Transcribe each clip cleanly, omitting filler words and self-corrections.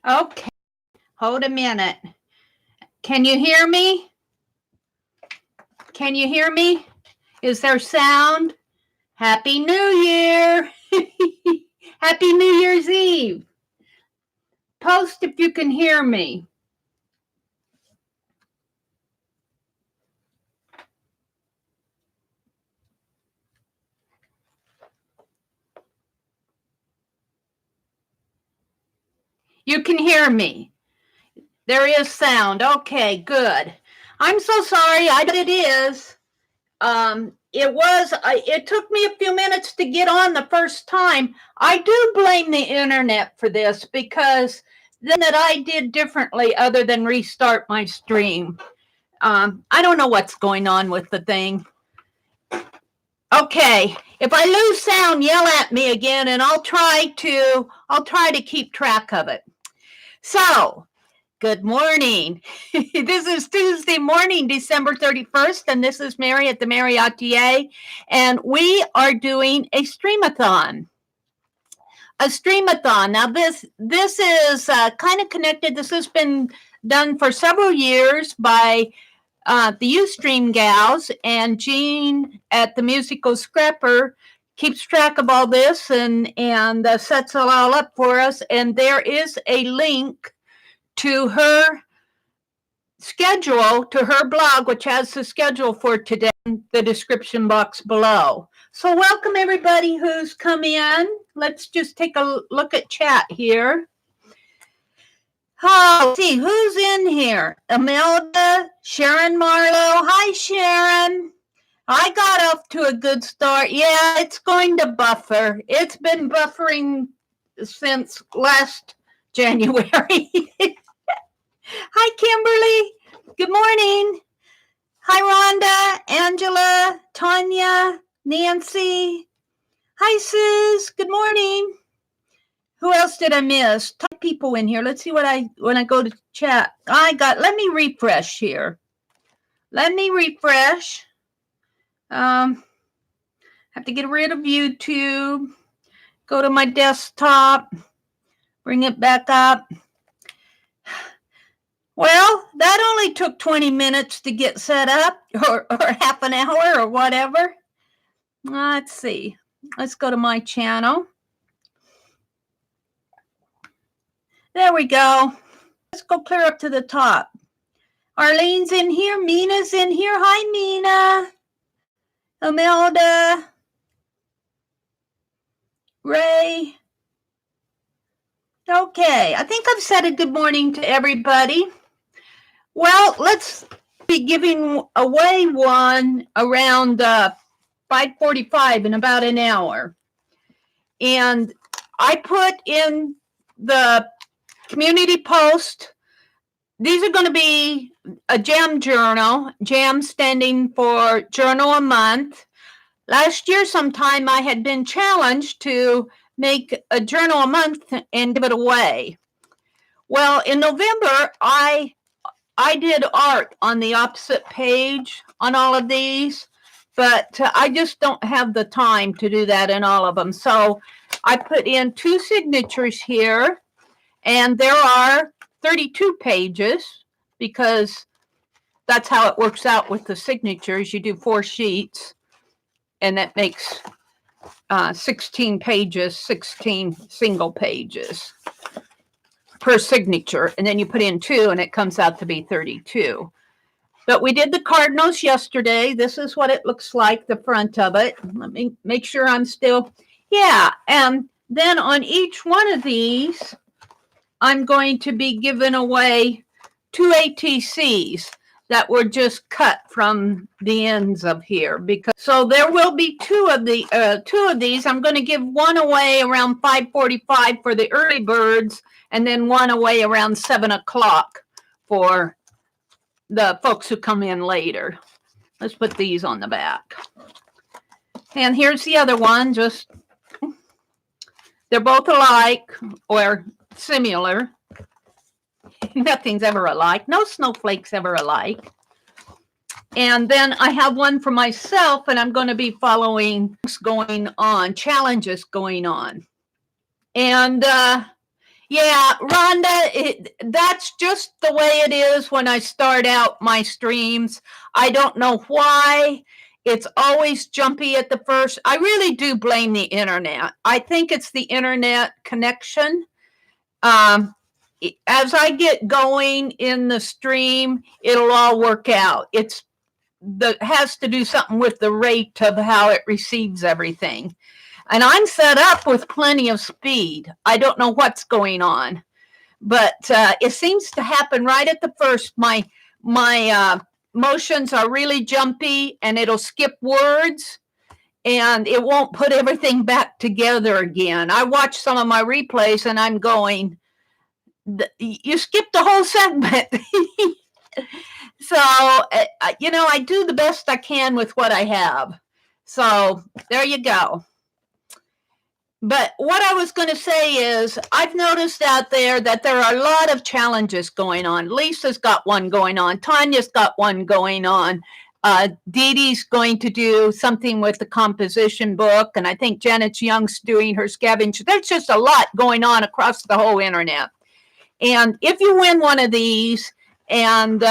Okay, hold a minute. Can you hear me? Can you hear me? Is there sound? Happy New Year! Happy New Year's Eve! Post if you can hear me. You can hear me. There is sound. Okay, good. I'm so sorry. It is. It took me a few minutes to get on the first time. I do blame the internet for this because then that I did differently other than restart my stream. I don't know what's going on with the thing. Okay, if I lose sound, yell at me again, and I'll try to keep track of it. So, good morning. This is Tuesday morning, December 31st, and this is Meri at the.meri.atelier, and we are doing a Stream-Athon. A Stream-Athon. Now, this is kind of connected. This has been done for several years by the Ustream gals, and Jean at the Musical Scrapper keeps track of all this and sets it all up for us. And there is a link to her schedule, to her blog, which has the schedule for today in the description box below. So welcome everybody who's come in. Let's just take a look at chat here. Oh, let's see who's in here. Imelda, Sharon Marlowe. Hi, Sharon. I got off to a good start. Yeah, it's going to buffer. It's been buffering since last January. Hi, Kimberly. Good morning. Hi, Rhonda, Angela, Tanya, Nancy. Hi, Suze. Good morning. Who else did I miss? Type people in here. Let's see when I go to chat. Let me refresh here. Let me refresh. Have to get rid of YouTube. Go to my desktop. Bring it back up. Well, that only took 20 minutes to get set up, or half an hour, or whatever. Let's see. Let's go to my channel. There we go. Let's go clear up to the top. Arlene's in here. Mina's in here. Hi, Mina. Imelda. Ray. Okay, I think I've said a good morning to everybody. Well, let's be giving away one around 5:45 in about an hour. And I put in the community post. These are going to be a jam journal, jam standing for journal a month. Last year sometime I had been challenged to make a journal a month and give it away. Well, in November, I did art on the opposite page on all of these, but I just don't have the time to do that in all of them. So I put in 2 signatures here, and there are 32 pages because that's how it works out with the signatures. You do 4 sheets, and that makes 16 pages, 16 single pages per signature, and then you put in 2 and it comes out to be 32. But we did the cardinals yesterday. This is what it looks like, the front of it. Let me make sure I'm still, yeah. And then on each one of these, I'm going to be giving away 2 ATCs that were just cut from the ends of here. So there will be 2 of these. I'm going to give one away around 5:45 for the early birds, and then one away around 7 o'clock for the folks who come in later. Let's put these on the back. And here's the other one. Just, they're both alike or similar. Nothing's ever alike. No snowflakes ever alike. And then I have one for myself, and I'm going to be following what's going on, challenges going on. And Yeah, Rhonda, that's just the way it is when I start out my streams. I don't know why. It's always jumpy at the first. I really do blame the internet. I think it's the internet connection. As I get going in the stream, it'll all work out. Has to do something with the rate of how it receives everything. And I'm set up with plenty of speed. I don't know what's going on, but it seems to happen right at the first. My motions are really jumpy, and it'll skip words, and it won't put everything back together again. I watch some of my replays, and I'm going, you skipped the whole segment. So, I do the best I can with what I have. So there you go. But what I was going to say is I've noticed out there that there are a lot of challenges going on. Lisa's got one going on. Tanya's got one going on. Dee Dee's going to do something with the composition book. And I think Janet Young's doing her scavenger. There's just a lot going on across the whole internet. And if you win one of these and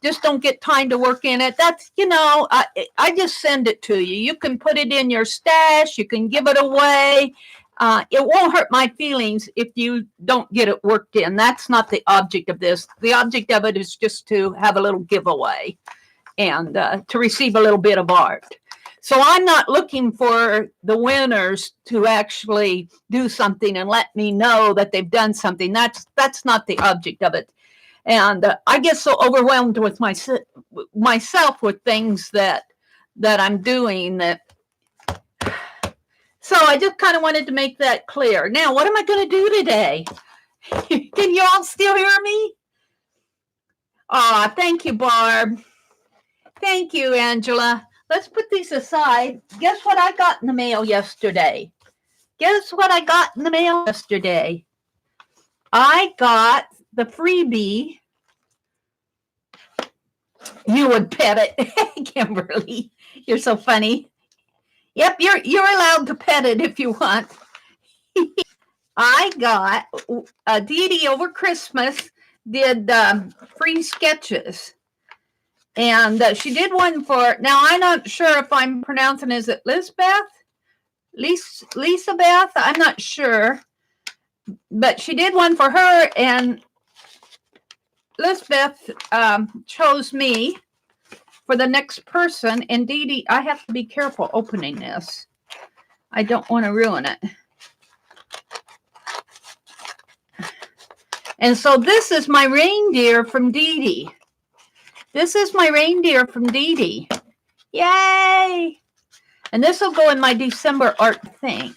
just don't get time to work in it, that's, I just send it to you. You can put it in your stash. You can give it away. It won't hurt my feelings if you don't get it worked in. That's not the object of this. The object of it is just to have a little giveaway and to receive a little bit of art. So I'm not looking for the winners to actually do something and let me know that they've done something. That's not the object of it. And I get so overwhelmed with myself with things that I'm doing that. So I just kind of wanted to make that clear. Now, what am I going to do today? Can you all still hear me? Thank you, Barb. Thank you, Angela. Let's put these aside. Guess what I got in the mail yesterday? Guess what I got in the mail yesterday? I got the freebie. You would pet it, Kimberly. You're so funny. Yep, you're allowed to pet it if you want. I got Dee Dee over Christmas did free sketches. And she did one for, now I'm not sure if I'm pronouncing, is it Lisbeth? Lisa Beth? I'm not sure. But she did one for her, and Lisbeth chose me for the next person. And Dee Dee, I have to be careful opening this. I don't want to ruin it. And so this is my reindeer from Dee Dee. This is my reindeer from Dee Dee. Yay! And this will go in my December art thing.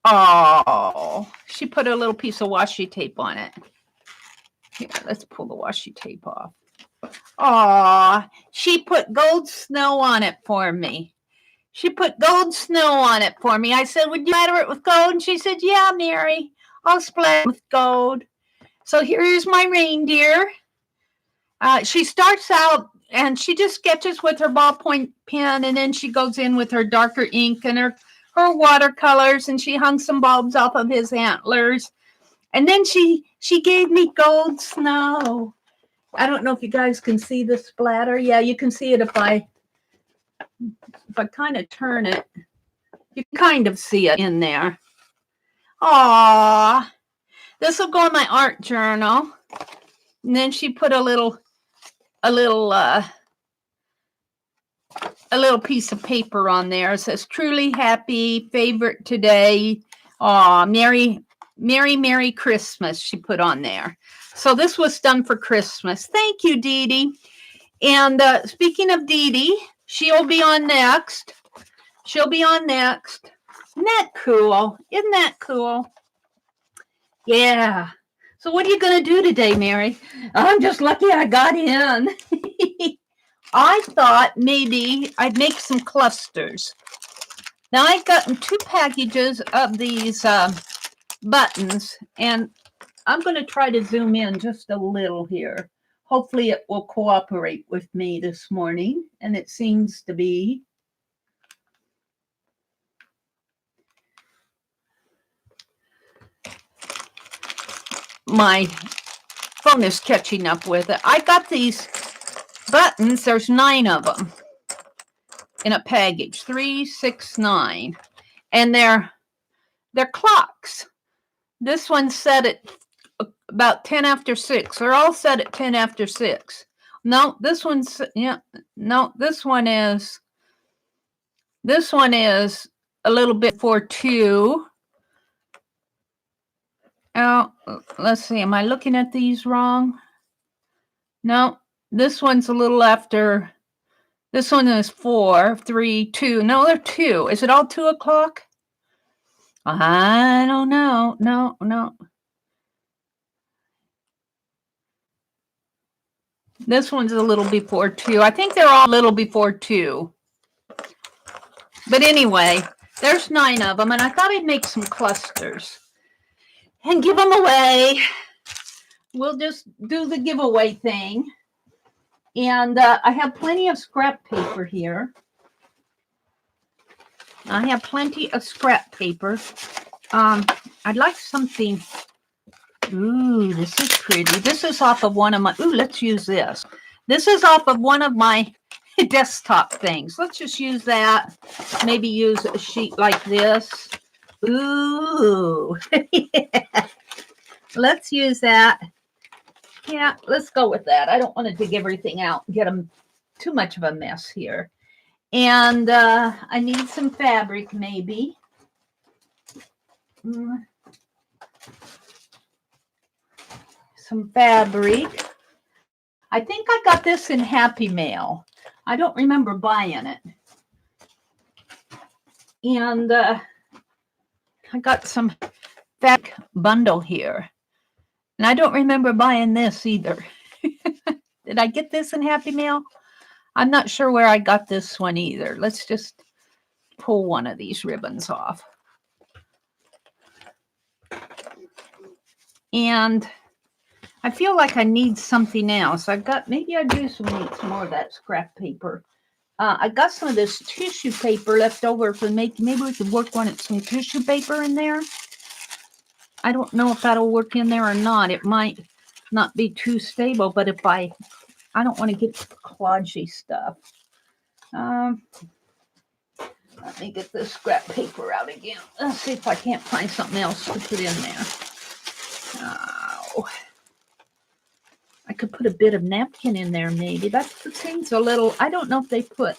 Oh, she put a little piece of washi tape on it. Here, let's pull the washi tape off. Oh, she put gold snow on it for me. She put gold snow on it for me. I said, would you splatter it with gold? And she said, yeah, Mary, I'll splatter it with gold. So here's my reindeer. She starts out and she just sketches with her ballpoint pen, and then she goes in with her darker ink and her watercolors, and she hung some bulbs off of his antlers. And then she gave me gold snow. I don't know if you guys can see the splatter. Yeah, you can see it if I kind of turn it. You can kind of see it in there. Aww. This will go in my art journal. And then she put a little piece of paper on there. It says, truly happy, favorite today. Aw, Merry Christmas, she put on there. So this was done for Christmas. Thank you, Dee Dee. And speaking of Dee Dee, she'll be on next. She'll be on next. Isn't that cool? Isn't that cool? Yeah. So what are you going to do today, Mary? I'm just lucky I got in. I thought maybe I'd make some clusters. Now I've gotten 2 packages of these buttons, and I'm going to try to zoom in just a little here. hopefully it will cooperate with me this morning, and it seems to be. My phone is catching up with it. I got these buttons. There's 9 of them in a package, 3, 6, 9, and they're clocks. This one's set at about 10 after 6. They're all set at 10 after 6. No, this one's, yeah, no, this one is a little bit before 2. Oh, let's see. Am I looking at these wrong? No, this one's a little after. This one is 4, 3, 2. No, they're 2. Is it all 2 o'clock? I don't know. No. This one's a little before 2. I think they're all a little before 2. But anyway, there's 9 of them, and I thought I'd make some clusters and give them away. We'll just do the giveaway thing. And I have plenty of scrap paper here. I'd like something. Ooh, this is pretty. This is off of one of my, let's use this. This is off of one of my desktop things. Let's just use that. Maybe use a sheet like this. Ooh. Yeah. Let's use that. Yeah, let's go with that. I don't want to dig everything out and get them too much of a mess here. And I need some fabric, maybe. Some fabric. I think I got this in Happy Mail. I don't remember buying it. And I got some fabric bundle here. And I don't remember buying this either. Did I get this in Happy Mail? I'm not sure where I got this one either. Let's just pull one of these ribbons off. And I feel like I need something else. Maybe I do need some more of that scrap paper. I got some of this tissue paper left over for maybe we could work on it, some tissue paper in there. I don't know if that'll work in there or not. It might not be too stable, but if I don't want to get kludgy stuff. Let me get this scrap paper out again. Let's see if I can't find something else to put in there. Oh. I could put a bit of napkin in there, maybe. That seems a little, I don't know if they put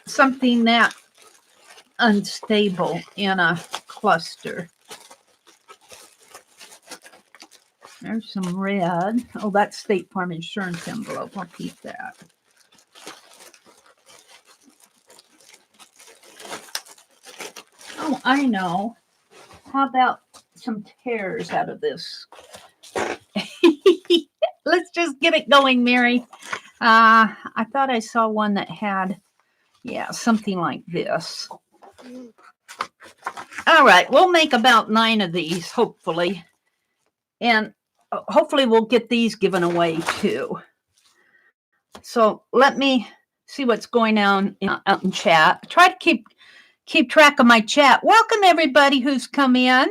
something that unstable in a cluster. There's some red. Oh, that's State Farm insurance envelope. I'll keep that. Oh, I know. How about some tears out of this? Let's just get it going, Mary. I thought I saw one that had, yeah, something like this. All right, we'll make about 9 of these, hopefully. And hopefully we'll get these given away too. So let me see what's going on out in chat. Try to keep track of my chat. Welcome everybody who's come in.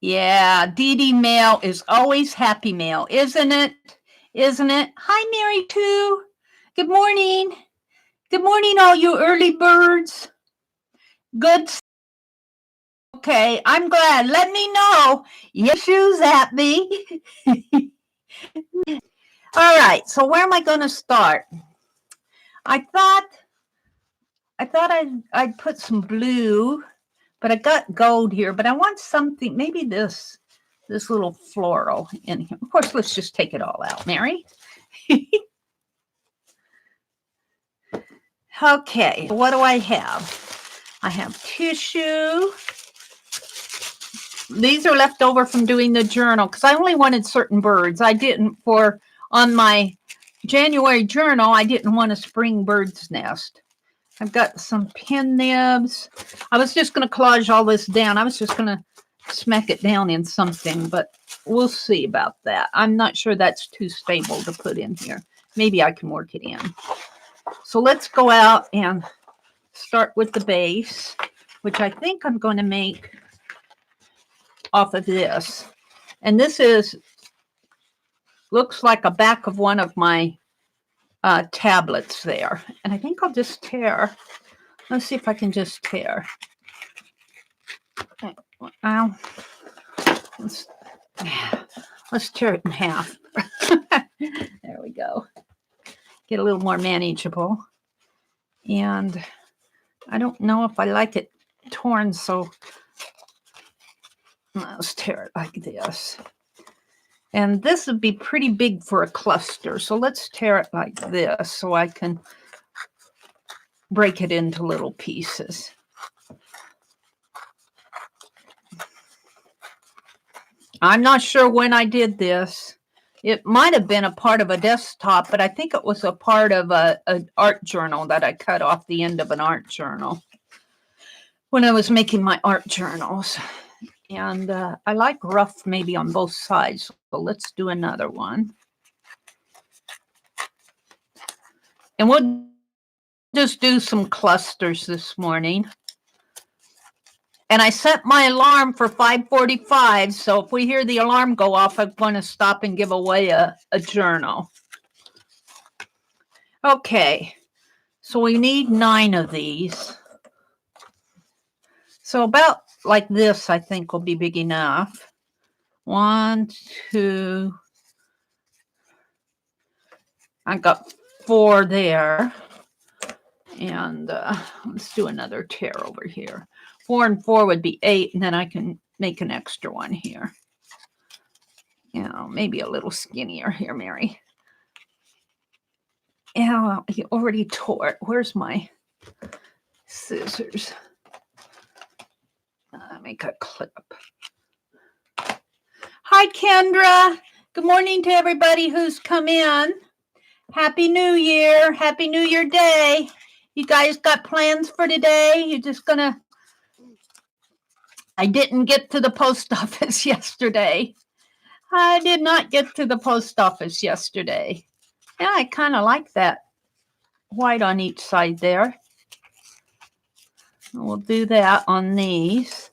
Yeah, DD Mail is always Happy Mail, isn't it? Isn't it? Hi, Mary, too. Good morning. Good morning, all you early birds. Good. Okay, I'm glad. Let me know. Your shoes at me. All right, so where am I going to start? I thought I'd put some blue, but I got gold here. But I want something, maybe this little floral in here. Of course, let's just take it all out, Mary. Okay, what do I have? I have tissue. These are left over from doing the journal because I only wanted certain birds. I didn't on my January journal, I didn't want a spring bird's nest. I've got some pin nibs. I was just going to collage all this down. I was just going to smack it down in something, but we'll see about that. I'm not sure that's too stable to put in here. Maybe I can work it in. So let's go out and start with the base, which I think I'm going to make off of this. And this looks like a back of one of my tablets there. And I think I'll just tear. Let's see if I can just tear. Well, let's tear it in half. There we go. Get a little more manageable. And I don't know if I like it torn, so let's tear it like this. And this would be pretty big for a cluster, so let's tear it like this so I can break it into little pieces. I'm not sure when I did this. It might have been a part of a desktop, but I think it was a part of an art journal that I cut off the end of an art journal when I was making my art journals. And I like rough maybe on both sides, so let's do another one. And we'll just do some clusters this morning. And I set my alarm for 5:45, so if we hear the alarm go off, I'm going to stop and give away a journal. Okay, so we need 9 of these. So about like this, I think, will be big enough. 1, 2. I got 4 there. And let's do another tear over here. 4 and 4 would be 8, and then I can make an extra one here. You know, maybe a little skinnier here, Mary. Yeah, you already tore it. Where's my scissors? Make a clip. Hi, Kendra. Good morning to everybody who's come in. Happy New Year. Happy New Year Day. You guys got plans for today? You're just going to... I didn't get to the post office yesterday. I did not get to the post office yesterday. Yeah, I kind of like that white on each side there. We'll do that on these.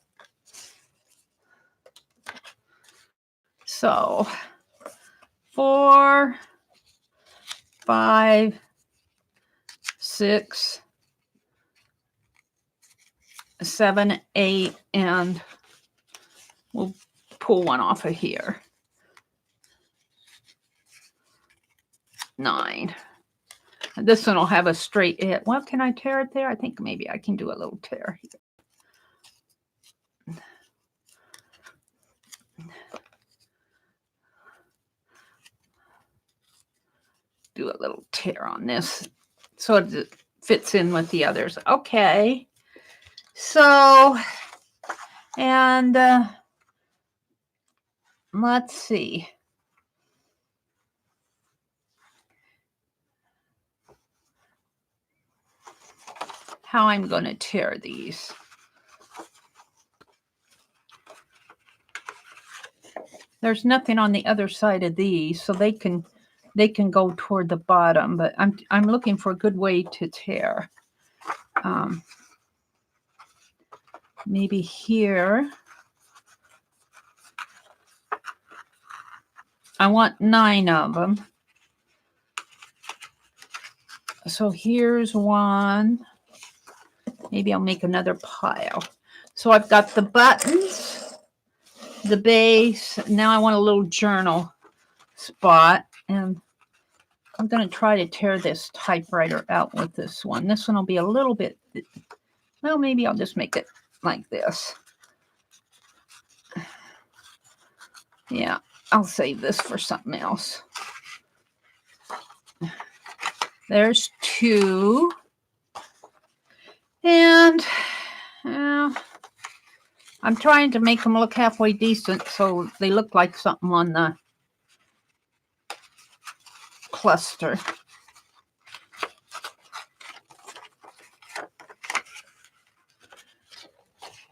So 4, 5, 6, 7, 8, and we'll pull one off of here. 9. And this one will have a straight edge. Well, can I tear it there? I think maybe I can do a little tear here. Do a little tear on this so it fits in with the others. Okay. So, and let's see. How I'm going to tear these. There's nothing on the other side of these, so they can go toward the bottom, but I'm looking for a good way to tear. Maybe here. I want 9 of them. So here's one. Maybe I'll make another pile. So I've got the buttons, the base. Now I want a little journal spot. And I'm going to try to tear this typewriter out with this one. This one will be a little bit, well, maybe I'll just make it like this. Yeah, I'll save this for something else. There's 2. And I'm trying to make them look halfway decent so they look like something on the cluster.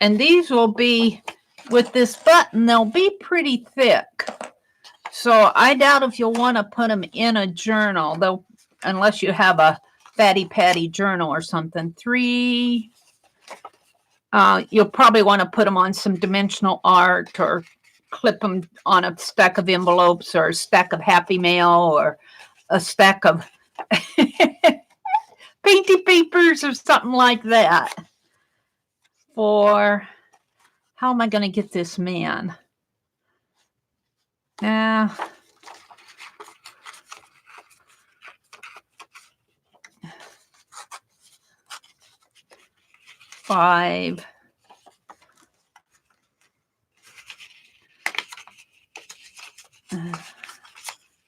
And these will be, with this button, they'll be pretty thick. So I doubt if you'll want to put them in a journal, though, unless you have a Fatty Patty journal or something. 3, you'll probably want to put them on some dimensional art or clip them on a stack of envelopes or a stack of Happy Mail or a stack of painty papers or something like that. For, how am I going to get this man? 5.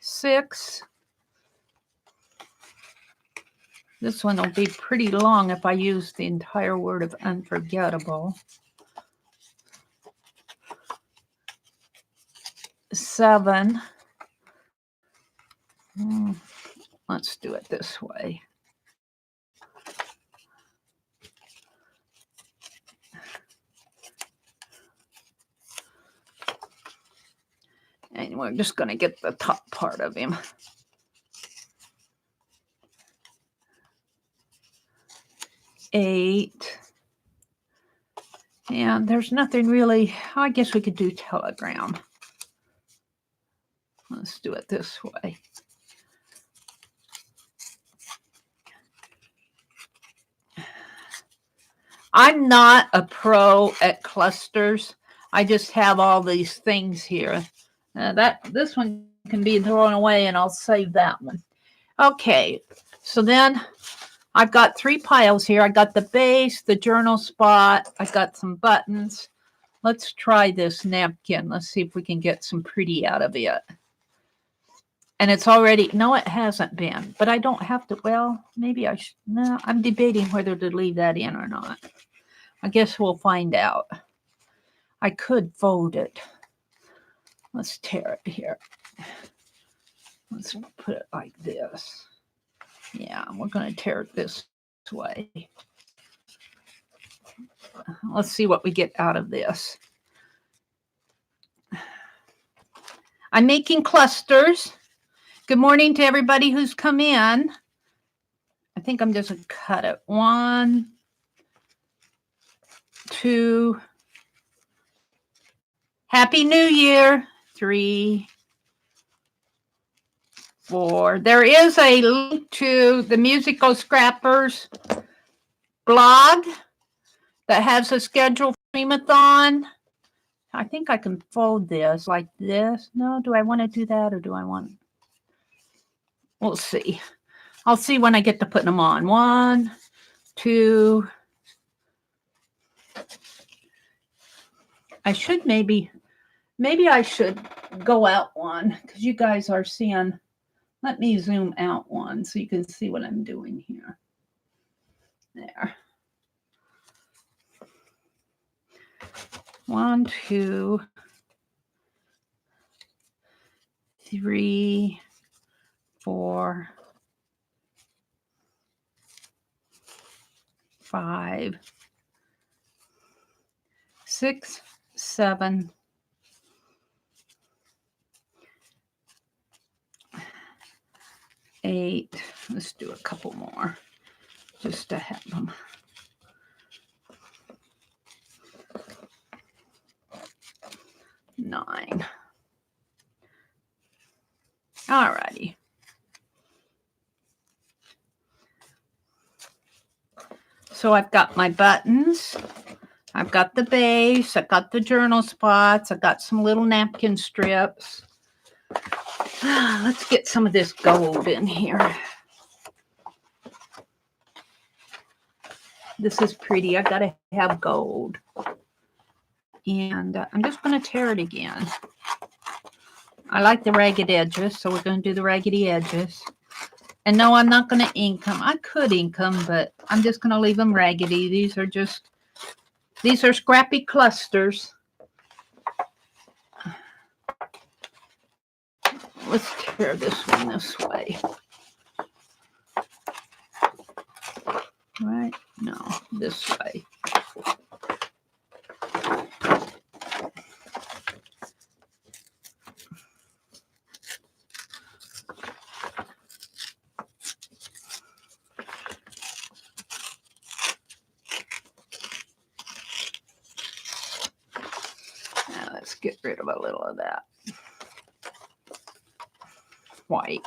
6. This one will be pretty long if I use the entire word of unforgettable. 7. Let's do it this way. And we're just going to get the top part of him. 8. And there's nothing really, I guess we could do telegram. Let's do it this way. I'm not a pro at clusters. I just have all these things here. This one can be thrown away, and I'll save that one. Okay, so then I've got 3 piles here. I got the base, the journal spot. I got some buttons. Let's try this napkin. Let's see if we can get some pretty out of it. And it's already, no, it hasn't been, but I don't have to, well, maybe I should, no, I'm debating whether to leave that in or not. I guess we'll find out. I could fold it. Let's tear it here. Let's put it like this. Yeah, we're going to tear it this way. Let's see what we get out of this. I'm making clusters. Good morning to everybody who's come in. I think I'm just going to cut it. 1, 2. Happy New Year. 3, 4. There is a link to the Musical Scrappers blog that has a schedule for Stream-a-thon. I think I can fold this like this. No, do I want to do that or do I want... We'll see. I'll see when I get to putting them on. 1, 2. I should maybe I should go out one because you guys are seeing. Let me zoom out one so you can see what I'm doing here. There. 1, 2, 3, 4, 5, 6, 7, 8. Let's do a couple more just to have them. 9. All righty. So I've got my buttons. I've got the base. I've got the journal spots. I've got some little napkin strips. Let's get some of this gold in here. This is pretty. I got to have gold. And I'm just going to tear it again. I like the ragged edges, so we're going to do the raggedy edges. And no, I'm not going to ink them. I could ink them, but I'm just going to leave them raggedy. These are scrappy clusters. Let's tear this one this way. Right? No, this way. get rid of a little of that white.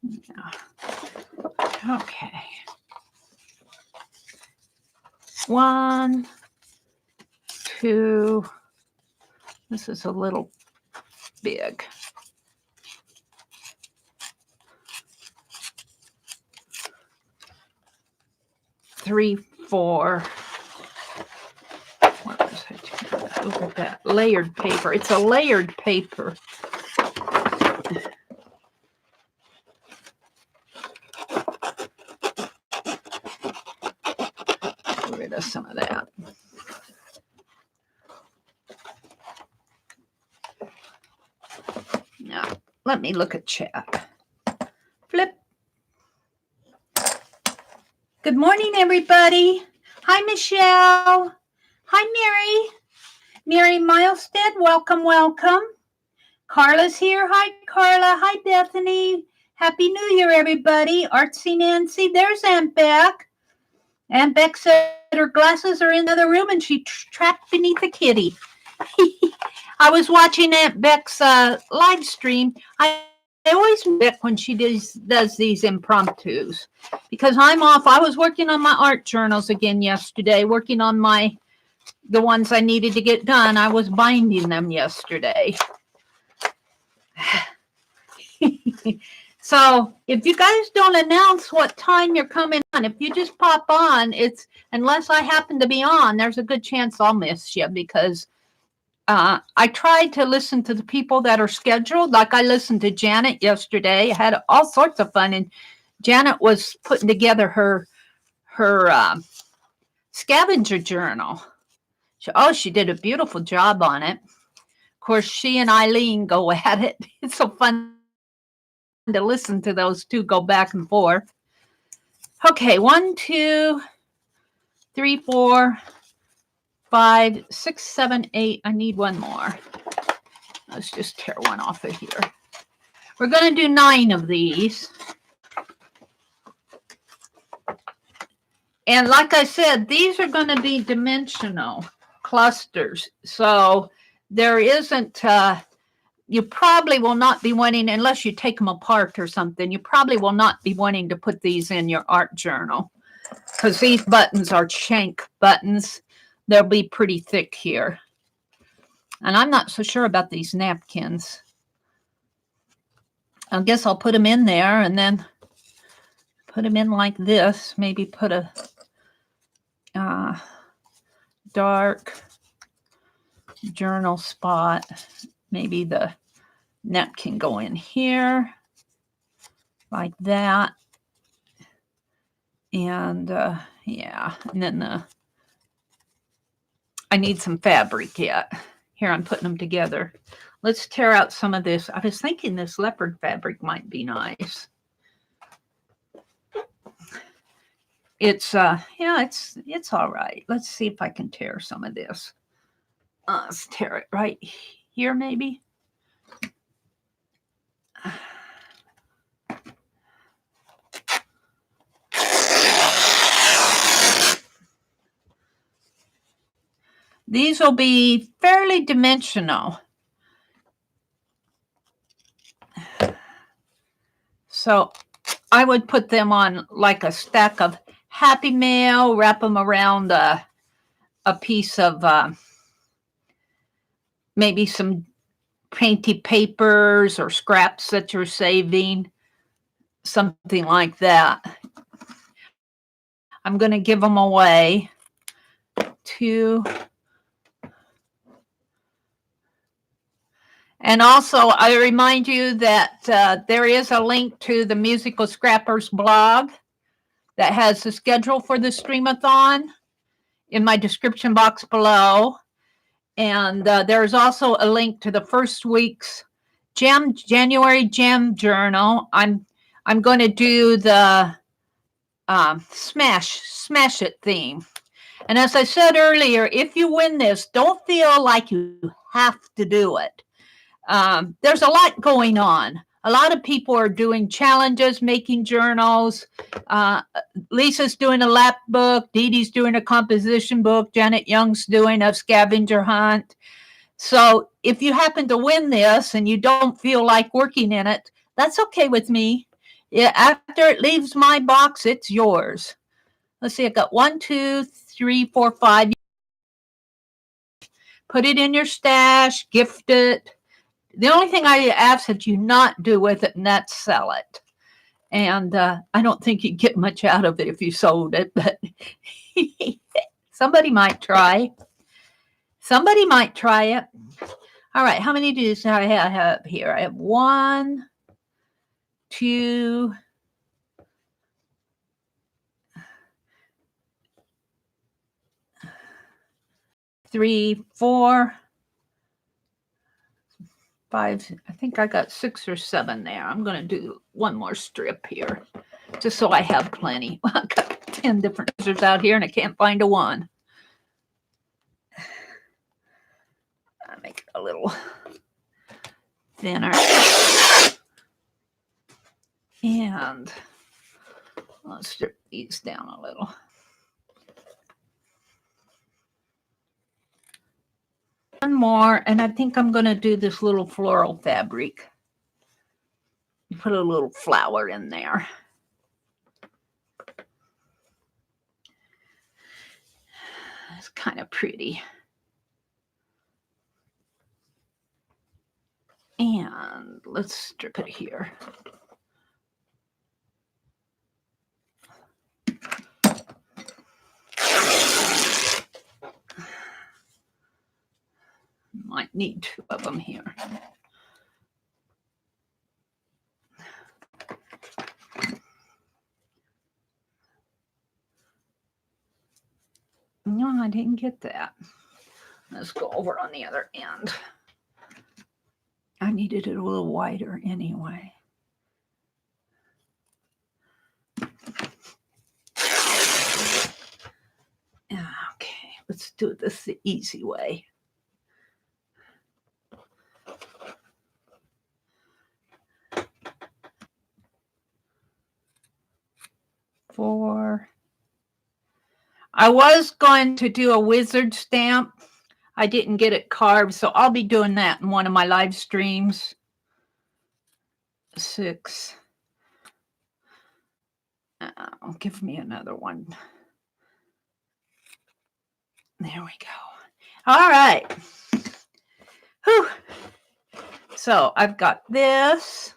Yeah. Okay. 1, 2. This is a little big. 3, 4. What was it? Look at that layered paper. It's a layered paper. Get rid of some of that. Now, let me look at chat. Flip. Good morning, everybody. Hi, Michelle. Hi, Mary Milestead. Welcome, welcome. Carla's here. Hi, Carla. Hi, Bethany. Happy New Year, everybody. Artsy Nancy. There's Aunt Beck. Aunt Beck said her glasses are in the other room and she trapped beneath the kitty. I was watching Aunt Beck's live stream. I always Beck when she does these impromptus because I'm off. I was working on my art journals again yesterday, working on the ones I needed to get done. I was binding them yesterday. So if you guys don't announce what time you're coming on, if you just pop on, unless I happen to be on, there's a good chance I'll miss you because I tried to listen to the people that are scheduled. Like I listened to Janet yesterday. I had all sorts of fun, and Janet was putting together her scavenger journal. She did a beautiful job on it. Of course, she and Eileen go at it. It's so fun to listen to those two go back and forth. Okay, 1, 2, 3, 4, 5, 6, 7, 8. I need one more. Let's just tear one off of here. We're going to do 9 of these. And like I said, these are going to be dimensional clusters. So there isn't, you probably will not be wanting, unless you take them apart or something, you probably will not be wanting to put these in your art journal because these buttons are shank buttons. They'll be pretty thick here. And I'm not so sure about these napkins. I guess I'll put them in there and then put them in like this. Maybe put a dark journal spot. Maybe the napkin go in here like that. And yeah, and then I need some fabric yet. Here, I'm putting them together. Let's tear out some of this. I was thinking this leopard fabric might be nice. It's it's all right. Let's see if I can tear some of this. Let's tear it right here, maybe. These will be fairly dimensional. So I would put them on like a stack of Happy Mail, wrap them around a piece of maybe some painty papers or scraps that you're saving, something like that. I'm going to give them away to. And also, I remind you that there is a link to the Musical Scrappers blog that has the schedule for the Stream-a-thon in my description box below. And there's also a link to the first week's January Jam Journal. I'm going to do the Smash It theme. And as I said earlier, if you win this, don't feel like you have to do it. There's a lot going on. A lot of people are doing challenges, making journals. Lisa's doing a lap book. Dee Dee's doing a composition book. Janet Young's doing a scavenger hunt. So if you happen to win this and you don't feel like working in it, that's okay with me. Yeah, after it leaves my box, it's yours. Let's see, I got 1, 2, 3, 4, 5. Put it in your stash, gift it. The only thing I ask that you not do with it, and that's sell it. And I don't think you'd get much out of it if you sold it, but somebody might try. Somebody might try it. All right, how many do I have here? I have 1, 2, 3, 4, 5. I think I got 6 or 7 there. I'm going to do one more strip here, just so I have plenty. I've got 10 different scissors out here, and I can't find a one. I'll make it a little thinner. And let's strip these down a little. One more, and I think I'm going to do this little floral fabric. Put a little flower in there. It's kind of pretty. And let's strip it here. Might need 2 of them here. No, I didn't get that. Let's go over on the other end. I needed it a little wider anyway. Okay, let's do this the easy way. Four. I was going to do a wizard stamp. I didn't get it carved, so I'll be doing that in one of my live streams. 6. Give me another one. There we go. All right. Whew. So I've got this.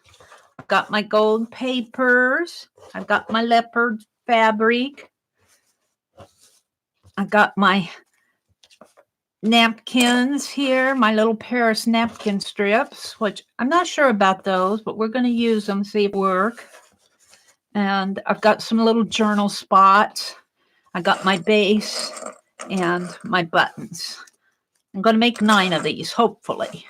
I've got my gold papers. I've got my leopard fabric. I've got my napkins here, my little Paris napkin strips, which I'm not sure about those, but we're going to use them, see if they work. And I've got some little journal spots. I got my base and my buttons. I'm going to make 9 of these, hopefully.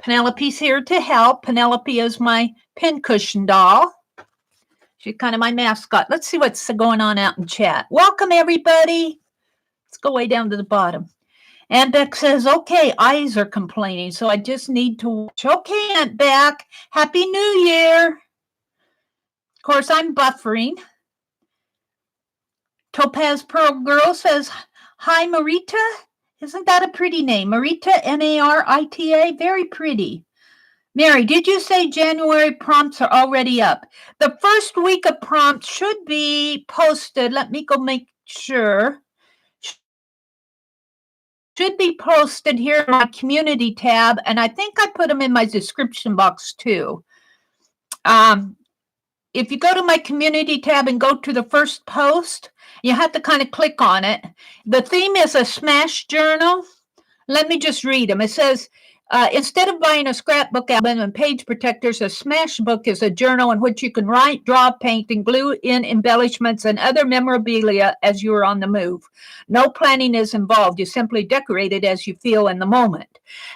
Penelope's here to help. Penelope is my pincushion doll. She's kind of my mascot. Let's see what's going on out in chat. Welcome, everybody. Let's go way down to the bottom. Aunt Beck says, okay, eyes are complaining, so I just need to watch. Okay, Aunt Beck. Happy New Year. Of course, I'm buffering. Topaz Pearl Girl says, hi, Merita. Isn't that a pretty name? Merita, M-A-R-I-T-A. Very pretty. Mary, did you say January prompts are already up? The first week of prompts should be posted. Let me go make sure. Should be posted here in my community tab, and I think I put them in my description box too. If you go to my community tab and go to the first post, you have to kind of click on it. The theme is a smash journal. Let me just read them. It says, instead of buying a scrapbook album and page protectors, a smash book is a journal in which you can write, draw, paint, and glue in embellishments and other memorabilia as you are on the move. No planning is involved. You simply decorate it as you feel in the moment.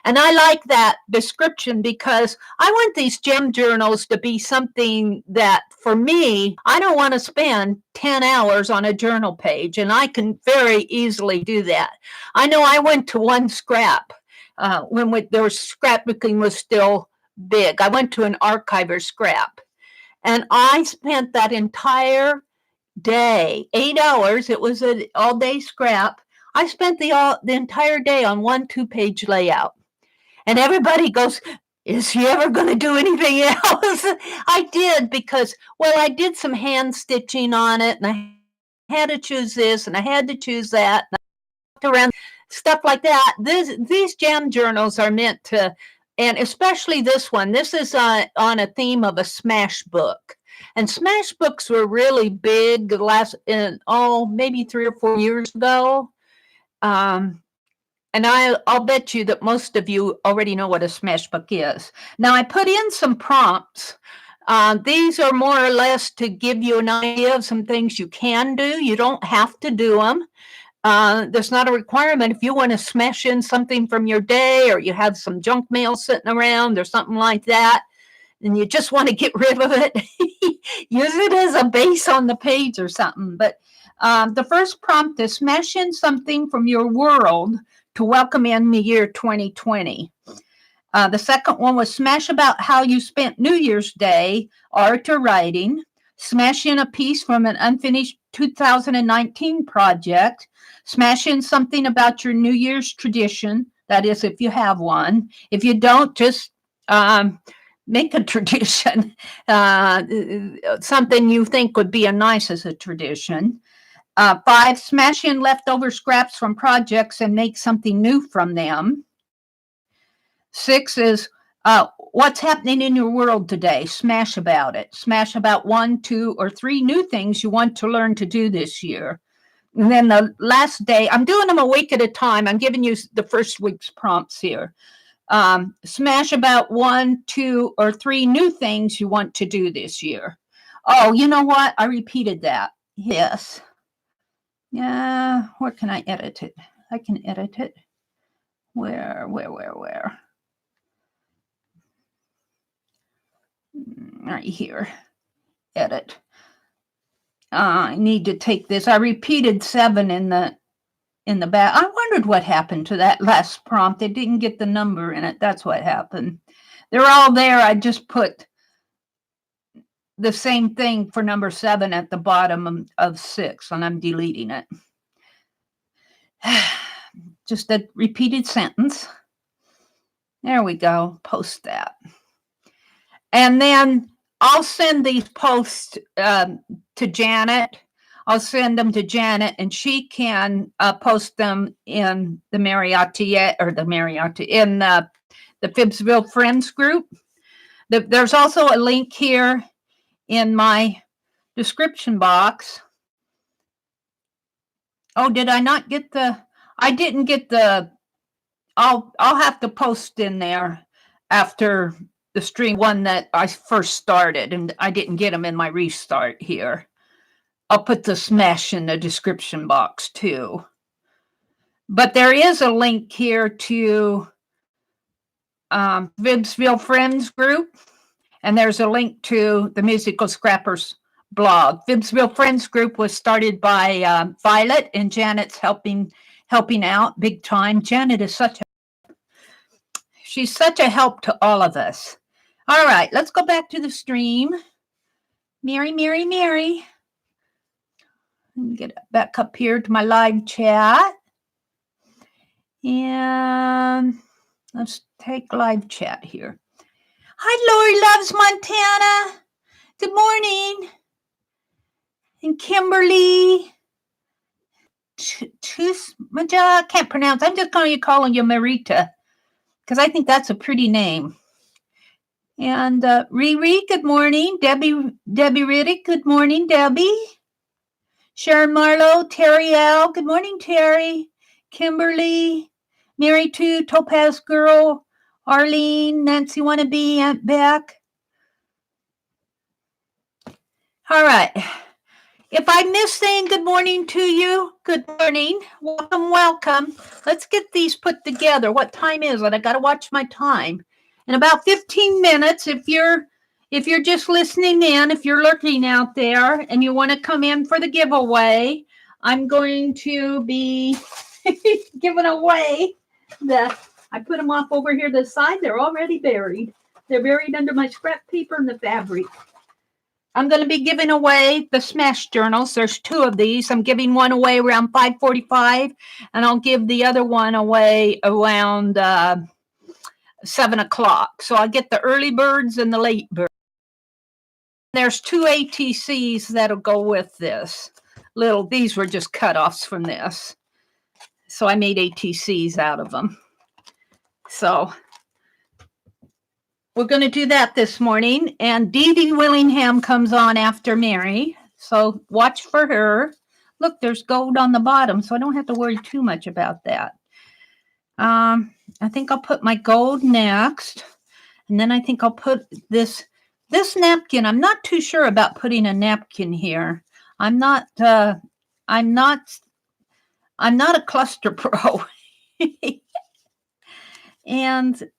And I like that description because I want these gem journals to be something that, for me, I don't want to spend 10 hours on a journal page, and I can very easily do that. I know I went to one scrap when there was scrapbooking was still big. I went to an archiver scrap, and I spent that entire day, 8 hours. It was an all-day scrap. I spent the entire day on one 2-page layout. And everybody goes, is she ever going to do anything else? I did because, well, I did some hand stitching on it, and I had to choose this, and I had to choose that, and I around stuff like that. These jam journals are meant to, and especially this one. This is on a theme of a smash book. And smash books were really big maybe 3 or 4 years ago. And I'll bet you that most of you already know what a smash book is. Now, I put in some prompts. These are more or less to give you an idea of some things you can do. You don't have to do them. There's not a requirement. If you want to smash in something from your day, or you have some junk mail sitting around or something like that, and you just want to get rid of it, use it as a base on the page or something. But the first prompt is smash in something from your world to welcome in the year 2020. The second one was smash about how you spent New Year's Day, art or writing. Smash in a piece from an unfinished 2019 project. Smash in something about your New Year's tradition. That is, if you have one. If you don't, just make a tradition. Something you think would be nice as a tradition. 5, smash in leftover scraps from projects and make something new from them. 6 is what's happening in your world today. Smash about it. Smash about 1, 2, or 3 new things you want to learn to do this year. And then the last day, I'm doing them a week at a time. I'm giving you the first week's prompts here. Smash about 1, 2, or 3 new things you want to do this year. Oh, you know what? I repeated that. Yes. Yeah, where can I edit it? I can edit it. Where? Right here. Edit. I need to take this. I repeated 7 in the back. I wondered what happened to that last prompt. It didn't get the number in it. That's what happened. They're all there. I just put the same thing for number 7 at the bottom of 6, and I'm deleting it. Just a repeated sentence. There we go. Post that. And then I'll send these posts to Janet. I'll send them to Janet, and she can post them in the TheMeriAtelier, or the TheMeriAtelier, in the Phibbsville Friends group. There's also a link here in my description box. Oh, did I not get I didn't get I'll have to post in there after the stream one that I first started, and I didn't get them in my restart here. I'll put the smash in the description box too. But there is a link here to Phibbsville Friends group, and there's a link to the Musical Scrappers blog. Phibbsville Friends group was started by Violet, and Janet's helping out big time. Janet is she's such a help to all of us. All right, let's go back to the stream. Mary. Get back up here to my live chat. And let's take live chat here. Hi, Lori Loves Montana. Good morning. And Kimberly. Tusmaja, can't pronounce. I'm just going to call you Marita, because I think that's a pretty name. And Riri, good morning. Debbie Riddick, good morning, Debbie. Sharon Marlowe, Terry L, good morning, Terry. Kimberly, Mary 2, Topaz Girl, Arlene, Nancy Wannabe, Aunt Beck. All right. If I miss saying good morning to you, good morning. Welcome. Let's get these put together. What time is it? I got to watch my time. In about 15 minutes, if you're just listening in, if you're lurking out there and you want to come in for the giveaway, I'm going to be giving away I put them off over here to the side. They're already buried. They're buried under my scrap paper and the fabric. I'm going to be giving away the Smash journals. There's 2 of these. I'm giving one away around 5:45, and I'll give the other one away around 7 o'clock. So I get the early birds and the late birds. There's 2 ATCs that'll go with this. These were just cutoffs from this. So I made ATCs out of them. So we're going to do that this morning. And Dee Dee Willingham comes on after Mary. So watch for her. Look, there's gold on the bottom, so I don't have to worry too much about that. I think I'll put my gold next. And then I think I'll put this napkin. I'm not too sure about putting a napkin here. I'm not a cluster pro. And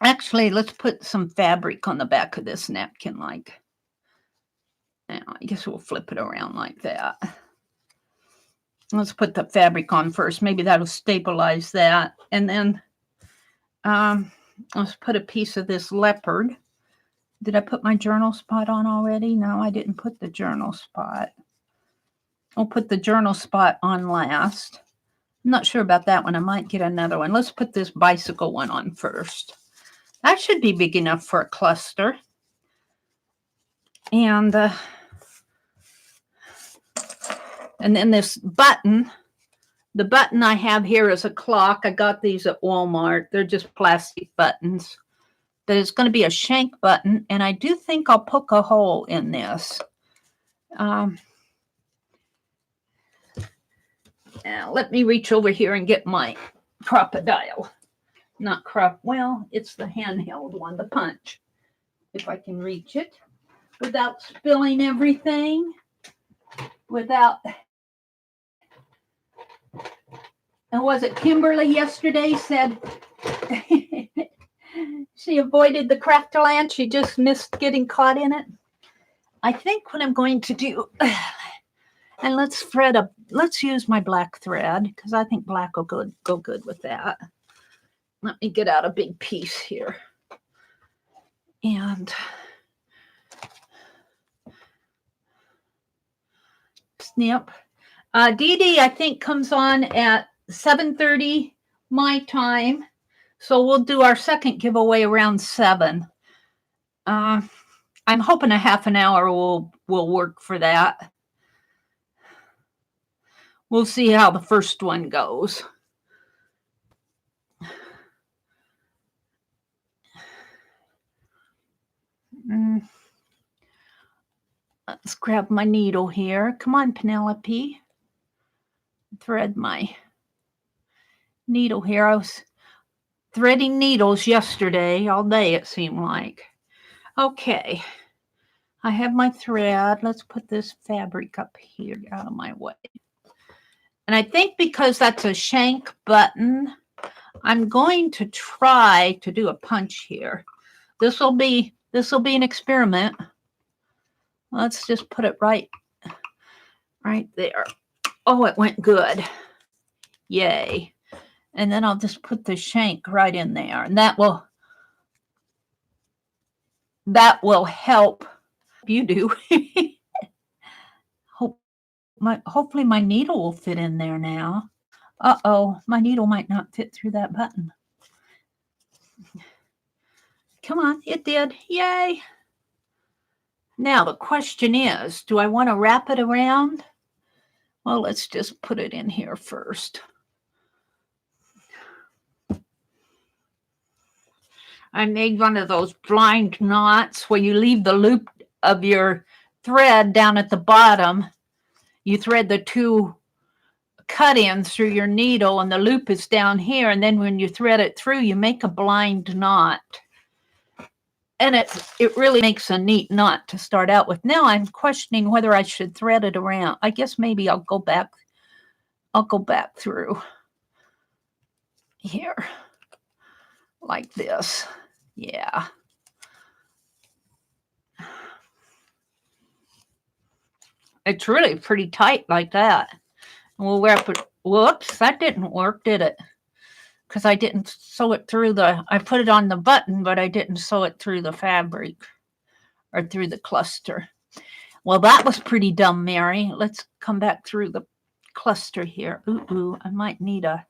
actually, let's put some fabric on the back of this napkin, like, now, I guess we'll flip it around like that. Let's put the fabric on first. Maybe that'll stabilize that. And then let's put a piece of this leopard. Did I put my journal spot on already? No, I didn't put the journal spot. I'll put the journal spot on last. I'm not sure about that one. I might get another one. Let's put this bicycle one on first. That should be big enough for a cluster. And then this button. The button I have here is a clock. I got these at Walmart. They're just plastic buttons. But it's going to be a shank button. And I do think I'll poke a hole in this. Now, let me reach over here and get my crocodile. Not well, it's the handheld one, the punch. If I can reach it without spilling everything. And was it Kimberly yesterday said she avoided the crafterland? She just missed getting caught in it. I think what I'm going to do, and let's use my black thread, because I think black will go good with that. Let me get out a big piece here. And snip. Dee Dee, I think, comes on at 7:30 my time. So we'll do our second giveaway around 7. I'm hoping a half an hour will work for that. We'll see how the first one goes. Let's grab my needle here. Come on, Penelope. Thread my needle here. I was threading needles yesterday, all day it seemed like. Okay. I have my thread. Let's put this fabric up here out of my way. And I think because that's a shank button, I'm going to try to do a punch here. This will be an experiment. Let's just put it right there. Oh, it went good. Yay. And then I'll just put the shank right in there. And that will help you do. Hopefully my needle will fit in there now. Uh-oh, my needle might not fit through that button. Come on, it did. Yay. Now the question is, do I want to wrap it around? Well, let's just put it in here first. I made one of those blind knots where you leave the loop of your thread down at the bottom. You thread the 2 cut-ins through your needle and the loop is down here. And then when you thread it through, you make a blind knot. And it really makes a neat knot to start out with. Now I'm questioning whether I should thread it around. I guess maybe I'll go back through here like this. Yeah. It's really pretty tight like that. And we'll wrap it. Whoops, that didn't work, did it? because I didn't sew it through I put it on the button, but I didn't sew it through the fabric or through the cluster. Well, that was pretty dumb, Mary. Let's come back through the cluster here. Ooh, I might need a...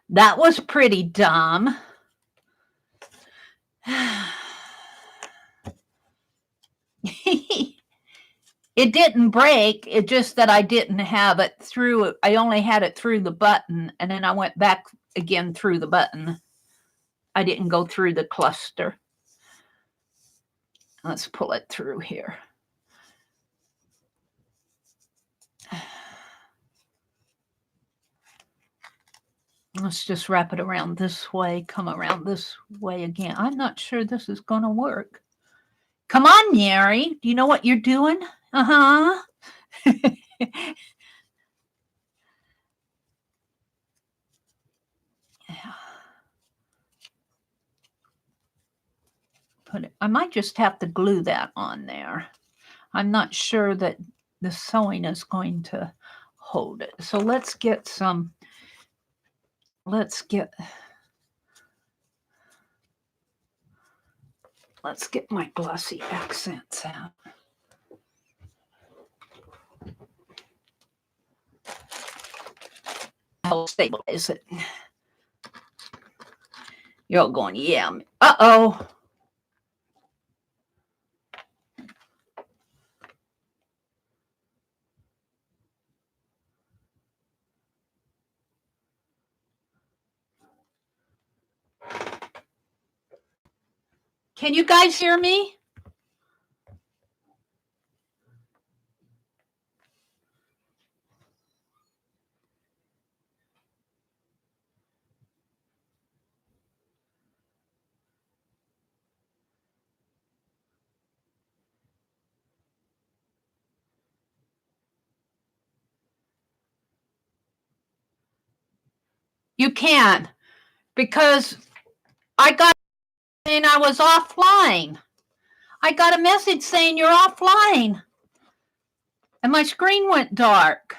That was pretty dumb. It didn't break. It's just that I didn't have it through. I only had it through the button, and then I went back again through the button. I didn't go through the cluster. Let's pull it through here. Let's just wrap it around this way, come around this way again. I'm not sure this is going to work. Come on, Mary. Do you know what you're doing? Uh-huh. I might just have to glue that on there. I'm not sure that the sewing is going to hold it. So let's get some, let's get my glossy accents out. I'll stabilize it. You're all going, yeah. Uh-oh. Can you guys hear me? You can, because I got saying I was offline. I got a message saying you're offline. And my screen went dark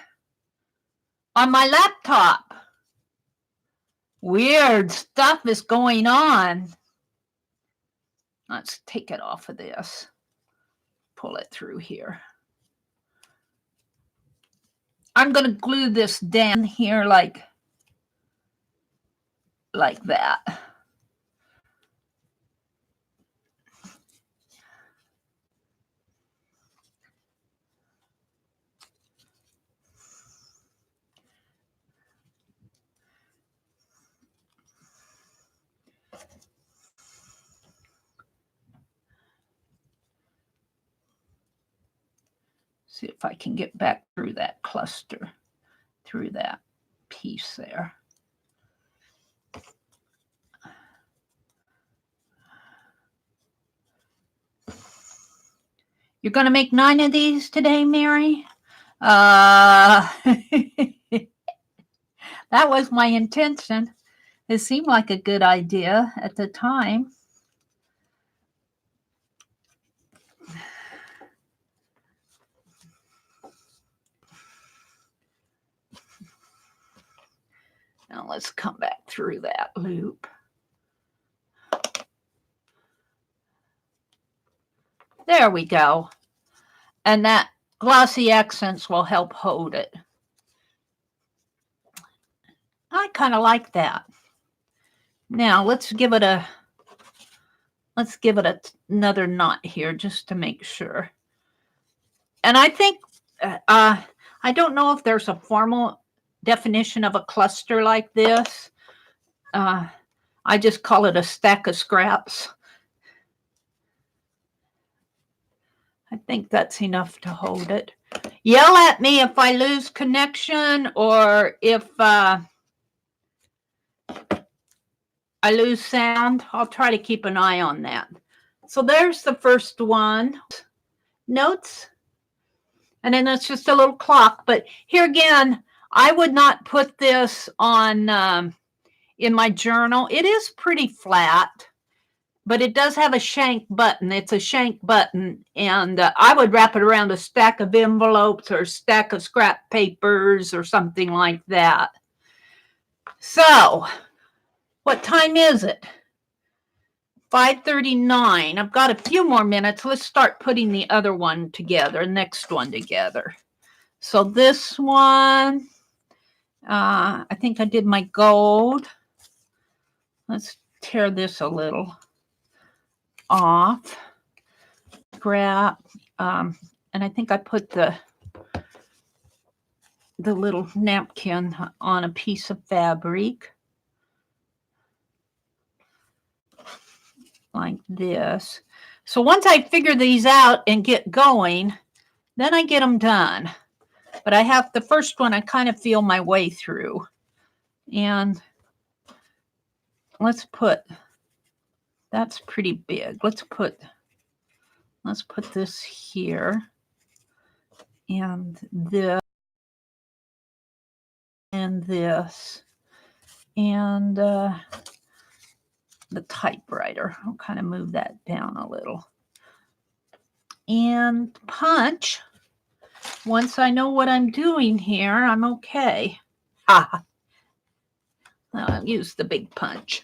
on my laptop. Weird stuff is going on. Let's take it off of this. Pull it through here. I'm going to glue this down here like that. See if I can get back through that cluster, through that piece there. You're going to make 9 of these today, Mary? That was my intention. It seemed like a good idea at the time. Now let's come back through that loop. There we go. And that glossy accents will help hold it. I kind of like that. Now let's give it another knot here just to make sure. And I think, I don't know if there's a formal definition of a cluster like this. I just call it a stack of scraps. I think that's enough to hold it. Yell at me if I lose connection or if I lose sound. I'll try to keep an eye on that. So there's the first one. Notes. And then it's just a little clock. But here again, I would not put this on in my journal. It is pretty flat. but it does have a shank button. It's a shank button, and I would wrap it around a stack of envelopes or a stack of scrap papers or something like that. So, what time is it? 5:39. I've got a few more minutes. Let's start putting the other one together, next one together. So this one, I think I did my gold. Let's tear this a little off. Grab, and I think I put the little napkin on a piece of fabric like this. So once I figure these out and get going, then I get them done. But I have the first one, I kind of feel my way through. And let's put, that's pretty big. Let's put this here. And this. And this. And the typewriter. I'll kind of move that down a little. And punch. Once I know what I'm doing here, I'm okay. I'll use the big punch.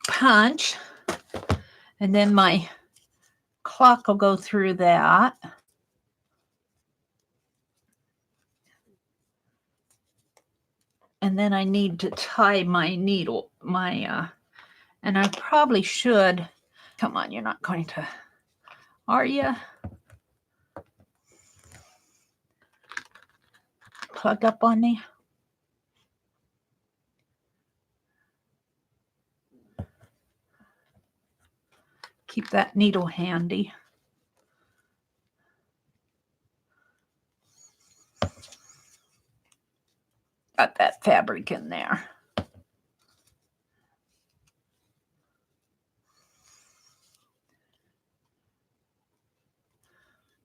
Punch. And then my clock will go through that. And then I need to tie my needle, and I probably should. Come on, you're not going to, are you? Plug up on me. Keep that needle handy. Got that fabric in there.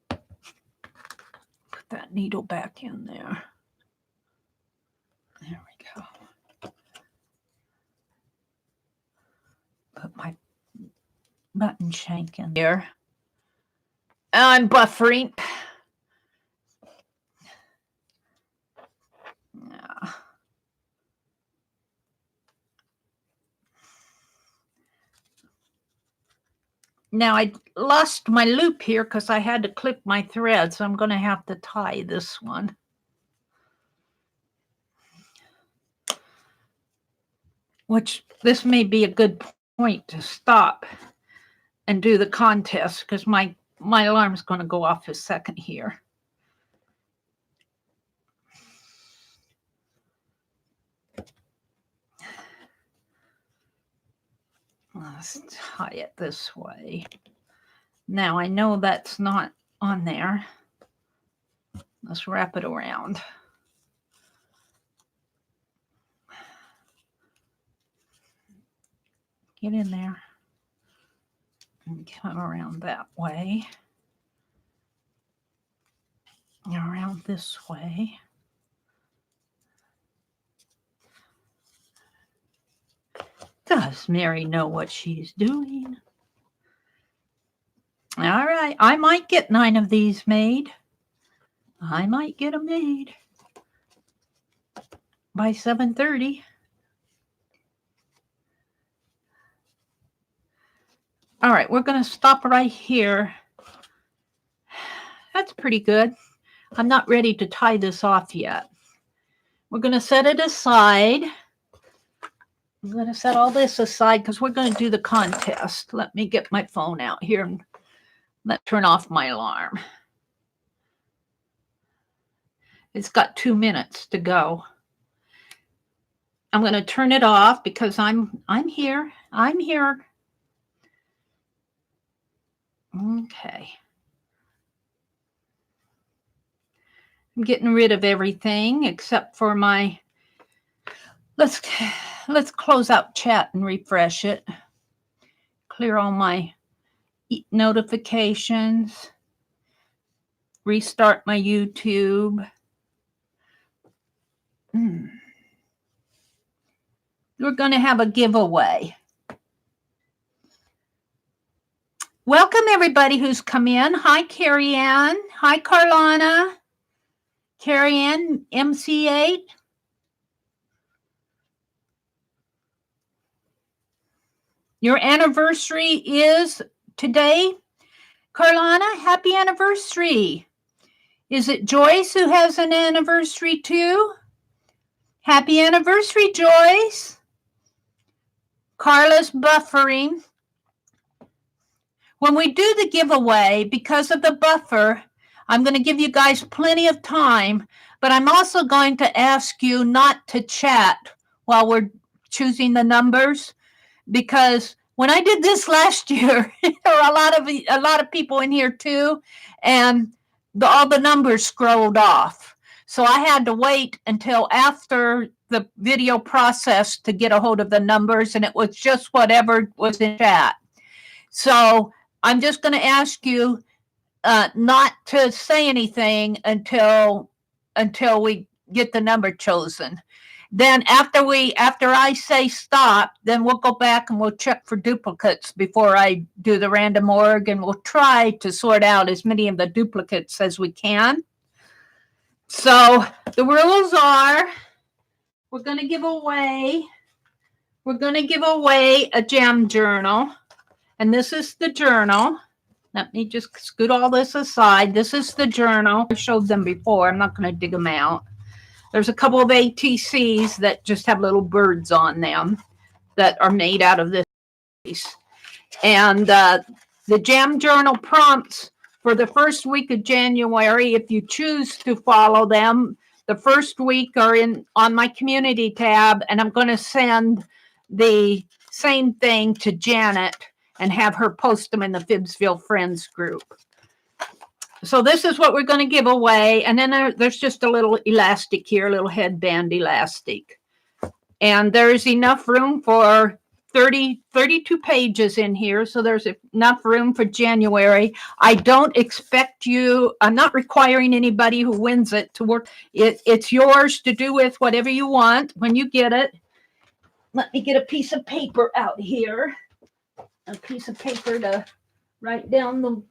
Put that needle back in there. There we go. Put my button shank in there. I'm buffering. Yeah. Now I lost my loop here because I had to clip my thread, so I'm going to have to tie this one. Which this may be a good point to stop and do the contest because my alarm's going to go off a second here. Let's tie it this way. Now I know that's not on there. Let's wrap it around. Get in there and come around that way. And around this way. Does Mary know what she's doing? All right, I might get 9 of these made. I might get them made by 7:30. All right, we're going to stop right here. That's pretty good. I'm not ready to tie this off yet. We're going to set it aside. I'm going to set all this aside because we're going to do the contest. Let me get my phone out here and turn off my alarm. It's got 2 minutes to go. I'm going to turn it off because I'm here. I'm here. Okay. I'm getting rid of everything except for my, let's close out chat and refresh it. Clear all my notifications. Restart my YouTube. we're going to have a giveaway. Welcome everybody who's come in. Hi, Carrie Ann. Hi, Carlana. Carrie Ann, MC8. Your anniversary is today. Carlana, happy anniversary. Is it Joyce who has an anniversary too? Happy anniversary, Joyce. Carla's buffering. When we do the giveaway, because of the buffer, I'm going to give you guys plenty of time, but I'm also going to ask you not to chat while we're choosing the numbers, because when I did this last year, there were a lot of people in here too, and all the numbers scrolled off. So I had to wait until after the video process to get a hold of the numbers, and it was just whatever was in chat. So I'm just going to ask you not to say anything until we get the number chosen. Then after I say stop, then we'll go back and we'll check for duplicates before I do the random org, and we'll try to sort out as many of the duplicates as we can. So the rules are, we're going to give away a gem journal, and this is the journal. Let me just scoot all this aside. This is the journal. I showed them before. I'm not going to dig them out. There's a couple of ATCs that just have little birds on them that are made out of this piece. And the Jam Journal prompts for the first week of January, if you choose to follow them, the first week are on my community tab, and I'm going to send the same thing to Janet and have her post them in the Phibbsville Friends group. So this is what we're going to give away. And then there's just a little elastic here, a little headband elastic. And there's enough room for 32 pages in here. So there's enough room for January. I don't expect you, I'm not requiring anybody who wins it to work. It's yours to do with whatever you want when you get it. Let me get a piece of paper out here. A piece of paper to write down the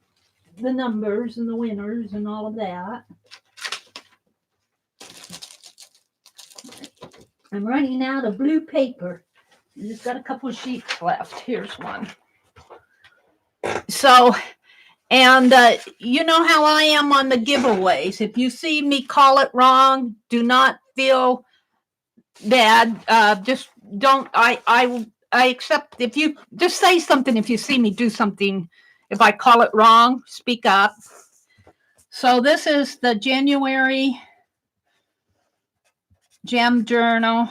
numbers and the winners and all of that. I'm running out of blue paper. I just got a couple of sheets left. Here's one. So, and you know how I am on the giveaways. If you see me call it wrong, do not feel bad. Just don't, I accept, if you just say something, if you see me do something, if I call it wrong, speak up. So this is the January Gem Journal.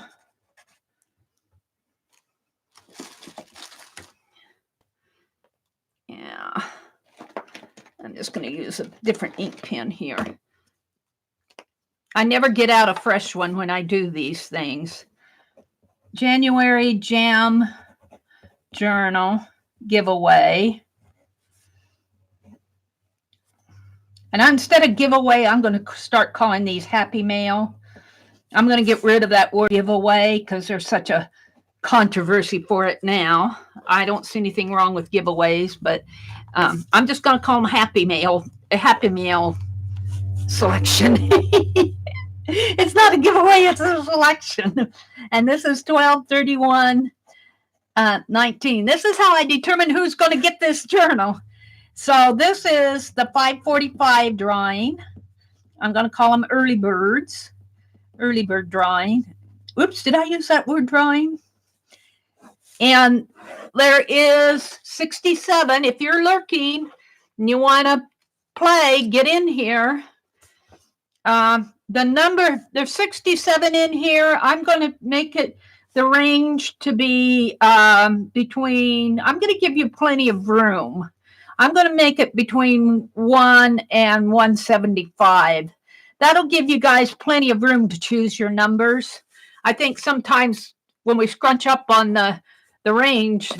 Yeah. I'm just going to use a different ink pen here. I never get out a fresh one when I do these things. January Jam Journal giveaway. And instead of giveaway, I'm going to start calling these Happy Mail. I'm going to get rid of that word giveaway because there's such a controversy for it now. I don't see anything wrong with giveaways, but I'm just going to call them Happy Mail, a Happy Mail selection. It's not a giveaway, it's a selection. And this is 12/31/19. This is how I determine who's going to get this journal. So this is the 545 drawing. I'm going to call them early birds. Early bird drawing. Oops, did I use that word drawing? And there is 67. If you're lurking and you want to play, get in here. The number, there's 67 in here. I'm going to make it the range to be between, I'm going to give you plenty of room. I'm going to make it between 1 and 175. That'll give you guys plenty of room to choose your numbers. I think sometimes when we scrunch up on the range,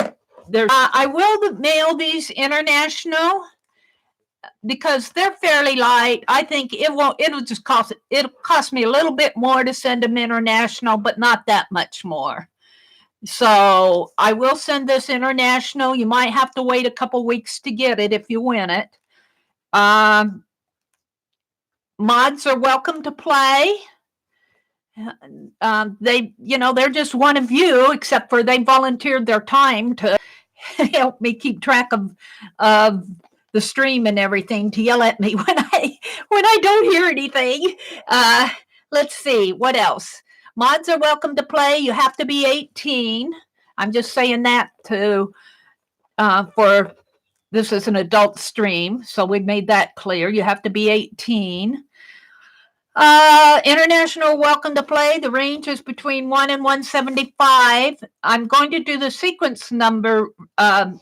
there's I will mail these international because they're fairly light. I think it'll cost me a little bit more to send them international, but not that much more. So I will send this international. You might have to wait a couple weeks to get it if you win it. Mods are welcome to play. They're just one of you, except for they volunteered their time to help me keep track of the stream and everything, to yell at me when I don't hear anything. Let's see what else. Mods are welcome to play. You have to be 18. I'm just saying that for this is an adult stream, so we made that clear. You have to be 18. International welcome to play. The range is between 1 and 175. I'm going to do the sequence number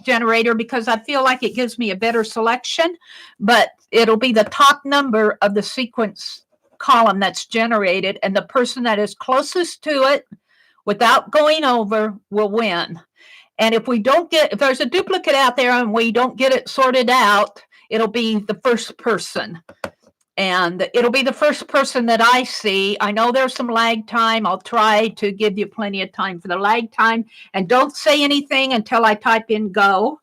generator because I feel like it gives me a better selection, but it'll be the top number of the sequence column that's generated, and the person that is closest to it without going over will win. And if there's a duplicate out there and we don't get it sorted out, it'll be the first person. And it'll be the first person that I see. I know there's some lag time. I'll try to give you plenty of time for the lag time. And don't say anything until I type in go.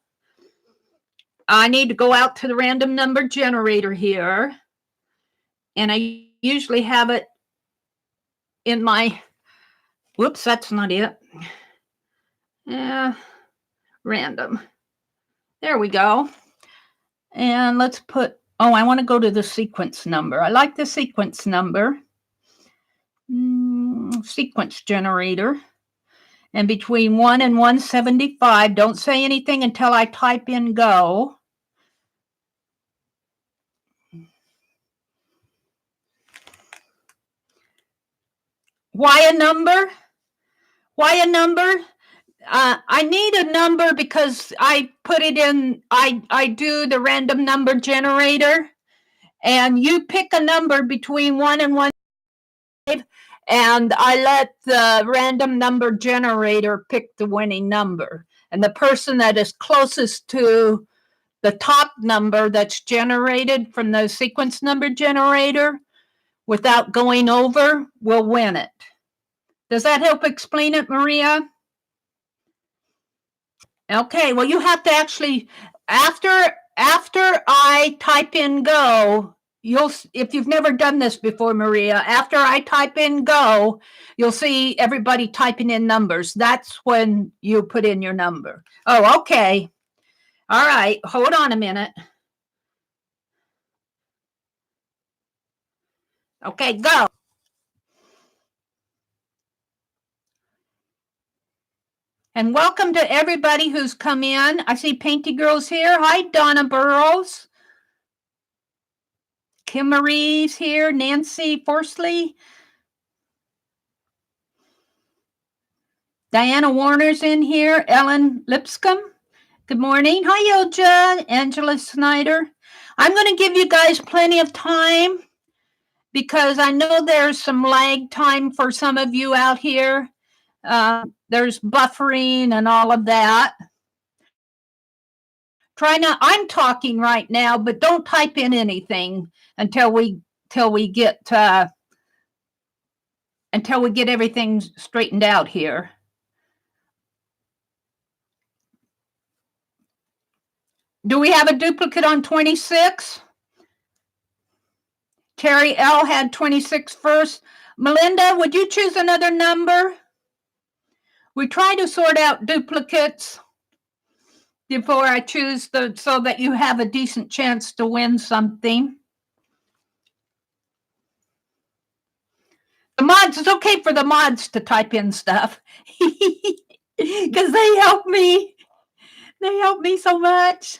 I need to go out to the random number generator here. And I usually have it in my, whoops, that's not it. Random. There we go. And let's put, I want to go to the sequence number. I like the sequence number. Sequence generator. And between 1 and 175, don't say anything until I type in go. Why a number? Why a number? I need a number because I put it in, I do the random number generator, and you pick a number between 1 and 1, and I let the random number generator pick the winning number. And the person that is closest to the top number that's generated from the sequence number generator without going over will win it. Does that help explain it, Maria? Okay, well, you have to actually, after I type in go, if you've never done this before, Maria, after I type in go, you'll see everybody typing in numbers. That's when you put in your number. Oh, okay. All right, hold on a minute. Okay, go. And welcome to everybody who's come in. I see Painty Girl's here. Hi, Donna Burrows. Kim Marie's here. Nancy Forsley. Diana Warner's in here. Ellen Lipscomb. Good morning. Hi, Ilja. Angela Snyder. I'm going to give you guys plenty of time because I know there's some lag time for some of you out here. There's buffering and all of that. I'm talking right now, but don't type in anything until we get everything straightened out here. Do we have a duplicate on 26? Terry L had 26 first. Melinda, would you choose another number? We try to sort out duplicates before I choose so that you have a decent chance to win something. The mods, it's okay for the mods to type in stuff because they help me. They help me so much.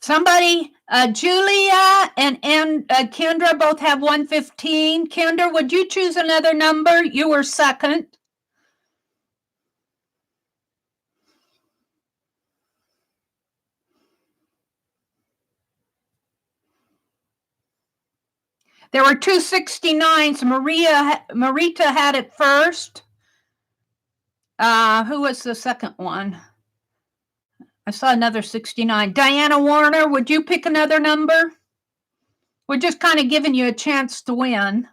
Somebody, Julia and Kendra both have 115. Kendra, would you choose another number? You were second. There were 269s. Marita had it first. Who was the second one? I saw another 69. Diana Warner, would you pick another number? We're just kind of giving you a chance to win.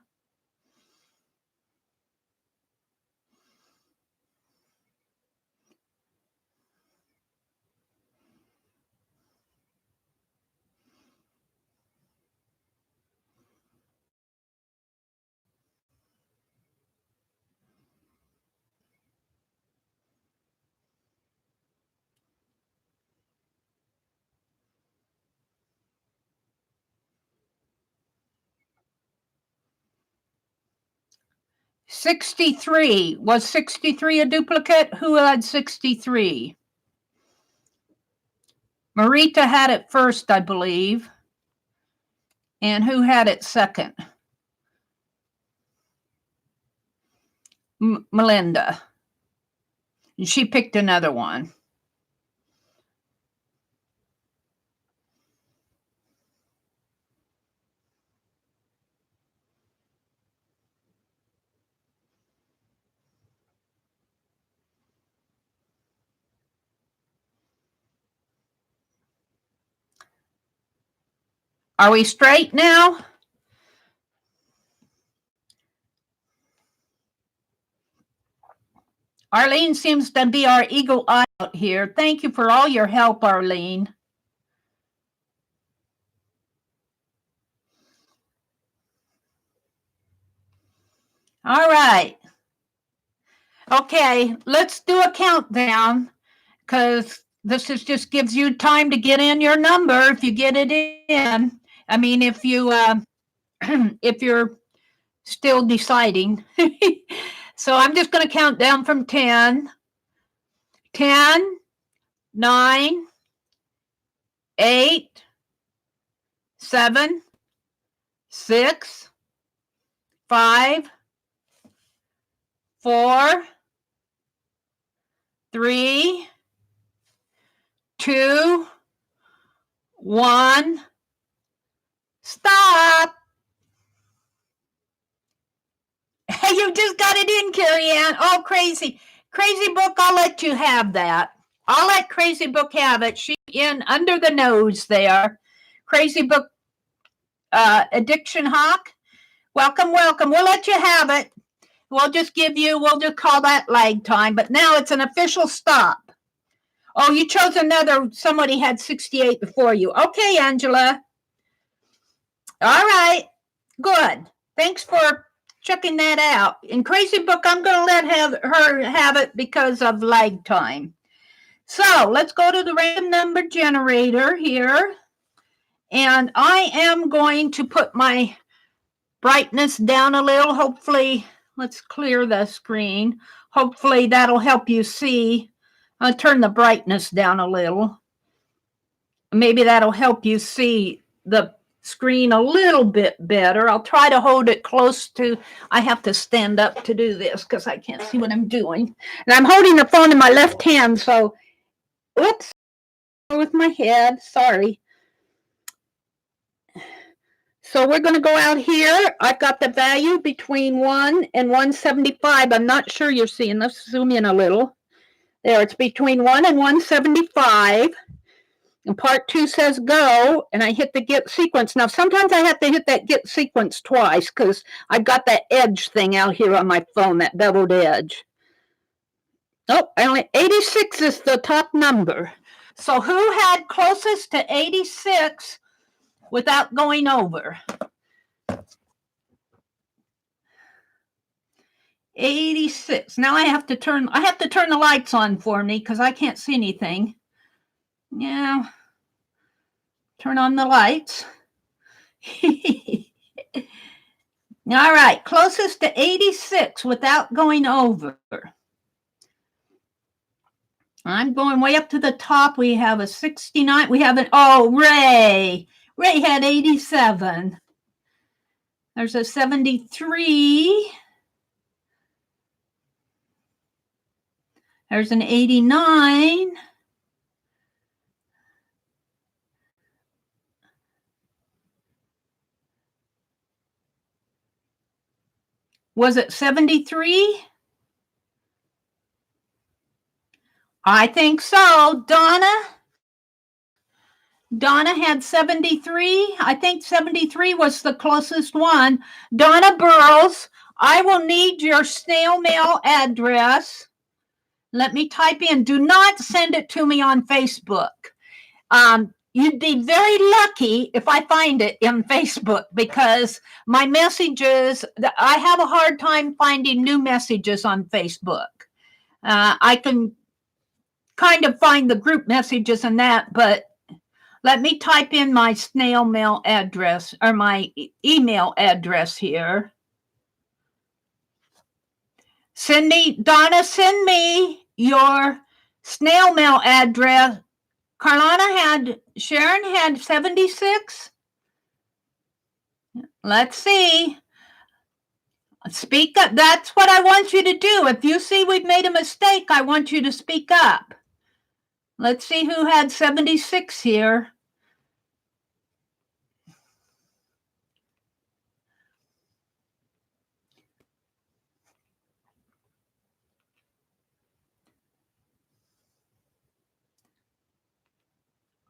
$63. Was 63 a duplicate? Who had 63? Marita had it first, I believe. And who had it second? Melinda. And she picked another one. Are we straight now? Arlene seems to be our eagle eye out here. Thank you for all your help, Arlene. All right. Okay, let's do a countdown because this just gives you time to get in your number if you get it in. I mean, if you if you're still deciding. So I'm just going to count down from 10. 10, 9, 8, 7, 6, 5, 4, 3, 2, 1. Stop. Hey, you just got it in, Carrie Ann. Oh, crazy. Crazy Book, I'll let you have that. I'll let Crazy Book have it. She's in under the nose there. Crazy Book Addiction Hawk. Welcome, welcome. We'll let you have it. We'll just call that lag time. But now it's an official stop. Oh, you chose another. Somebody had 68 before you. Okay, Angela. All right. Good. Thanks for checking that out. In Crazy Book, I'm going to let her have it because of lag time. So let's go to the random number generator here. And I am going to put my brightness down a little. Hopefully, let's clear the screen. Hopefully that'll help you see. I'll turn the brightness down a little. Maybe that'll help you see the screen a little bit better. I'll try to hold it close to, I have to stand up to do this because I can't see what I'm doing. And I'm holding the phone in my left hand, so, oops, with my head, sorry. So we're going to go out here. I've got the value between 1 and 175. I'm not sure you're seeing. Let's zoom in a little. There, it's between 1 and 175. And part 2 says go, and I hit the get sequence. Now, sometimes I have to hit that get sequence twice because I've got that edge thing out here on my phone, that beveled edge. Oh, only 86 is the top number. So who had closest to 86 without going over? 86. Now I have to turn the lights on for me because I can't see anything. Yeah. Turn on the lights. All right, closest to 86 without going over. I'm going way up to the top. We have a 69. We have Ray. Ray had 87. There's a 73. There's an 89. Was it 73? I think so. Donna, Donna had 73. I think 73 was the closest one. Donna Burrows, I will need your snail mail address. Let me type in. Do not send it to me on Facebook. You'd be very lucky if I find it in Facebook, because my messages, I have a hard time finding new messages on Facebook. I can kind of find the group messages and that, but let me type in my snail mail address, or my email address here. Donna, send me your snail mail address. Sharon had 76. Let's see. Speak up. That's what I want you to do. If you see we've made a mistake, I want you to speak up. Let's see who had 76 here.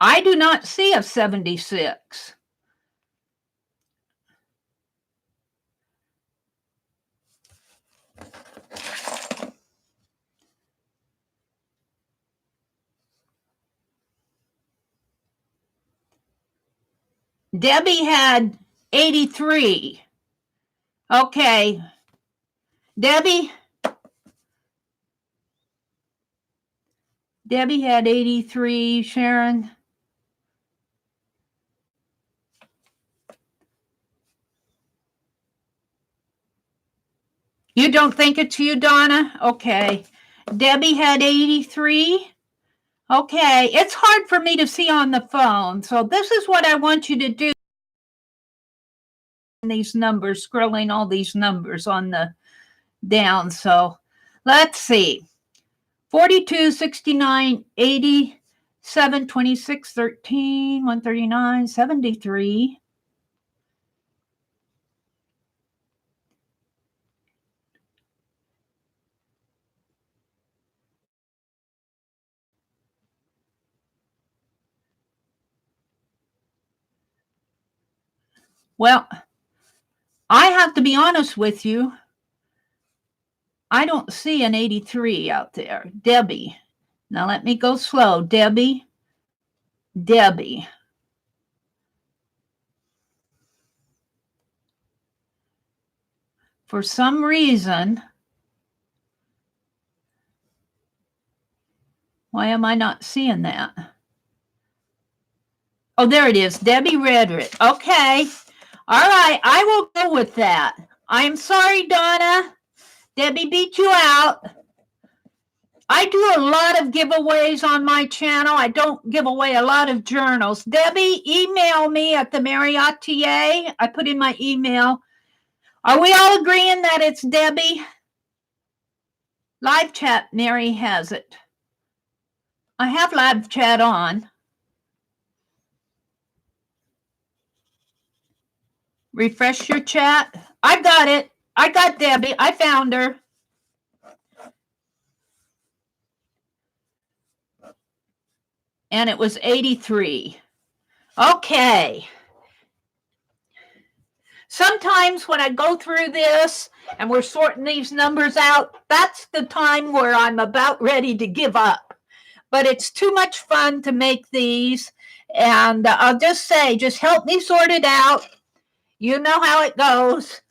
I do not see a 76. Debbie had 83. Okay. Debbie had 83. Sharon. You don't think it's you, Donna? Okay. Debbie had 83. Okay. It's hard for me to see on the phone. So this is what I want you to do. These numbers, scrolling all these numbers on the down. So let's see. 42, 69, 87, 26, 13, 139, 73. Well, I have to be honest with you. I don't see an 83 out there. Debbie. Now let me go slow. Debbie. For some reason, why am I not seeing that? Oh, there it is. Debbie Redrick. Okay. All right. I will go with that. I'm sorry, Donna. Debbie beat you out. I do a lot of giveaways on my channel. I don't give away a lot of journals. Debbie, email me at the.meri.atelier. I put in my email. Are we all agreeing that it's Debbie? Live chat, Mary has it. I have live chat on. Refresh your chat. I got it. I got Debbie. I found her. And it was 83. Okay. Sometimes when I go through this and we're sorting these numbers out, that's the time where I'm about ready to give up. But it's too much fun to make these. And I'll just say, just help me sort it out. You know how it goes.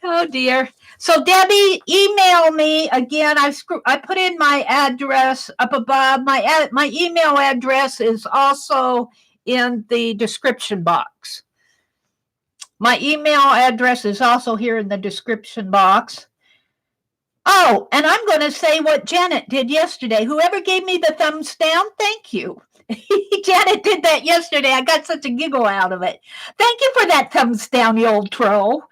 Oh, dear. So, Debbie, email me again. I put in my address up above. My email address is also in the description box. My email address is also here in the description box. Oh, and I'm going to say what Janet did yesterday. Whoever gave me the thumbs down, thank you. Janet did that yesterday. I got such a giggle out of it. Thank you for that thumbs down, you old troll.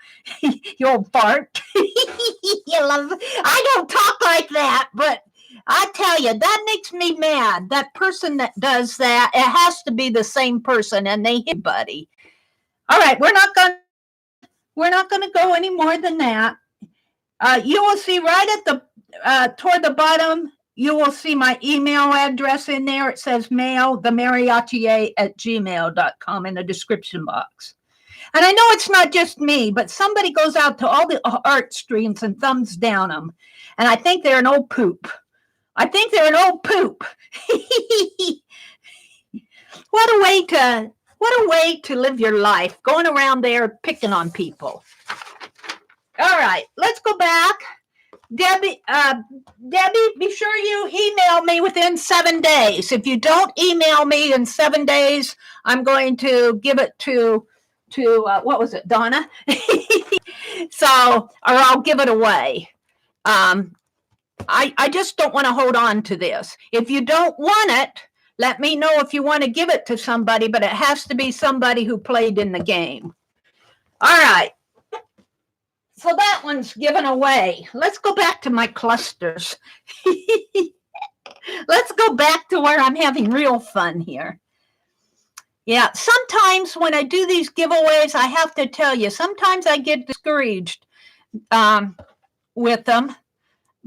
You old fart. I don't talk like that, but I tell you, that makes me mad. That person that does that, it has to be the same person, and they hit buddy. All right, we're not going to go any more than that. You will see right at the toward the bottom, you will see my email address in there. It says mail, the.meri.atelier at gmail.com in the description box. And I know it's not just me, but somebody goes out to all the art streams and thumbs down them. And I think they're an old poop. I think they're an old poop. What a way to live your life, going around there picking on people. All right, let's go back. Debbie, be sure you email me within 7 days. If you don't email me in 7 days, I'm going to give it to what was it, Donna? So, or I'll give it away. I just don't want to hold on to this. If you don't want it, let me know if you want to give it to somebody, but it has to be somebody who played in the game. All right. So that one's given away. Let's go back to my clusters. Let's go back to where I'm having real fun here. Yeah, sometimes when I do these giveaways, I have to tell you, sometimes I get discouraged with them.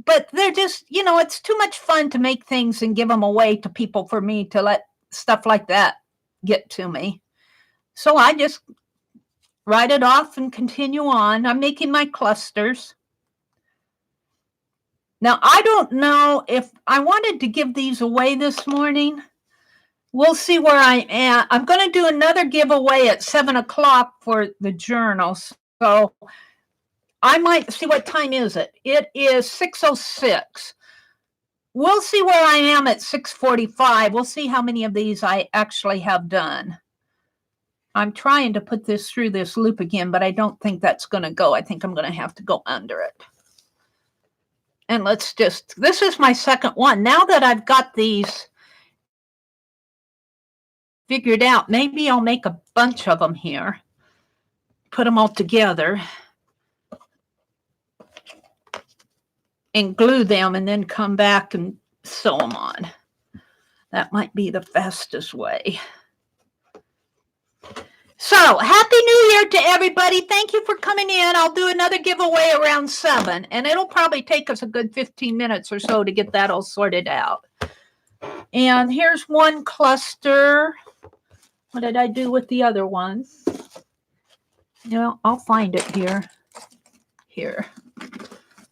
But they're just, you know, it's too much fun to make things and give them away to people for me to let stuff like that get to me. So I just write it off and continue on. I'm making my clusters. Now, I don't know if I wanted to give these away this morning. We'll see where I am. I'm going to do another giveaway at 7 o'clock for the journals. So I might see, what time is it? It is 6:06. We'll see where I am at 6:45. We'll see how many of these I actually have done. I'm trying to put this through this loop again, but I don't think that's going to go. I think I'm going to have to go under it. And let's just, this is my second one. Now that I've got these figured out, maybe I'll make a bunch of them here, put them all together, and glue them, and then come back and sew them on. That might be the fastest way. So, Happy New Year to everybody. Thank you for coming in. I'll do another giveaway around 7, and it'll probably take us a good 15 minutes or so to get that all sorted out. And here's one cluster. What did I do with the other one? You know, I'll find it here. Here.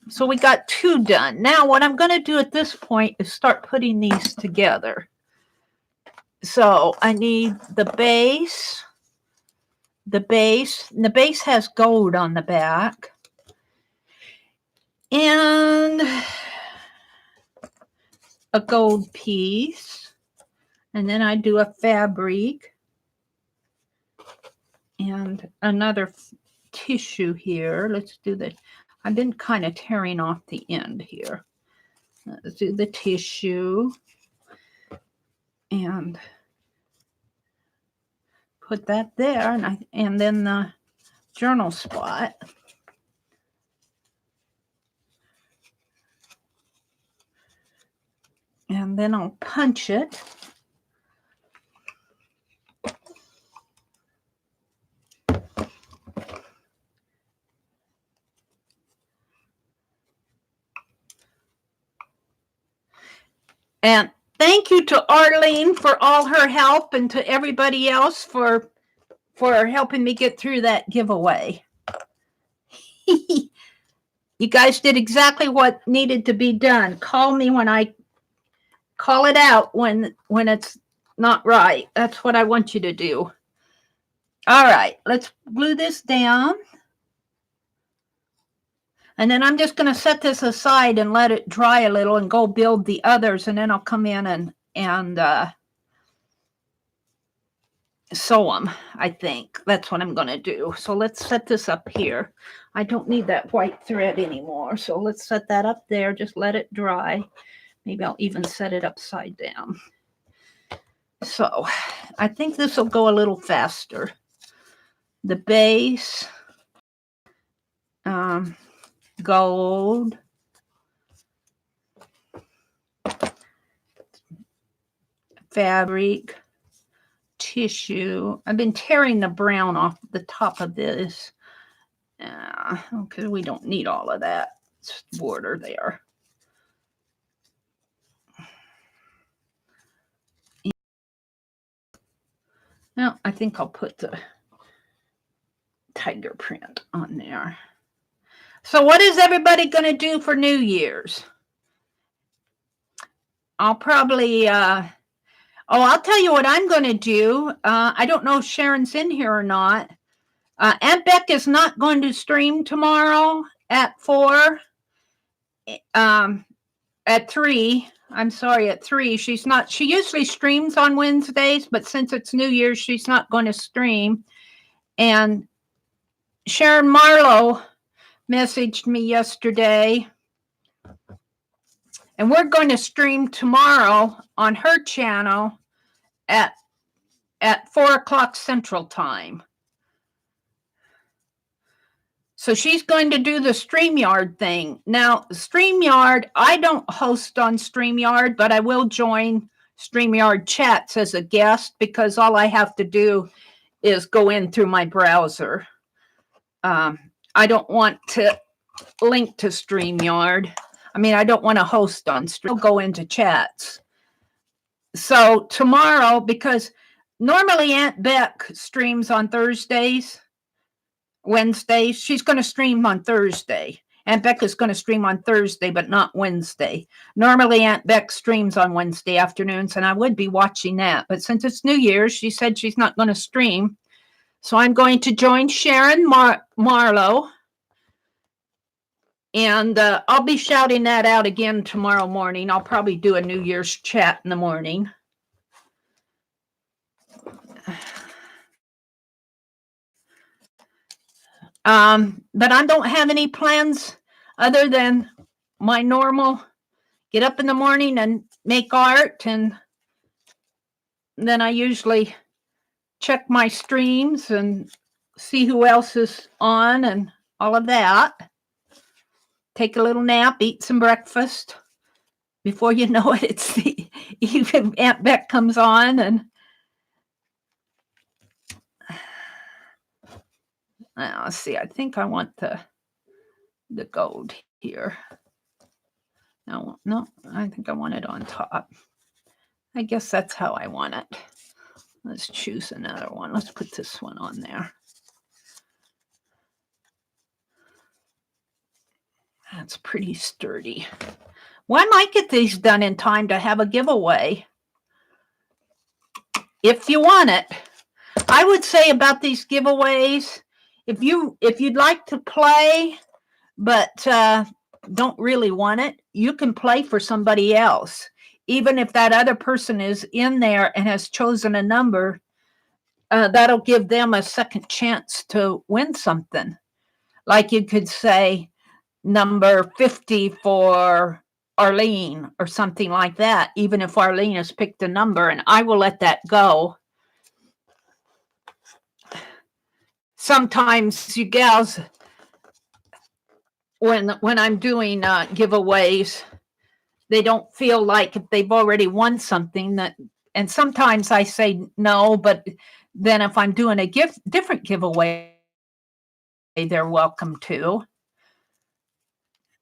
So we got 2 done. Now what I'm going to do at this point is start putting these together. So I need the base. The base has gold on the back. And a gold piece. And then I do a fabric. And another tissue here. Let's do the, I've been kind of tearing off the end here. Let's do the tissue. And put that there, and then the journal spot. And then I'll punch it. And thank you to Arlene for all her help, and to everybody else for helping me get through that giveaway. You guys did exactly what needed to be done. Call me when I call it out when it's not right. That's what I want you to do. All right, let's glue this down. And then I'm just going to set this aside and let it dry a little and go build the others. And then I'll come in and sew them, I think. That's what I'm going to do. So let's set this up here. I don't need that white thread anymore. So let's set that up there. Just let it dry. Maybe I'll even set it upside down. So I think this will go a little faster. The base. Gold, fabric, tissue. I've been tearing the brown off the top of this because we don't need all of that border there. Well, I think I'll put the tiger print on there. So what is everybody going to do for New Year's? I'll probably, I'll tell you what I'm going to do. I don't know if Sharon's in here or not. Aunt Beck is not going to stream tomorrow at 4. At 3. I'm sorry, at 3. She's not. She usually streams on Wednesdays, but since it's New Year's, she's not going to stream. And Sharon Marlowe messaged me yesterday, and we're going to stream tomorrow on her channel at 4 o'clock Central Time. So she's going to do the StreamYard thing. Now, StreamYard, I don't host on StreamYard, but I will join StreamYard chats as a guest because all I have to do is go in through my browser. I don't want to link to StreamYard. I mean, I don't want to host on Stream. I'll go into chats. So tomorrow, because normally Aunt Beck streams on Thursdays, Wednesdays. She's going to stream on Thursday. Aunt Beck is going to stream on Thursday, but not Wednesday. Normally, Aunt Beck streams on Wednesday afternoons, and I would be watching that. But since it's New Year's, she said she's not going to stream. So I'm going to join Sharon Marlowe. And I'll be shouting that out again tomorrow morning. I'll probably do a New Year's chat in the morning. But I don't have any plans other than my normal get up in the morning and make art. And then I usually check my streams and see who else is on and all of that. Take a little nap, eat some breakfast. Before you know it, it's even Aunt Beck comes on and let's see. I think I want the gold here. No, I think I want it on top. I guess that's how I want it. Let's choose another one. Let's put this one on there. That's pretty sturdy. Well, I might get these done in time to have a giveaway. If you want it. I would say about these giveaways, if you'd like to play, but don't really want it, you can play for somebody else. Even if that other person is in there and has chosen a number, that'll give them a second chance to win something. Like you could say number 50 for Arlene or something like that, even if Arlene has picked a number, and I will let that go. Sometimes you gals, when I'm doing giveaways, they don't feel like if they've already won something that, and sometimes I say no, but then if I'm doing a different giveaway, they're welcome to.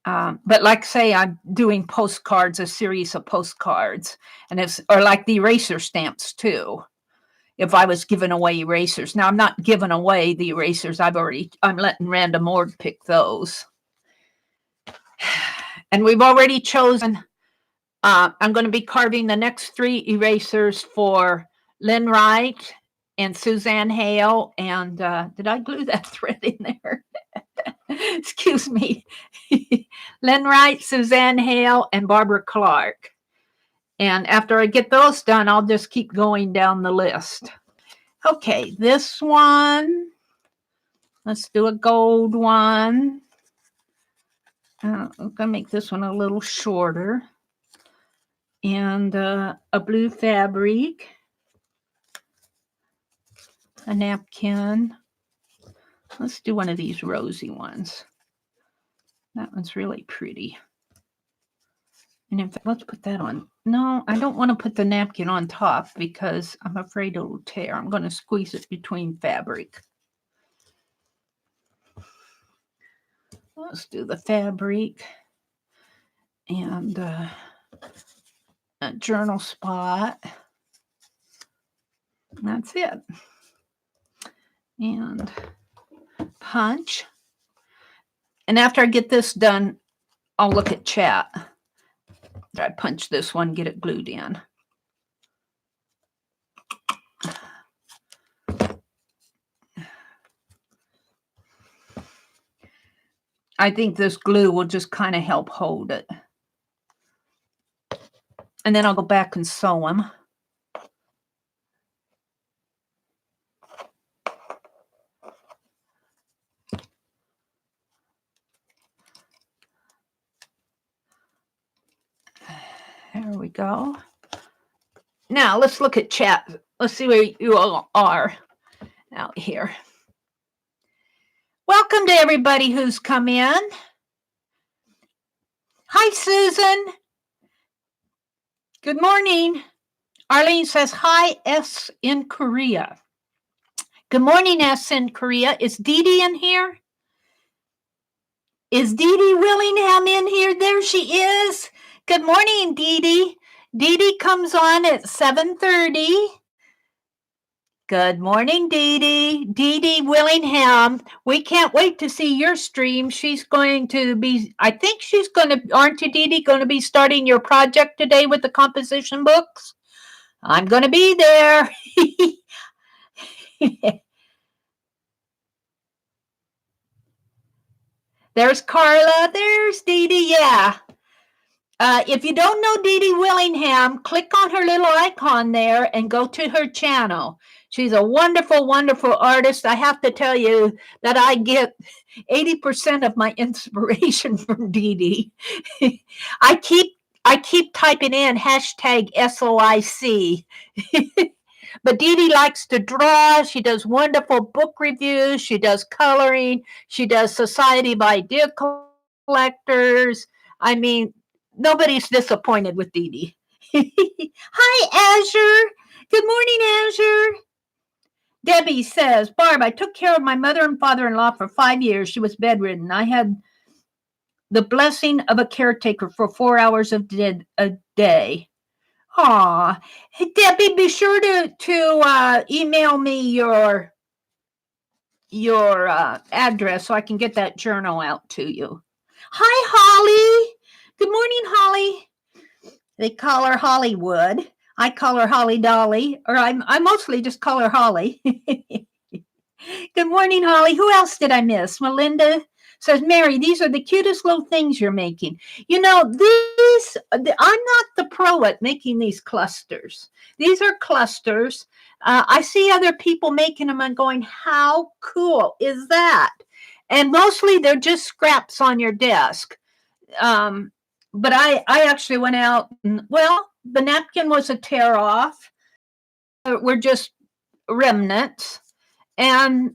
But like say I'm doing postcards, a series of postcards, and or like the eraser stamps too. If I was giving away erasers. Now I'm not giving away the erasers. I'm letting Random Org pick those. And we've already chosen, I'm going to be carving the next 3 erasers for Lynn Wright and Suzanne Hale. And did I glue that thread in there? Excuse me. Lynn Wright, Suzanne Hale, and Barbara Clark. And after I get those done, I'll just keep going down the list. Okay, this one. Let's do a gold one. I'm going to make this one a little shorter. And a blue fabric. A napkin. Let's do one of these rosy ones. That one's really pretty. And in fact, let's put that on. No, I don't want to put the napkin on top because I'm afraid it'll tear. I'm going to squeeze it between fabric. Let's do the fabric and a journal spot. That's it. And punch. And after I get this done, I'll look at chat. I punch this one, get it glued in. I think this glue will just kind of help hold it. And then I'll go back and sew them. There we go. Now let's look at chat. Let's see where you all are out here. Welcome to everybody who's come in. Hi, Susan. Good morning. Arlene says, hi, S in Korea. Good morning, S in Korea. Is Dee Dee in here? Is Dee Dee Willingham in here? There she is. Good morning, Dee Dee. Dee Dee comes on at 7:30. Good morning, Dee Dee. Dee Dee Willingham. We can't wait to see your stream. She's going to be, I think she's going to, aren't you, Dee Dee, going to be starting your project today with the composition books? I'm going to be there. There's Carla. There's Dee Dee. Yeah. If you don't know Dee Dee Willingham, click on her little icon there and go to her channel. She's a wonderful, wonderful artist. I have to tell you that I get 80% of my inspiration from Dee Dee. I keep typing in hashtag SOIC. But Dee Dee likes to draw. She does wonderful book reviews. She does coloring. She does Society of Idea Collectors. I mean, nobody's disappointed with Dee Dee. Hi, Azure. Good morning, Azure. Debbie says, Barb, I took care of my mother and father-in-law for 5 years. She was bedridden. I had the blessing of a caretaker for 4 hours a day. Aw. Hey, Debbie, be sure to email me your address so I can get that journal out to you. Hi, Holly. Good morning, Holly. They call her Hollywood. I call her Holly Dolly, or I mostly just call her Holly. Good morning, Holly. Who else did I miss? Melinda says, Mary, these are the cutest little things you're making. You know, I'm not the pro at making these clusters. These are clusters. I see other people making them and going, how cool is that? And mostly they're just scraps on your desk. But I actually went out and, well, the napkin was a tear off. We're just remnants. And,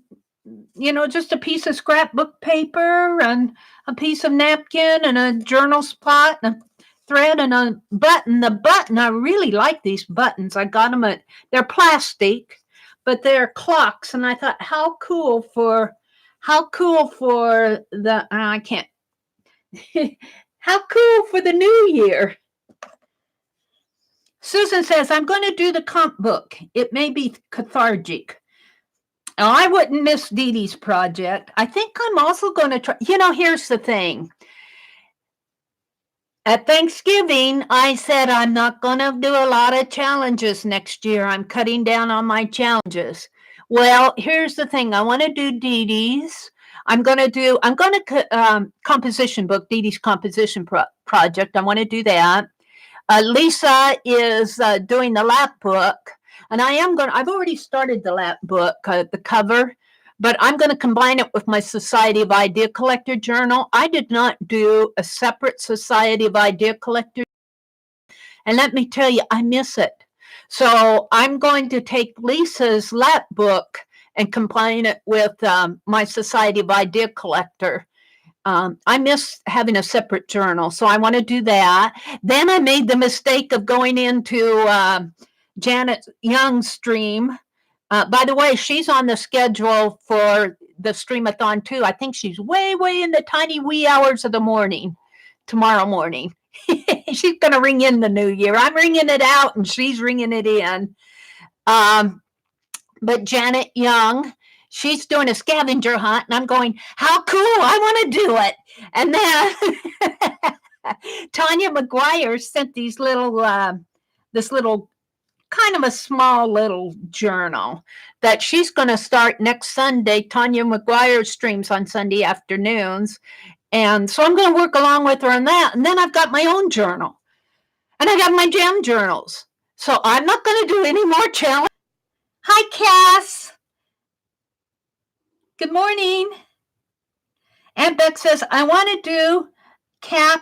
you know, just a piece of scrapbook paper and a piece of napkin and a journal spot and a thread and a button. The button, I really like these buttons. I got them they're plastic, but they're clocks. And I thought, how cool for the, I can't. How cool for the new year. Susan says, I'm going to do the comp book. It may be cathartic. Oh, I wouldn't miss Dee Dee's project. I think I'm also going to try. You know, here's the thing. At Thanksgiving, I said I'm not going to do a lot of challenges next year. I'm cutting down on my challenges. Well, here's the thing. I want to do Dee Dee's. I'm going to composition book, Dee Dee's composition project. I want to do that. Lisa is doing the lap book, and I've already started the lap book, the cover, but I'm going to combine it with my Society of Idea Collector journal. I did not do a separate Society of Idea Collector, and let me tell you, I miss it. So I'm going to take Lisa's lap book and combine it with my Society of Idea Collector. I miss having a separate journal, so I want to do that. Then I made the mistake of going into Janet Young's stream. By the way, she's on the schedule for the Stream-Athon too. I think she's way, way in the tiny wee hours of the morning, tomorrow morning. She's going to ring in the new year. I'm ringing it out, and she's ringing it in. But Janet Young, she's doing a scavenger hunt, and I'm going, how cool! I want to do it. And then Tanya McGuire sent these this little kind of a small little journal that she's going to start next Sunday. Tanya McGuire streams on Sunday afternoons. And so I'm going to work along with her on that. And then I've got my own journal. And I got my jam journals. So I'm not going to do any more challenge. Hi, Cass. Good morning. Aunt Beck says, I want to do cat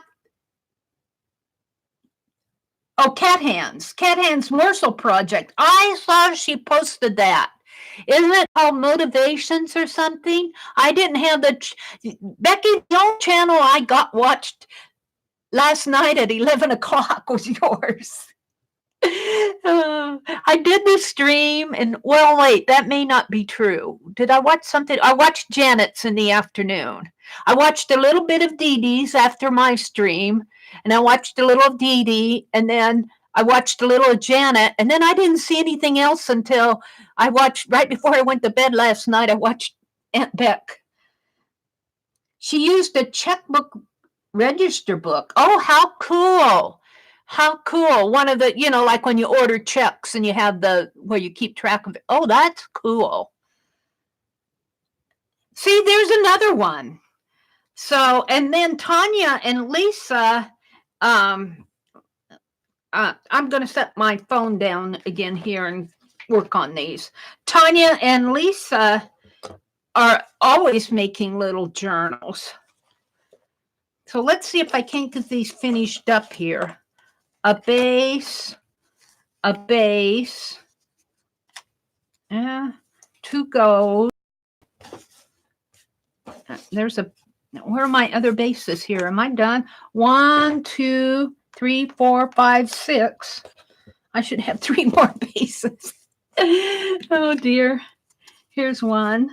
hands morsel project. I saw she posted that. Isn't it called Motivations or something? I didn't have Becky's own channel I watched last night at 11 o'clock was yours. I did the stream, and well, wait, that may not be true. Did I watch something? I watched Janet's in the afternoon. I watched a little bit of Dee Dee's after my stream, and I watched a little of Dee Dee, and then I watched a little of Janet, and then I didn't see anything else until I watched, right before I went to bed last night, I watched Aunt Beck. She used a checkbook register book. Oh, how cool. How cool. One of the, like when you order checks and you have where you keep track of it. Oh, that's cool. See, there's another one. So, and then Tanya and Lisa, I'm going to set my phone down again here and work on these. Tanya and Lisa are always making little journals. So let's see if I can't get these finished up here. A base, 2 goes. Where are my other bases here? Am I done? 1, 2, 3, 4, 5, 6. I should have 3 more bases. Oh dear. Here's 1.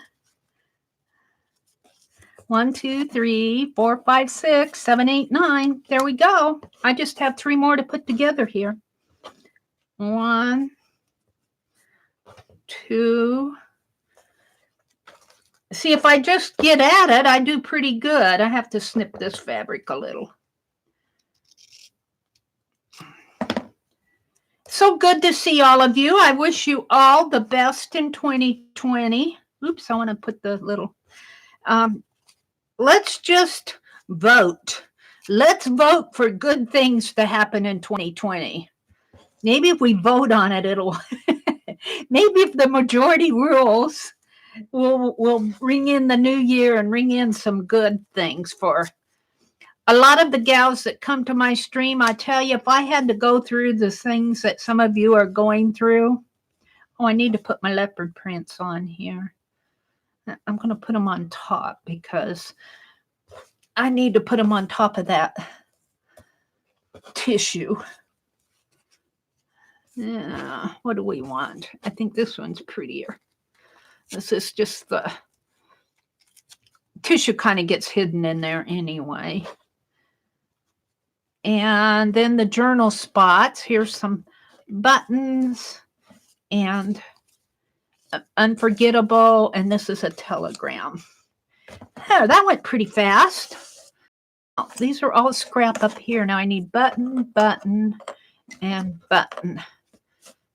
1, 2, 3, 4, 5, 6, 7, 8, 9. There we go. I just have 3 more to put together here. 1, 2. See, if I just get at it, I do pretty good. I have to snip this fabric a little. So good to see all of you. I wish you all the best in 2020. Oops, I want to put the little... let's just vote. Let's vote for good things to happen in 2020. Maybe if we vote on it, it'll... Maybe if the majority rules, we'll ring in the new year and ring in some good things for a lot of the gals that come to my stream. I tell you, if I had to go through the things that some of you are going through... Oh, I need to put my leopard prints on here. I'm going to put them on top because I need to put them on top of that tissue. Yeah, what do we want? I think this one's prettier. This is just the tissue kind of gets hidden in there anyway. And then the journal spots. Here's some buttons and unforgettable, and this is a telegram. Oh, that went pretty fast. Oh, these are all scrap up here. Now I need button, button, and button.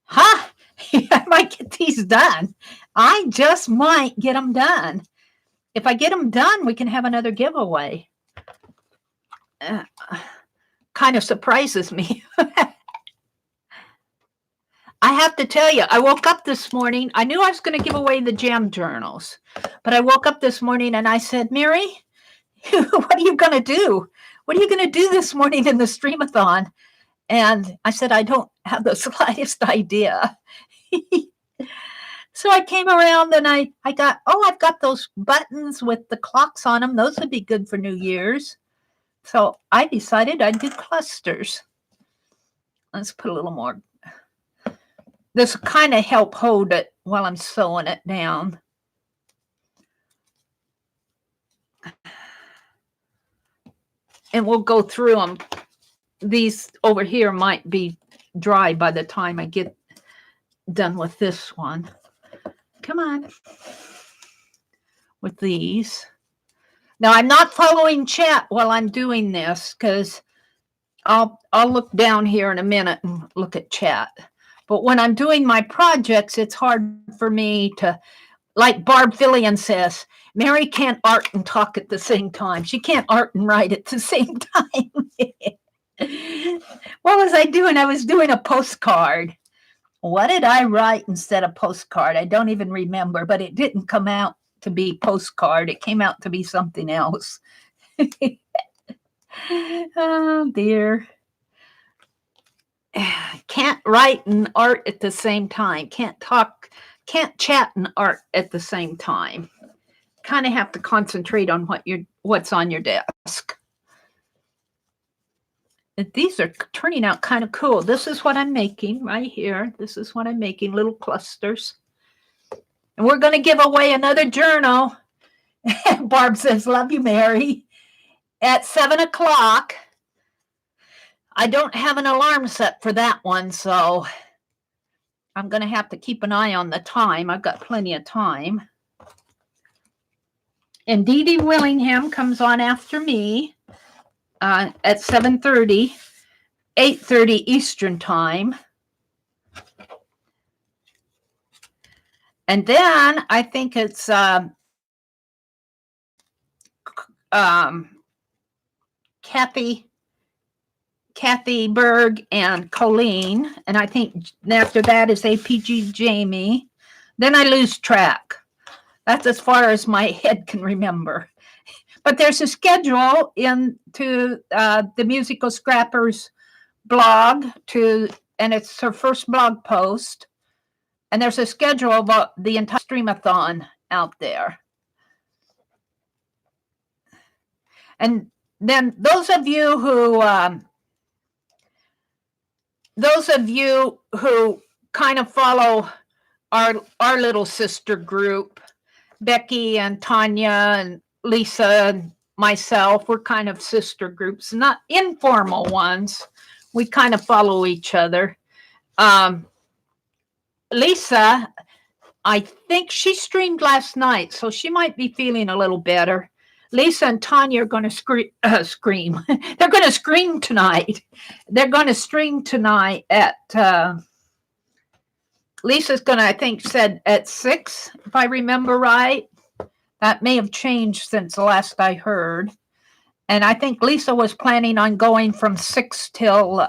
Ha! I might get these done. I just might get them done. If I get them done, we can have another giveaway. Kind of surprises me. I have to tell you, I woke up this morning. I knew I was going to give away the jam journals, but I woke up this morning and I said, Mary, what are you going to do? What are you going to do this morning in the Stream-a-thon? And I said, I don't have the slightest idea. So I came around and I got, I've got those buttons with the clocks on them. Those would be good for New Year's. So I decided I'd do clusters. Let's put a little more. This will kind of help hold it while I'm sewing it down. And we'll go through them. These over here might be dry by the time I get done with this one. Come on. With these. Now, I'm not following chat while I'm doing this because I'll look down here in a minute and look at chat. But when I'm doing my projects, it's hard for me to, like Barb Fillion says, Mary can't art and talk at the same time. She can't art and write at the same time. What was I doing? I was doing a postcard. What did I write instead of postcard? I don't even remember, but it didn't come out to be postcard. It came out to be something else. Oh, dear. Can't write and art at the same time. Can't talk, can't chat and art at the same time. Kind of have to concentrate on what's on your desk. These are turning out kind of cool. This is what I'm making right here. This is what I'm making, little clusters. And we're going to give away another journal. Barb says, love you, Mary. At 7 o'clock. I don't have an alarm set for that one, so I'm going to have to keep an eye on the time. I've got plenty of time. And Dee Dee Willingham comes on after me at 7:30, 8:30 Eastern time. And then I think it's Kathy Berg and Colleen. And I think after that is APG Jamie. Then I lose track. That's as far as my head can remember. But there's a schedule into the Musical Scrappers blog and it's her first blog post. And there's a schedule about the entire Stream-a-thon out there. And then those of you who kind of follow our little sister group, Becky and Tanya and Lisa and myself, we're kind of sister groups, not informal ones. We kind of follow each other. Lisa, I think she streamed last night, so she might be feeling a little better. Lisa and Tanya are going to scream. They're going to scream tonight. They're going to stream tonight at, Lisa's going to, I think, said at 6, if I remember right. That may have changed since the last I heard. And I think Lisa was planning on going from 6 till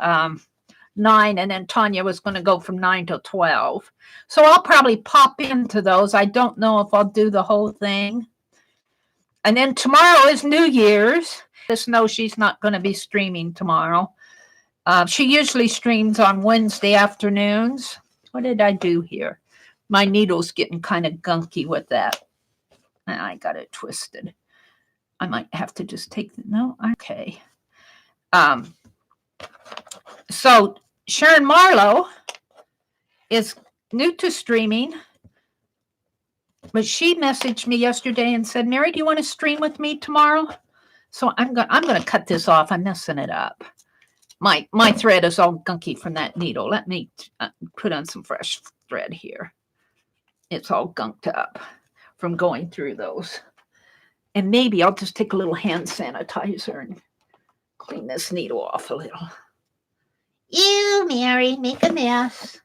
9, and then Tanya was going to go from 9 till 12. So I'll probably pop into those. I don't know if I'll do the whole thing. And then tomorrow is New Year's. Just know she's not going to be streaming tomorrow. She usually streams on Wednesday afternoons. What did I do here? My needle's getting kind of gunky with that. I got it twisted. I might have to just take the, no, okay. So Sharon Marlowe is new to streaming, but she messaged me yesterday and said, Mary, do you want to stream with me tomorrow? So I'm going to cut this off. I'm messing it up. My thread is all gunky from that needle. Let me put on some fresh thread here. It's all gunked up from going through those. And maybe I'll just take a little hand sanitizer and clean this needle off a little. You, Mary, make a mess.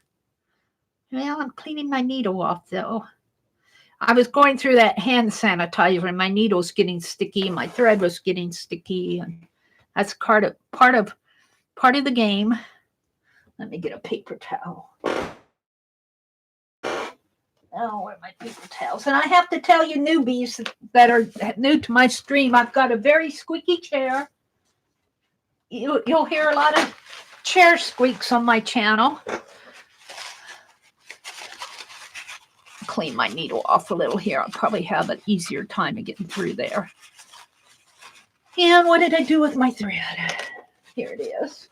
Well, I'm cleaning my needle off, though. I was going through that hand sanitizer, and my needle's getting sticky, and my thread was getting sticky, and that's part of the game. Let me get a paper towel. Oh, where are my paper towels? And I have to tell you, newbies that are new to my stream, I've got a very squeaky chair. You'll hear a lot of chair squeaks on my channel. Clean my needle off a little here. I'll probably have an easier time of getting through there. And what did I do with my thread? Here it is.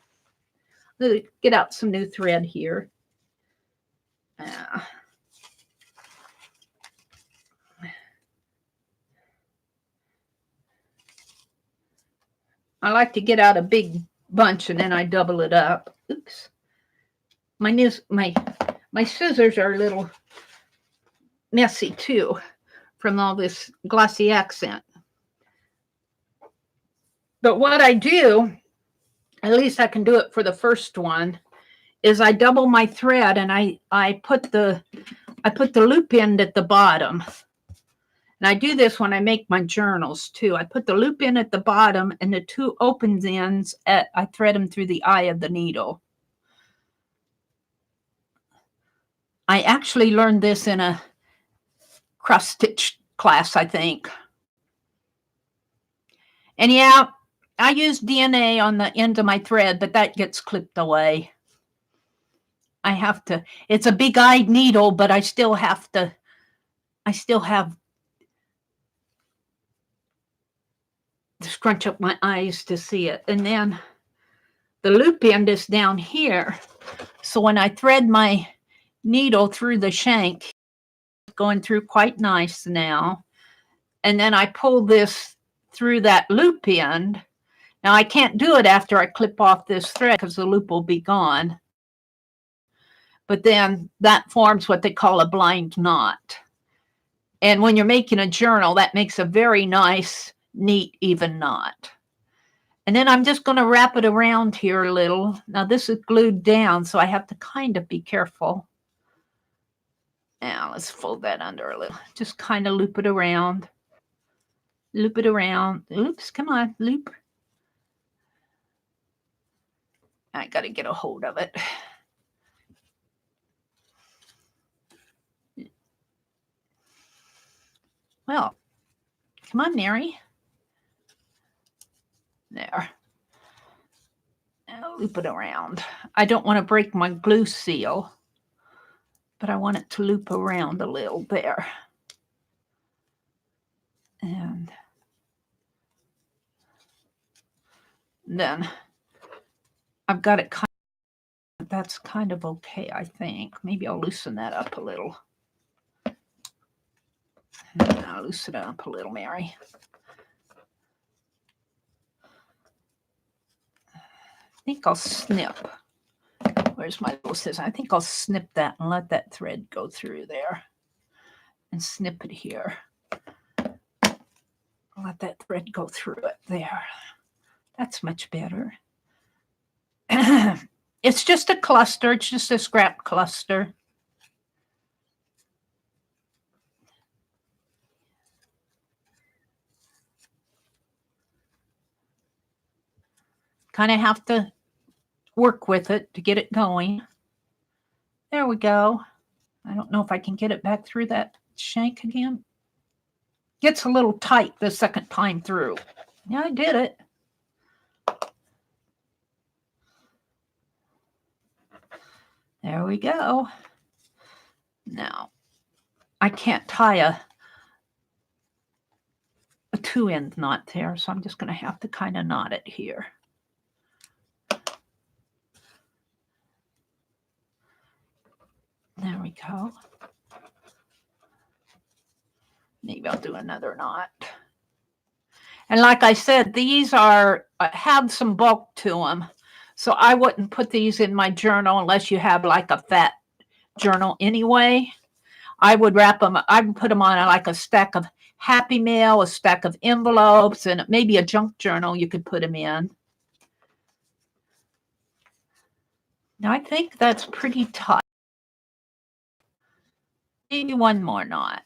Get out some new thread here. I like to get out a big bunch and then I double it up. Oops. My scissors are a little messy too from all this glossy accent. But what I do, at least I can do it for the first one, is I double my thread and I put the loop end at the bottom. And I do this when I make my journals too. I put the loop in at the bottom and the two open ends, I thread them through the eye of the needle. I actually learned this in a cross stitch class, I think. And yeah, I use DNA on the end of my thread, but that gets clipped away. I have to, it's a big eyed needle, but I still have to scrunch up my eyes to see it. And then the loop end is down here. So when I thread my needle through the shank, it's going through quite nice now. And then I pull this through that loop end. Now I can't do it after I clip off this thread because the loop will be gone. But then that forms what they call a blind knot. And when you're making a journal, that makes a very nice, neat, even knot. And then I'm just going to wrap it around here a little. Now this is glued down, so I have to kind of be careful. Now let's fold that under a little. Just kind of loop it around. Loop it around. Oops, come on, loop. I got to get a hold of it. Well, come on, Mary. There. Now loop it around. I don't want to break my glue seal, but I want it to loop around a little there. And then I've got it kind of, that's kind of okay, I think. Maybe I'll loosen that up a little. I'll loosen it up a little, Mary. I think I'll snip. Where's my little scissors? I think I'll snip that and let that thread go through there. And snip it here. Let that thread go through it there. That's much better. It's just a cluster. It's just a scrap cluster. Kind of have to work with it to get it going. There we go. I don't know if I can get it back through that shank again. Gets a little tight the second time through. Yeah, I did it. There we go. Now, I can't tie a two-end knot there, so I'm just going to have to kind of knot it here. There we go. Maybe I'll do another knot. And like I said, these are have some bulk to them. So I wouldn't put these in my journal unless you have like a fat journal anyway. I would wrap them, I would put them on like a stack of Happy Mail, a stack of envelopes, and maybe a junk journal you could put them in. Now I think that's pretty tight. Maybe one more knot.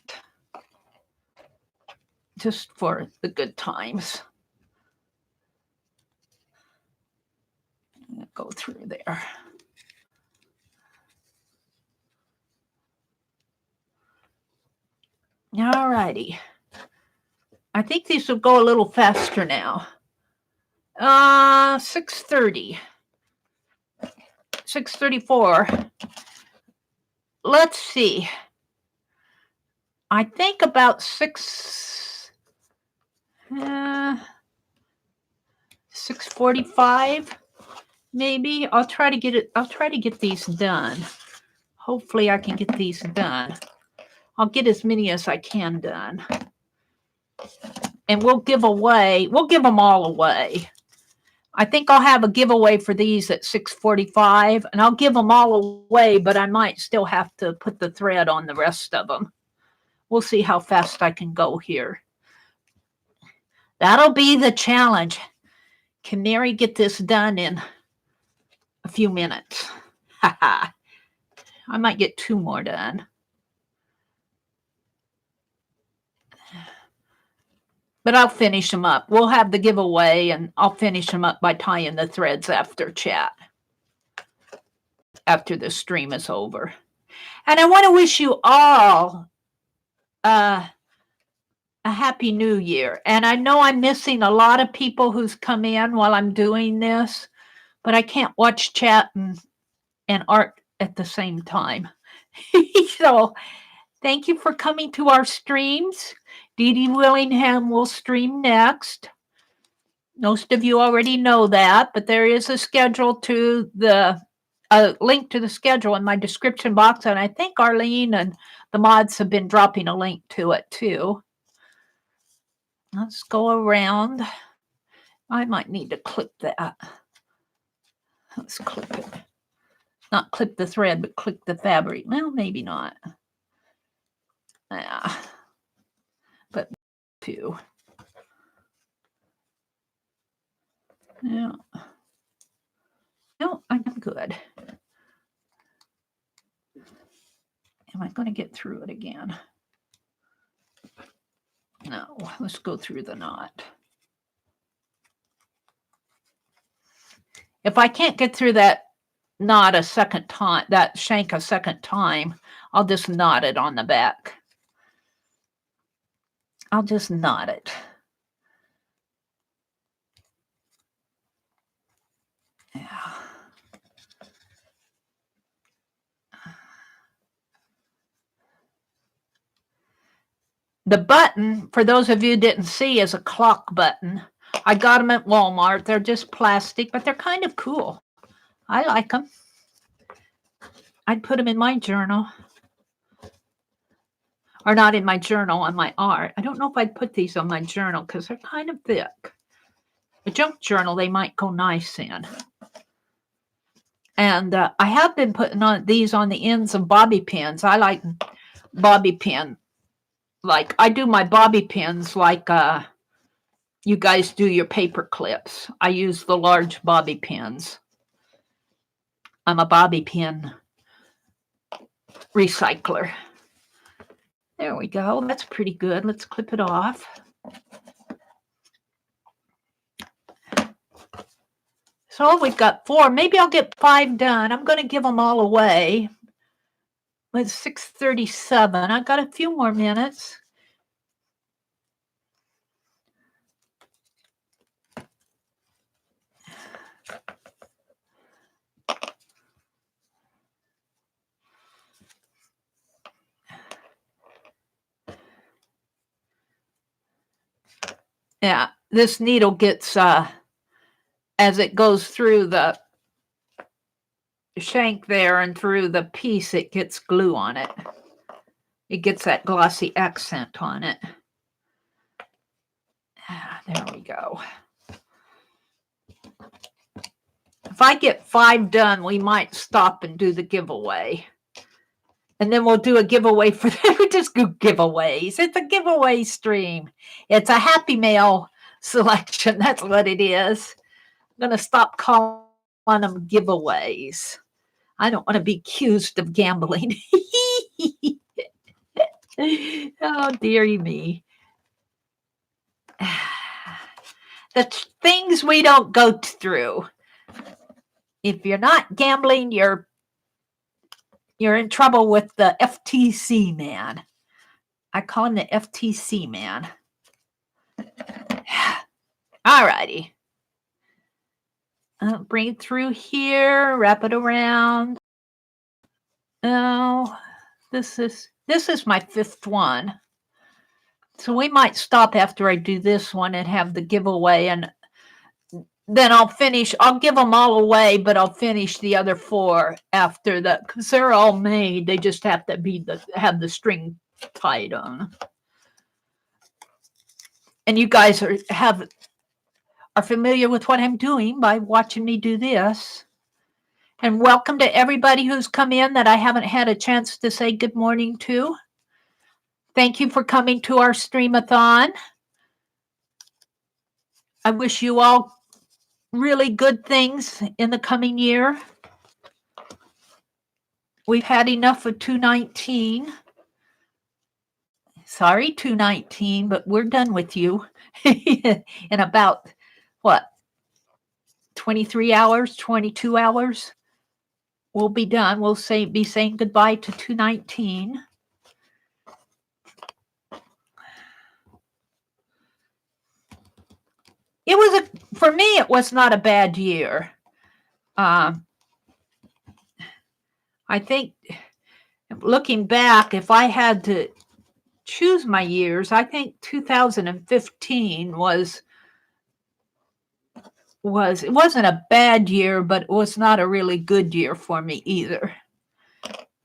Just for the good times. Go through there. All righty. I think these will go a little faster now. 6:30. 6:34. Let's see. I think about 6:45. Maybe I'll try to get it. I'll try to get these done. Hopefully I can get these done. I'll get as many as I can done. And we'll give them all away. I think I'll have a giveaway for these at 6:45, and I'll give them all away, but I might still have to put the thread on the rest of them. we'll see how fast I can go here. That'll be the challenge. Can Meri get this done in a few minutes? I might get 2 more done. But I'll finish them up. We'll have the giveaway, and I'll finish them up by tying the threads after chat, after the stream is over. And I want to wish you all a happy new year. And I know I'm missing a lot of people who's come in while I'm doing this, but I can't watch chat and art at the same time. So thank you for coming to our streams. Dee Dee Willingham will stream next. Most of you already know that, but there is a schedule to a link to the schedule in my description box, and I think Arlene and the mods have been dropping a link to it too. Let's go around. I might need to clip that. Let's clip it. Not clip the thread, but clip the fabric. Well, maybe not. Yeah. But 2. Yeah. No, I'm good. Am I going to get through it again? No, let's go through the knot. If I can't get through that knot a second time, that shank a second time, I'll just knot it on the back. I'll just knot it. Yeah. The button, for those of you who didn't see, is a clock button. I got them at Walmart. They're just plastic, but they're kind of cool. I like them. I'd put them in my journal. Or not in my journal, on my art. I don't know if I'd put these on my journal because they're kind of thick. A junk journal, they might go nice in. And I have been putting these on the ends of bobby pins. I like bobby pin. Like, I do my bobby pins like you guys do your paper clips. I use the large bobby pins. I'm a bobby pin recycler. There we go. That's pretty good. Let's clip it off. So we've got 4. Maybe I'll get 5 done. I'm going to give them all away. It's 6:37. I've got a few more minutes. Yeah, this needle gets, as it goes through the shank there and through the piece, it gets glue on it. It gets that glossy accent on it. There we go. If I get 5 done, we might stop and do the giveaway. And then we'll do a giveaway for them. We just do giveaways. It's a giveaway stream. It's a Happy Mail selection. That's what it is. I'm going to stop calling them giveaways. I don't want to be accused of gambling. Oh, dearie me. The things we don't go through. If you're not gambling, you're in trouble with the FTC man. I call him the FTC man. All righty. Bring it through here, wrap it around. Oh, this is my 5th one. So we might stop after I do this one and have the giveaway, and then I'll finish. I'll give them all away, but I'll finish the other 4 after that because they're all made. They just have to have the string tied on. And you guys are familiar with what I'm doing by watching me do this. And welcome to everybody who's come in that I haven't had a chance to say good morning to. Thank you for coming to our Stream-a-thon. I wish you all really good things in the coming year. We've had enough of 219. Sorry, 219, but we're done with you in about, what, 23 hours, 22 hours? We'll be done. We'll be saying goodbye to 219. It was for me, it was not a bad year. I think looking back, if I had to choose my years, I think 2015 was it wasn't a bad year, but it was not a really good year for me either.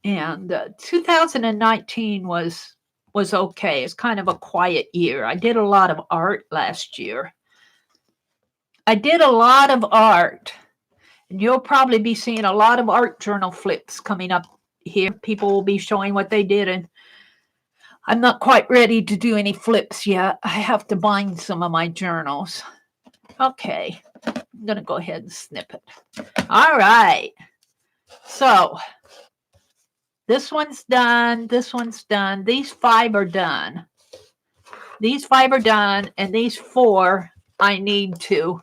And 2019 was okay. It's kind of a quiet year. I did a lot of art last year. And you'll probably be seeing a lot of art journal flips coming up here. People will be showing what they did, and I'm not quite ready to do any flips yet. I have to bind some of my journals. Okay, I'm going to go ahead and snip it. All right. So this one's done. This one's done. These 5 are done. These 5 are done, and these 4 I need to.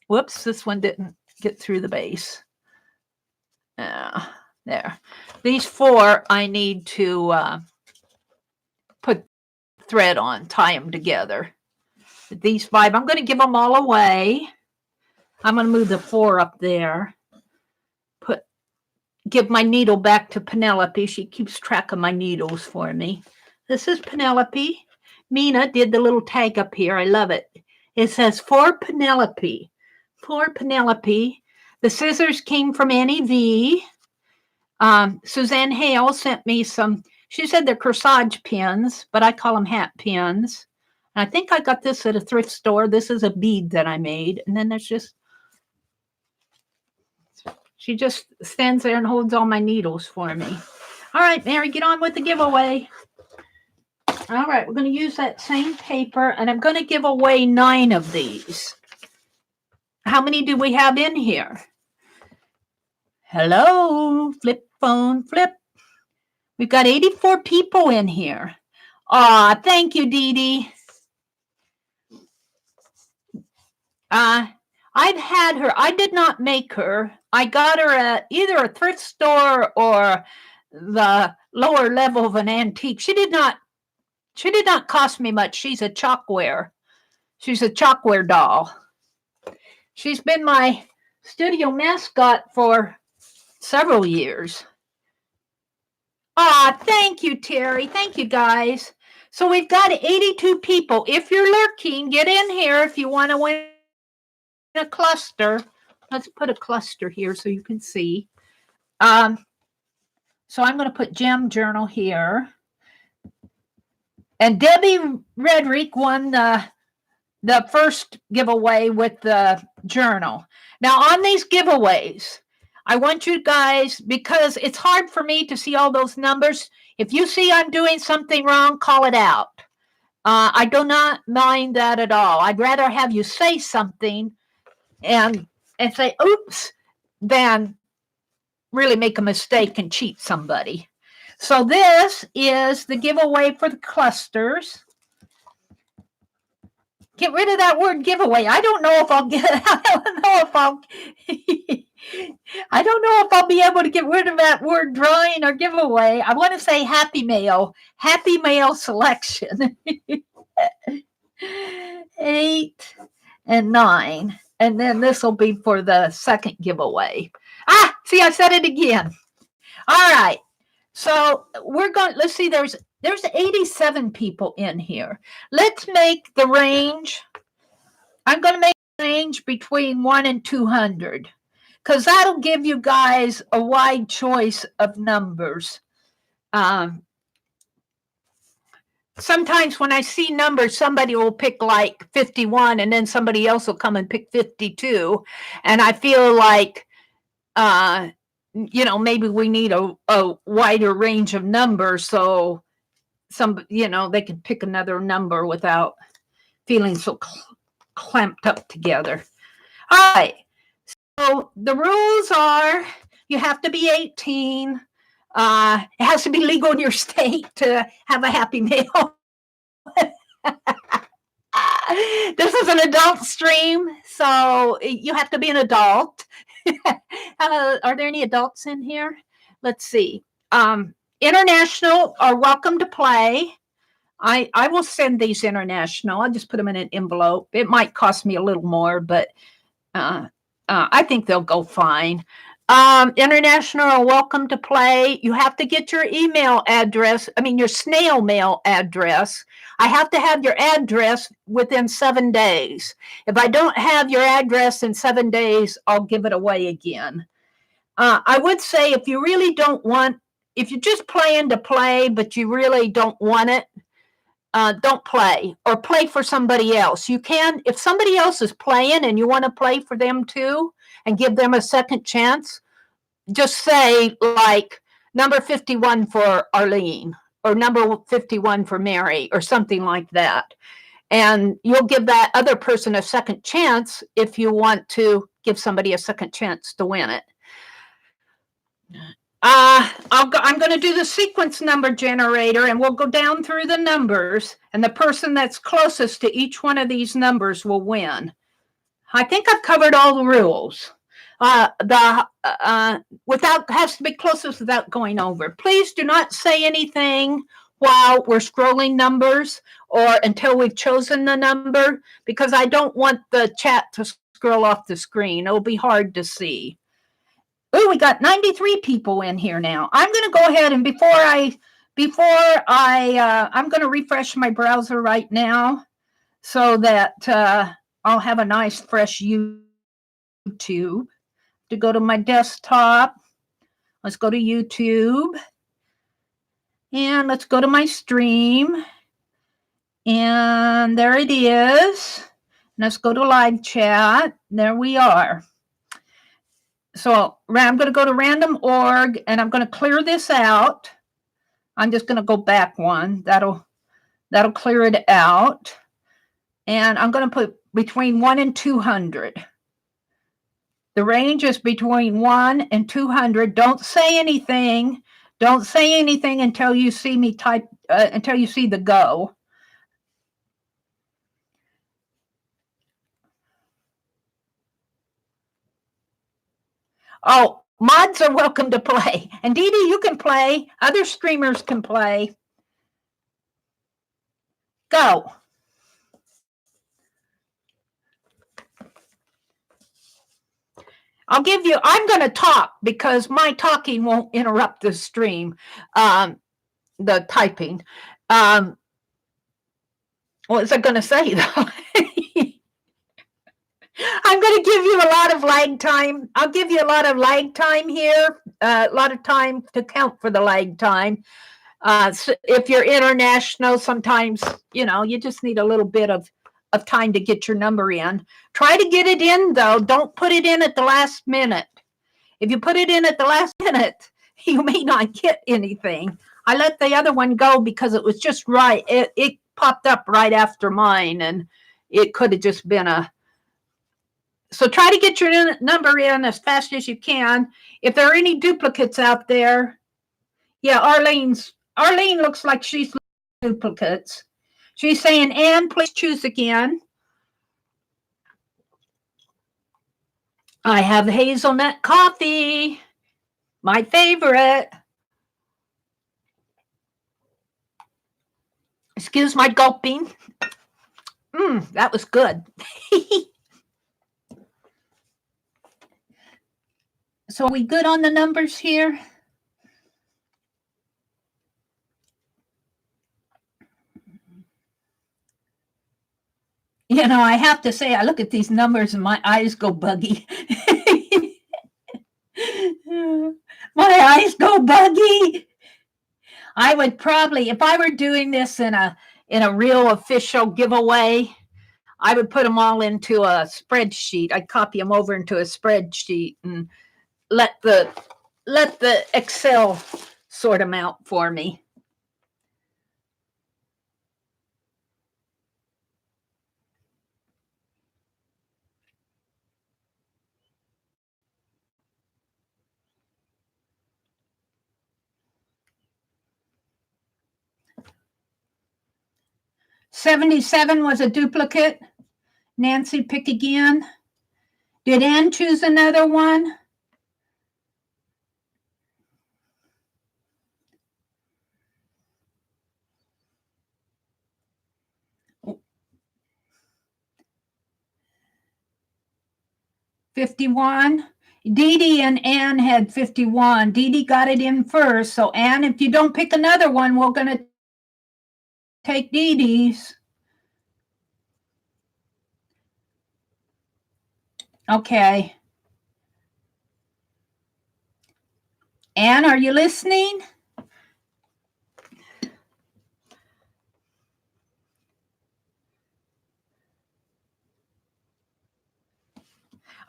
Whoops, this one didn't get through the base. There. These 4 I need to put thread on, tie them together. These 5, I'm going to give them all away. I'm going to move the 4 up there. Give my needle back to Penelope. She keeps track of my needles for me. This is Penelope. Mina did the little tag up here. I love it. It says, for Penelope. For Penelope. The scissors came from Annie V. Suzanne Hale sent me some, she said they're corsage pins, but I call them hat pins. And I think I got this at a thrift store. This is a bead that I made. And then there's just, she just stands there and holds all my needles for me. All right, Mary, get on with the giveaway. All right, we're going to use that same paper, and I'm going to give away 9 of these. How many do we have in here? Hello, flip phone, flip. We've got 84 people in here. Aw, thank you, Dee Dee. I've had her. I did not make her. I got her at either a thrift store or the lower level of an antique. She did not cost me much. She's a chalkware. She's a chalkware doll. She's been my studio mascot for several years. Thank you, Terry. Thank you, guys. So we've got 82 people. If you're lurking, get in here if you want to win a cluster. Let's put a cluster here so you can see. So I'm going to put Gem Journal here. And Debbie Redrick won the first giveaway with the journal. Now, on these giveaways, I want you guys, because it's hard for me to see all those numbers. If you see I'm doing something wrong, call it out. I do not mind that at all. I'd rather have you say something and say, oops, than really make a mistake and cheat somebody. So this is the giveaway for the clusters. Get rid of that word giveaway. I don't know if I'll I don't know if I'll be able to get rid of that word drawing or giveaway. I want to say happy mail selection. 8 and 9. And then this will be for the second giveaway. See, I said it again. All right. So we're going, let's see, there's 87 people in here. Let's make the range. I'm going to make the range between 1 and 200 because that'll give you guys a wide choice of numbers. Sometimes when I see numbers, somebody will pick like 51 and then somebody else will come and pick 52. And I feel like, maybe we need a wider range of numbers. So they can pick another number without feeling so clamped up together. All right. So the rules are you have to be 18. It has to be legal in your state to have a Happy Meal. This is an adult stream, so you have to be an adult. Are there any adults in here? Let's see. International are welcome to play. I will send these international. I'll just put them in an envelope. It might cost me a little more, but I think they'll go fine. International are welcome to play. You have to get your email address, your snail mail address. I have to have your address within 7 days. If I don't have your address in 7 days, I'll give it away again. I would say if you're just playing to play, but you really don't want it, don't play, or play for somebody else. You can, if somebody else is playing and you want to play for them too and give them a second chance, just say like number 51 for Arlene or number 51 for Mary or something like that. And you'll give that other person a second chance if you want to give somebody a second chance to win it. I'm going to do the sequence number generator, and we'll go down through the numbers, and the person that's closest to each one of these numbers will win. I think I've covered all the rules. Has to be closest without going over. Please do not say anything while we're scrolling numbers or until we've chosen the number, because I don't want the chat to scroll off the screen. It'll be hard to see. Oh, we got 93 people in here now. I'm going to go ahead and I'm going to refresh my browser right now so that I'll have a nice fresh YouTube. To go to my desktop, let's go to YouTube, and let's go to my stream, and there it is. Let's go to live chat. There we are. So I'm going to go to random org, and I'm going to clear this out. I'm just going to go back one. That'll clear it out. And I'm going to put between 1 and 200. The range is between 1 and 200. Don't say anything. Don't say anything until you see me type, until you see the go. Oh, mods are welcome to play. And Dee Dee, you can play. Other streamers can play. Go. I'm going to talk because my talking won't interrupt the stream, the typing. What was I going to say, though? I'm going to give you a lot of lag time. I'll give you a lot of lag time here, a lot of time to count for the lag time. So if you're international, sometimes, you just need a little bit of time to get your number in. Try to get it in, though. Don't put it in at the last minute. If you put it in at the last minute, you may not get anything. I let the other one go because it was just right. It popped up right after mine, and it could have just been So try to get your number in as fast as you can. If there are any duplicates out there, yeah, Arlene looks like she's duplicates. She's saying, Anne, please choose again. I have hazelnut coffee, my favorite. Excuse my gulping. That was good. So are we good on the numbers here? I have to say, I look at these numbers and my eyes go buggy. My eyes go buggy. I would probably, if I were doing this in a real official giveaway, I would put them all into a spreadsheet. I'd copy them over into a spreadsheet and let the Excel sort them out for me. 77 was a duplicate. Nancy, pick again. Did Ann choose another one? $51. Dee Dee and Ann had 51. Dee Dee got it in first. So Ann, if you don't pick another one, we're going to take Dee Dee's. Okay. Ann, are you listening?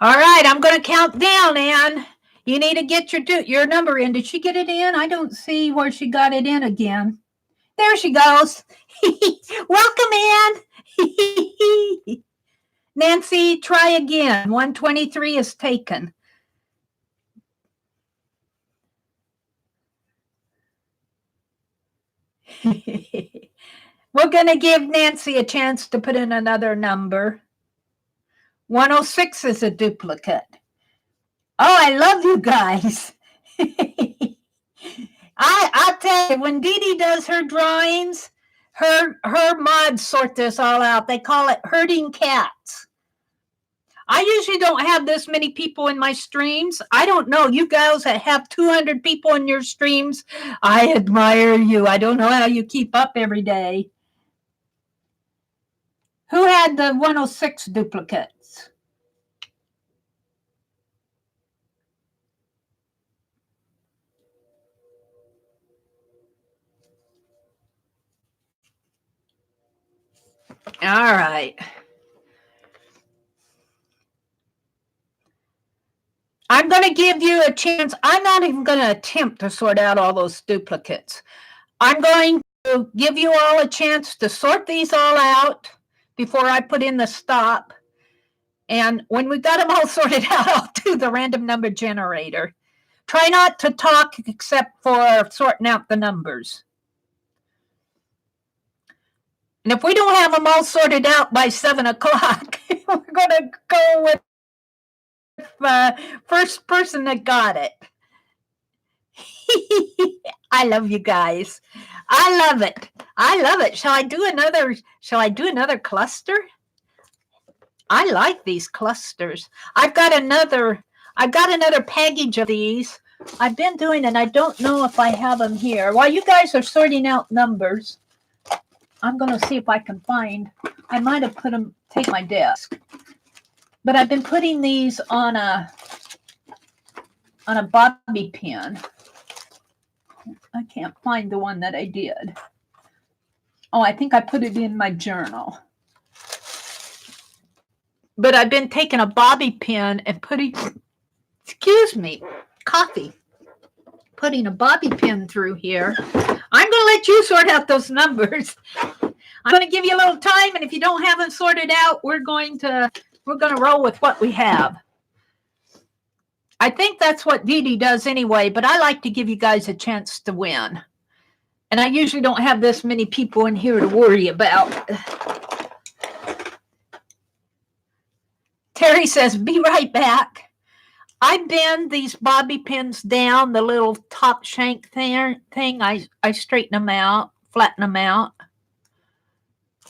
All right, I'm going to count down, Ann. You need to get your number in. Did she get it in? I don't see where she got it in again. There she goes. Welcome, Ann. Nancy, try again. 123 is taken. We're going to give Nancy a chance to put in another number. 106 is a duplicate. Oh, I love you guys. I'll tell you, when Dee Dee does her drawings, her mods sort this all out. They call it herding cats. I usually don't have this many people in my streams. I don't know. You guys that have 200 people in your streams, I admire you. I don't know how you keep up every day. Who had the 106 duplicates? All right. I'm going to give you a chance. I'm not even going to attempt to sort out all those duplicates. I'm going to give you all a chance to sort these all out before I put in the stop. And when we've got them all sorted out, I'll do the random number generator. Try not to talk except for sorting out the numbers. And if we don't have them all sorted out by 7 o'clock, we're going to go with first person that got it. I love you guys. I love it. I love it. Shall I do another cluster? I like these clusters. I've got another package of these. I've been doing, and I don't know if I have them here. While you guys are sorting out numbers, I'm going to see if I can find. I might have put them, take my desk. But I've been putting these on a bobby pin. I can't find the one that I did. Oh, I think I put it in my journal. But I've been taking a bobby pin and putting, excuse me, coffee. Putting a bobby pin through here. I'm going to let you sort out those numbers. I'm going to give you a little time, and if you don't have them sorted out, we're going to roll with what we have. I think that's what Dee Dee does anyway, but I like to give you guys a chance to win. And I usually don't have this many people in here to worry about. Terry says, be right back. I bend these bobby pins down, the little top shank thing. I straighten them out, flatten them out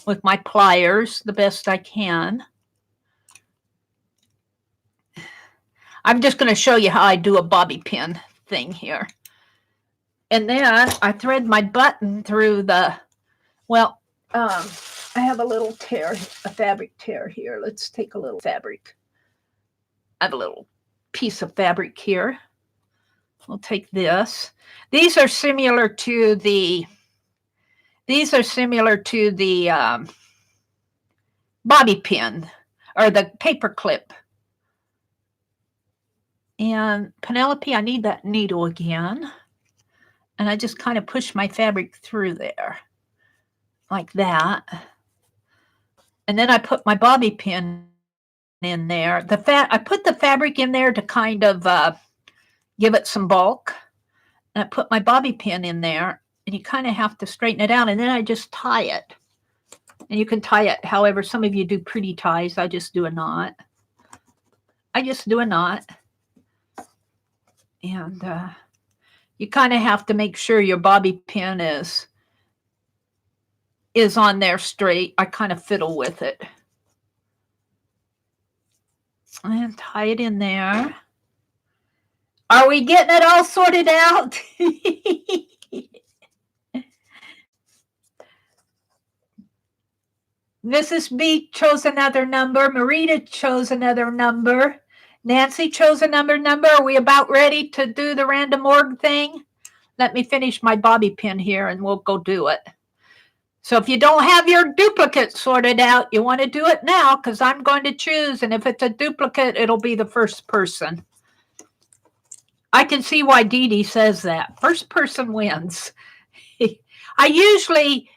with my pliers the best I can. I'm just going to show you how I do a bobby pin thing here. And then I thread my button through the, well, I have a little tear, a fabric tear here. Let's take a little fabric. I have a little piece of fabric here. We'll take this. These are similar to the bobby pin or the paper clip. And Penelope, I need that needle again. And I just kind of push my fabric through there like that. And then I put my bobby pin in there. I put the fabric in there to kind of give it some bulk. And I put my bobby pin in there, and you kind of have to straighten it out. And then I just tie it. And you can tie it however. Some of you do pretty ties. I just do a knot. I just do a knot. And you kind of have to make sure your bobby pin is on there straight. I kind of fiddle with it. And tie it in there. Are we getting it all sorted out? Mrs. B chose another number. Marita chose another number. Nancy chose another number. Are we about ready to do the random org thing? Let me finish my bobby pin here and we'll go do it. So if you don't have your duplicate sorted out, you want to do it now because I'm going to choose. And if it's a duplicate, it'll be the first person. I can see why Dee Dee says that. First person wins. I usually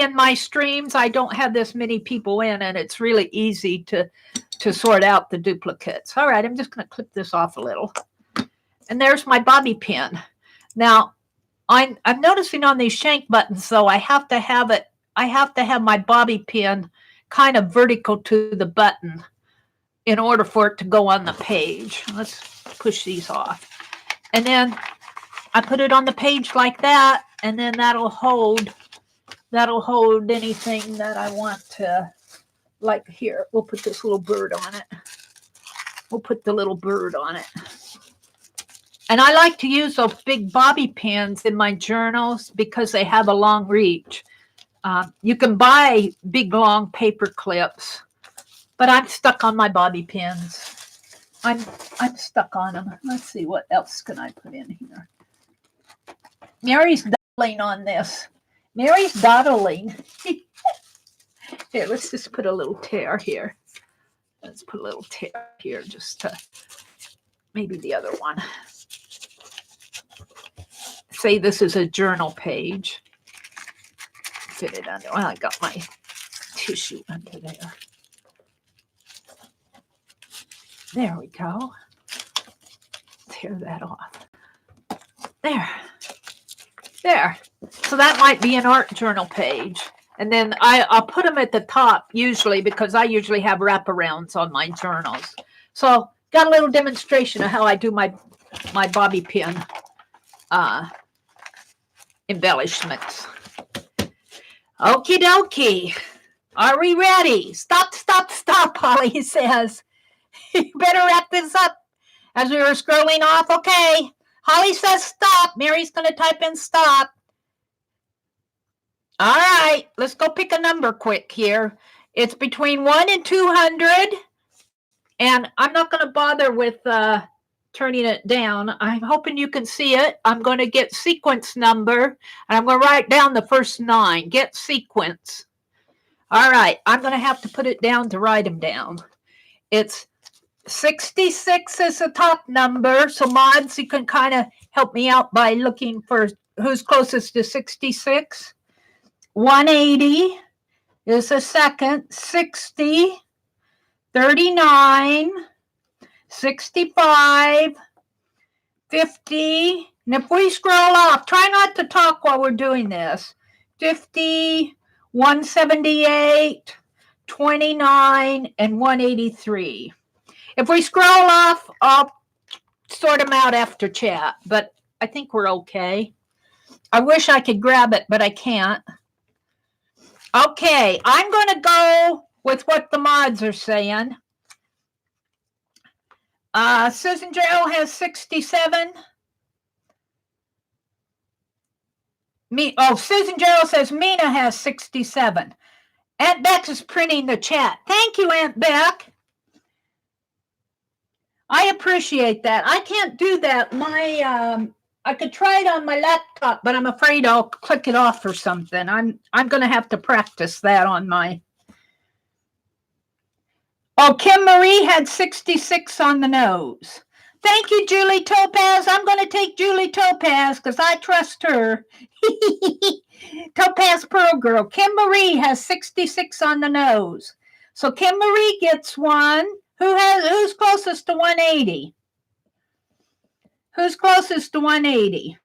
in my streams, I don't have this many people in, and it's really easy to sort out the duplicates. All right, I'm just going to clip this off a little. And there's my bobby pin. Now, I'm noticing on these shank buttons, though, I have to have my bobby pin kind of vertical to the button in order for it to go on the page. Let's push these off. And then I put it on the page like that, and then that'll hold anything that I want to, like here. We'll put this little bird on it. We'll put the little bird on it. And I like to use those big bobby pins in my journals because they have a long reach. You can buy big, long paper clips, but I'm stuck on my bobby pins. I'm stuck on them. Let's see, what else can I put in here? Mary's dawdling on this. Mary's dawdling. Here, let's just put a little tear here. Let's put a little tear here just to maybe the other one. Say this is a journal page. Fit it under. Well, I got my tissue under there. There we go. Tear that off. There. There. So that might be an art journal page. And then I'll put them at the top usually because I usually have wraparounds on my journals. So got a little demonstration of how I do my bobby pin embellishments. Okie dokie. Are we ready? Stop, stop, stop, Holly says. You better wrap this up as we were scrolling off. Okay. Holly says stop. Mary's going to type in stop. All right. Let's go pick a number quick here. It's between 1 and 200. And I'm not going to bother with turning it down. I'm hoping you can see it. I'm going to get sequence number. And I'm going to write down the first 9. Get sequence. All right. I'm going to have to put it down to write them down. It's 66 is the top number. So mods, you can kind of help me out by looking for who's closest to 66. 180 is the second. 60, 39, 65, 50. And if we scroll off, try not to talk while we're doing this. 50, 178, 29, and 183. If we scroll off, I'll sort them out after chat, but I think we're okay. I wish I could grab it, but I can't. Okay, I'm going to go with what the mods are saying. Susan Jarrell has 67. Susan Jarrell says Mina has 67. Aunt Beck is printing the chat. Thank you, Aunt Beck. I appreciate that. I can't do that. I could try it on my laptop, but I'm afraid I'll click it off or something. I'm going to have to practice that on my. Oh, Kim Marie had 66 on the nose. Thank you, Julie Topaz. I'm going to take Julie Topaz because I trust her. Topaz Pearl Girl. Kim Marie has 66 on the nose. So Kim Marie gets one. Who's closest to 180? Who's closest to 180?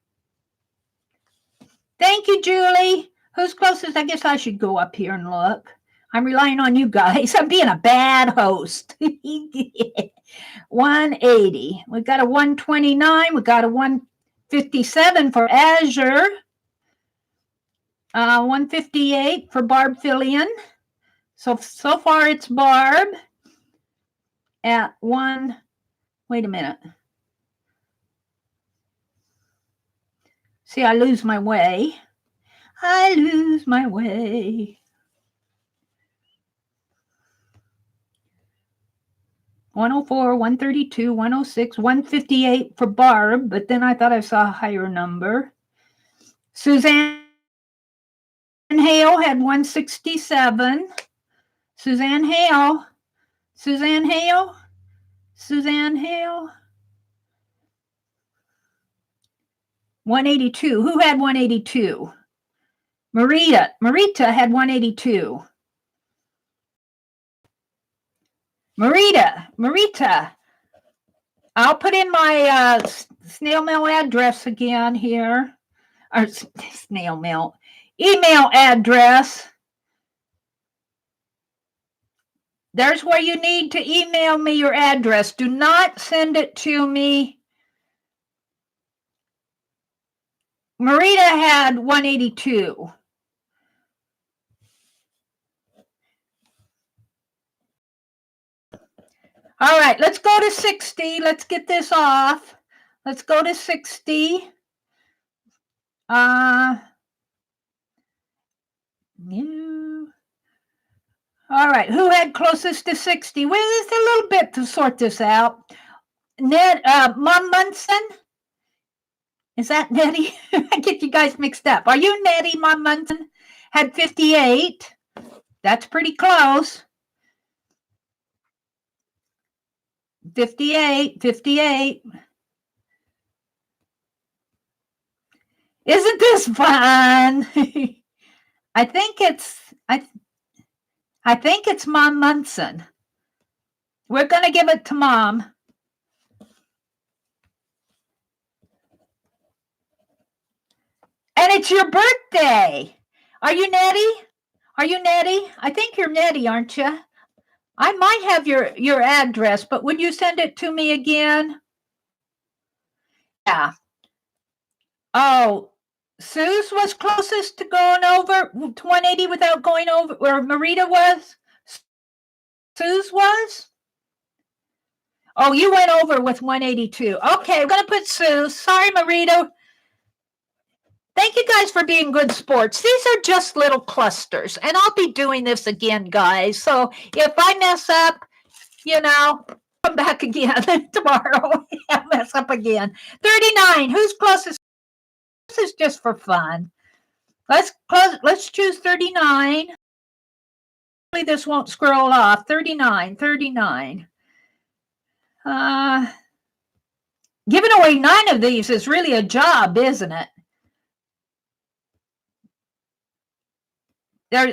Thank you, Julie. Who's closest? I guess I should go up here and look. I'm relying on you guys. I'm being a bad host. 180. We got a 129. We got a 157 for Azure. 158 for Barb Fillion. So far it's Barb at one. Wait a minute. See, I lose my way. I lose my way. 104, 132, 106, 158 for Barb, but then I thought I saw a higher number. Suzanne Hale had 167. Suzanne Hale. 182. Who had 182? Marita had 182. Marita. I'll put in my snail mail address again here. Or snail mail. Email address. There's where you need to email me your address. Do not send it to me. Marita had 182. All right, let's go to 60. Let's get this off. Let's go to 60. All right, who had closest to 60? Well, there's a little bit to sort this out. Mom Munson? Is that Nettie? I get you guys mixed up. Are you Nettie, Mom Munson? Had 58. That's pretty close. 58. Isn't this fun? I think it's Mom Munson. We're going to give it to Mom. And it's your birthday. Are you Nettie? I think you're Nettie, aren't you? I might have your address, but would you send it to me again? Yeah. Oh, Suze was closest to going over to 180 without going over, or Marita was? Suze was? Oh, you went over with 182. Okay, we're going to put Suze. Sorry, Marita. Thank you guys for being good sports. These are just little clusters, and I'll be doing this again, guys. So if I mess up, come back again tomorrow. I'll mess up again. 39. Who's closest? This is just for fun. Let's choose 39. Hopefully this won't scroll off. 39. Giving away 9 of these is really a job, isn't it?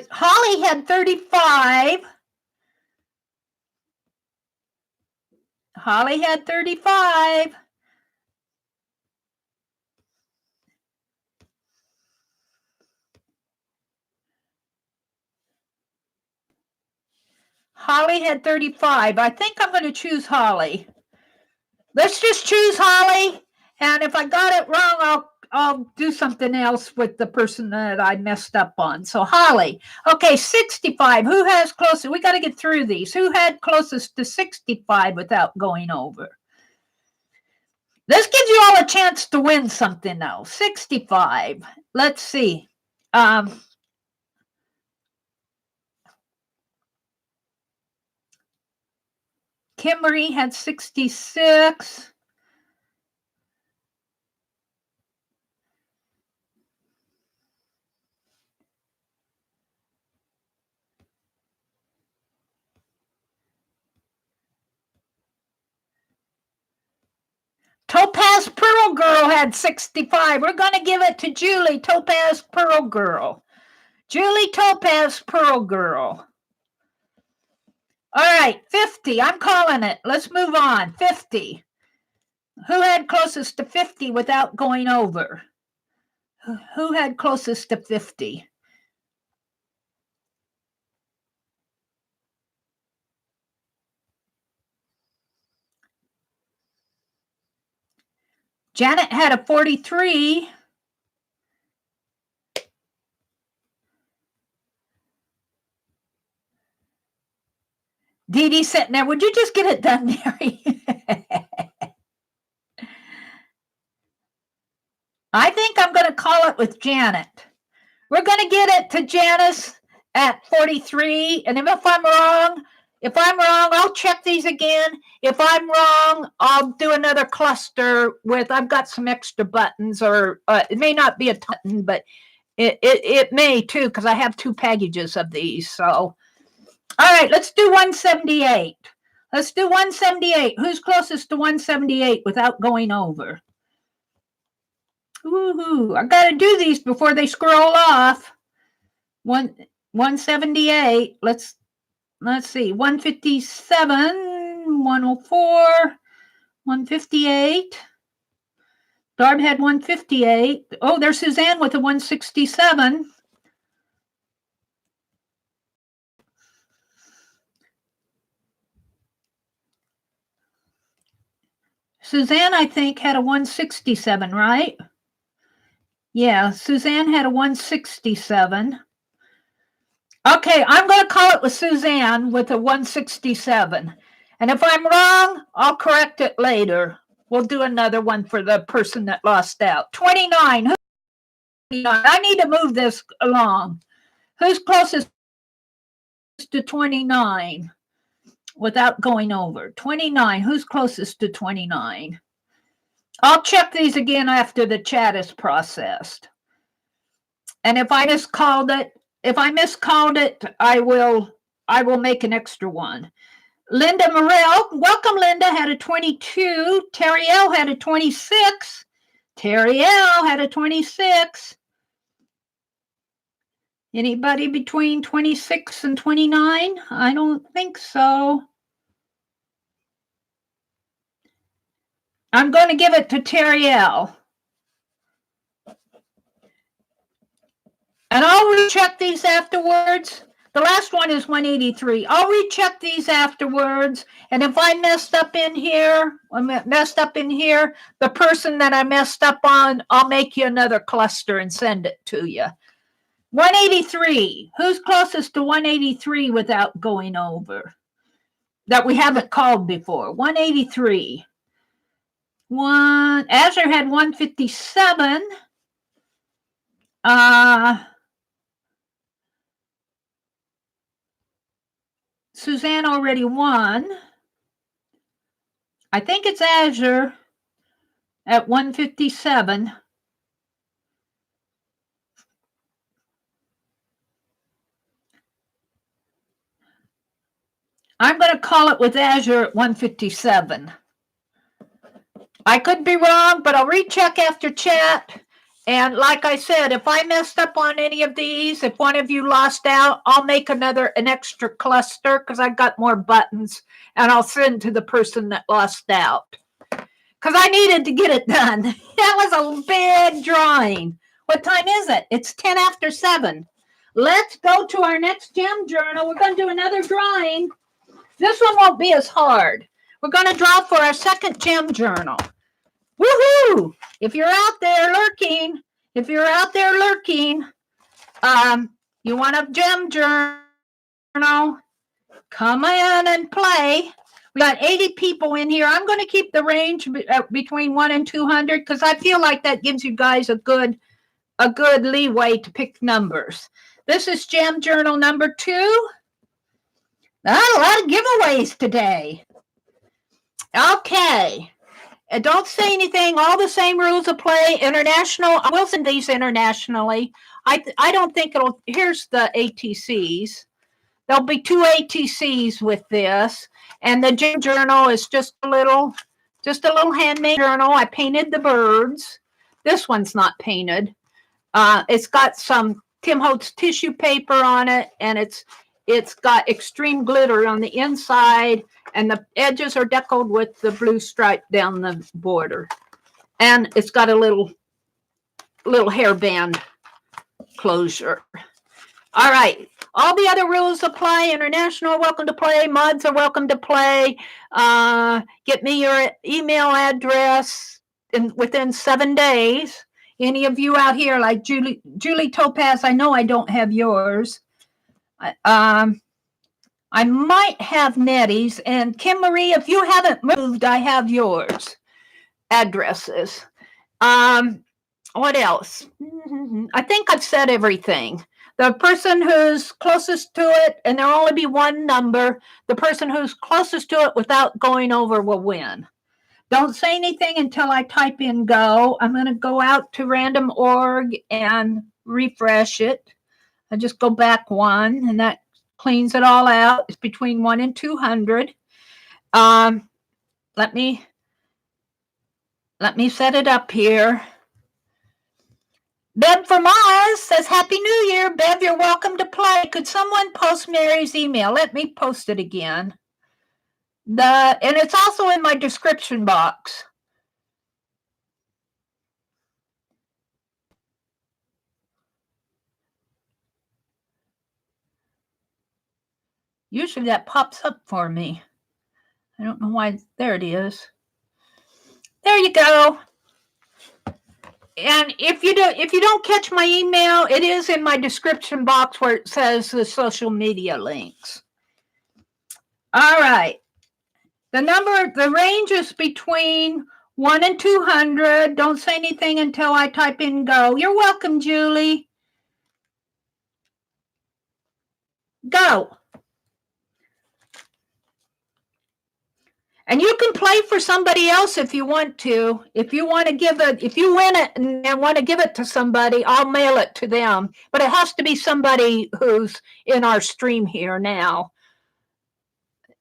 Holly had 35. Holly had 35. Holly had 35. I think I'm going to choose Holly. Let's just choose Holly. And if I got it wrong, I'll do something else with the person that I messed up on. So Holly. Okay, 65. Who has closest? We got to get through these. Who had closest to 65 without going over? This gives you all a chance to win something now. 65. Let's see. Kimberly had 66. Topaz Pearl Girl had 65. We're going to give it to Julie, Topaz Pearl Girl. Julie, Topaz Pearl Girl. All right, 50. I'm calling it. Let's move on. 50. Who had closest to 50 without going over? Who had closest to 50? Janet had a 43. Dee Dee sitting there, would you just get it done, Mary? I think I'm going to call it with Janet. We're going to get it to Janice at 43. And if I'm wrong, I'll check these again. If I'm wrong, I'll do another cluster with, I've got some extra buttons, or it may not be a ton, but it may too, because I have 2 packages of these. So, all right, let's do 178. Let's do 178. Who's closest to 178 without going over? Woohoo! I got to do these before they scroll off. 178. Let's see. 157, 104, 158. Darb had 158. Oh, there's Suzanne with a 167. Suzanne, I think, had a 167, right? Yeah, Suzanne had a 167. Okay, I'm going to call it with Suzanne with a 167. And if I'm wrong, I'll correct it later. We'll do another one for the person that lost out. 29. Who's 29? I need to move this along. Who's closest to 29 without going over? 29. Who's closest to 29? I'll check these again after the chat is processed. And if I miscalled it, I will make an extra one. Linda Morell, welcome, Linda, had a 22. Terry L had a 26. Terry L had a 26. Anybody between 26 and 29? I don't think so. I'm going to give it to Terry L. And I'll recheck these afterwards. The last one is 183. I'll recheck these afterwards. And if I messed up in here, the person that I messed up on, I'll make you another cluster and send it to you. 183. Who's closest to 183 without going over? That we haven't called before. 183. Azure had 157. Suzanne already won. I think it's Azure at 157. I'm going to call it with Azure at 157. I could be wrong, but I'll recheck after chat. And like I said, if I messed up on any of these, if one of you lost out, I'll make an extra cluster because I've got more buttons, and I'll send to the person that lost out. Because I needed to get it done. That was a big drawing. What time is it? It's 10 after 7. Let's go to our next gem journal. We're going to do another drawing. This one won't be as hard. We're going to draw for our second gem journal. Woohoo! If you're out there lurking, you want a gem journal, come in and play. We got 80 people in here. I'm going to keep the range between 1 and 200 because I feel like that gives you guys a good leeway to pick numbers. This is gem journal number 2. Not a lot of giveaways today. Okay. Don't say anything. All the same rules apply. International. I will send these internationally. I don't think it'll. Here's the ATCs. There'll be 2 ATCs with this, and the gem journal is just a little handmade journal. I painted the birds. This one's not painted. It's got some Tim Holtz tissue paper on it, and it's got extreme glitter on the inside, and the edges are decorated with the blue stripe down the border. And it's got a little hairband closure. All right. All the other rules apply. International, welcome to play. Mods are welcome to play. Get me your email address. within 7 days. Any of you out here, like Julie Topaz, I know I don't have yours. I might have Nettie's. And Kim Marie, if you haven't moved, I have yours. Addresses. What else? I think I've said everything. The person who's closest to it, and there'll only be one number, the person who's closest to it without going over will win. Don't say anything until I type in go. I'm going to go out to random org and refresh it. I just go back one, and that cleans it all out. It's between 1 and 200. Let me set it up here. Bev from Oz says, Happy New Year. Bev, you're welcome to play. Could someone post Mary's email? Let me post it again. And it's also in my description box. Usually that pops up for me. I don't know why. There it is. There you go. And if you don't catch my email, it is in my description box where it says the social media links. All right. The range is between 1 and 200. Don't say anything until I type in go. You're welcome, Julie. Go. And you can play for somebody else if you want to. If you win it and want to give it to somebody, I'll mail it to them. But it has to be somebody who's in our stream here now.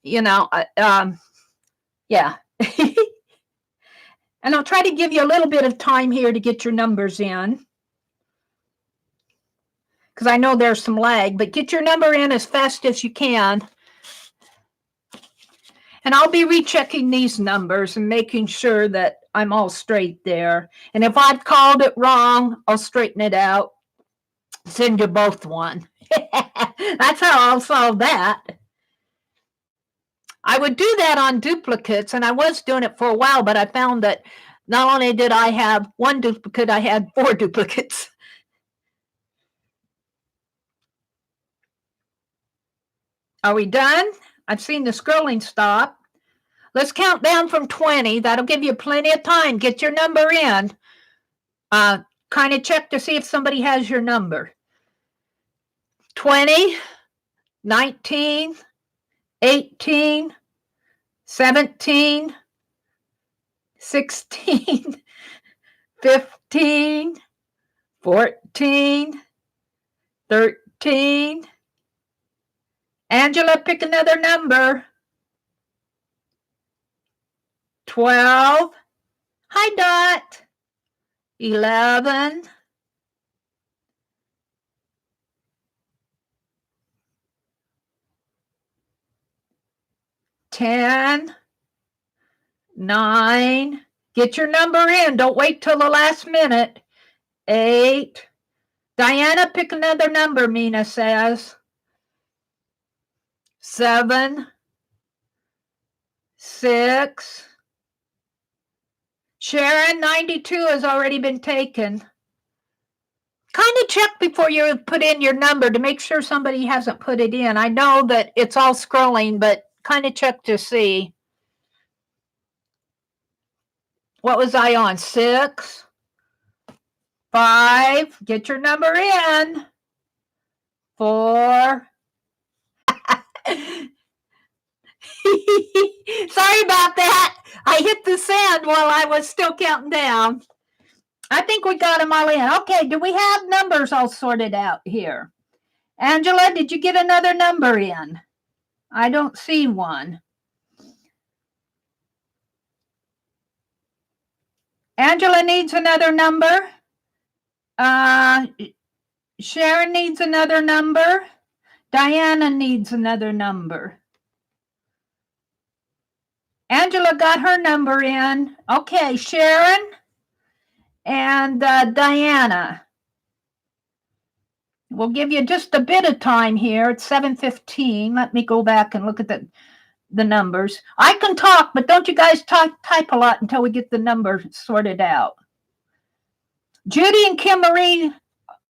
You know, yeah. And I'll try to give you a little bit of time here to get your numbers in, because I know there's some lag, but get your number in as fast as you can. And I'll be rechecking these numbers and making sure that I'm all straight there. And if I've called it wrong, I'll straighten it out. Send you both one. That's how I'll solve that. I would do that on duplicates, and I was doing it for a while, but I found that not only did I have one duplicate, I had 4 duplicates. Are we done? I've seen the scrolling stop. Let's count down from 20. That'll give you plenty of time. Get your number in. Kind of check to see if somebody has your number. 20, 19, 18, 17, 16, 15, 14, 13. Angela, pick another number. 12. Hi, Dot. 11. 10. 9. Get your number in. Don't wait till the last minute. 8. Diana, pick another number, Mina says. 7. 6. Sharon, 92 has already been taken. Kind of check before you put in your number to make sure somebody hasn't put it in. I know that it's all scrolling, but kind of check to see. What was I on? 6. 5. Get your number in. 4. Sorry about that. I hit the sand while I was still counting down. I think we got them all in. Okay, do we have numbers all sorted out here? Angela, did you get another number in? I don't see one. Angela needs another number. Sharon needs another number. Diana needs another number. Angela got her number in. Okay, Sharon and Diana. We'll give you just a bit of time here. It's 7:15. Let me go back and look at the numbers. I can talk, but don't you guys type a lot until we get the numbers sorted out. Judy and Kim Marie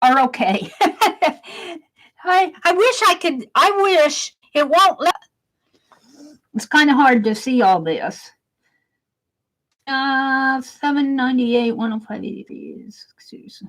are okay. I wish it won't let. It's kind of hard to see all this. 798, 105, 83. Excuse me.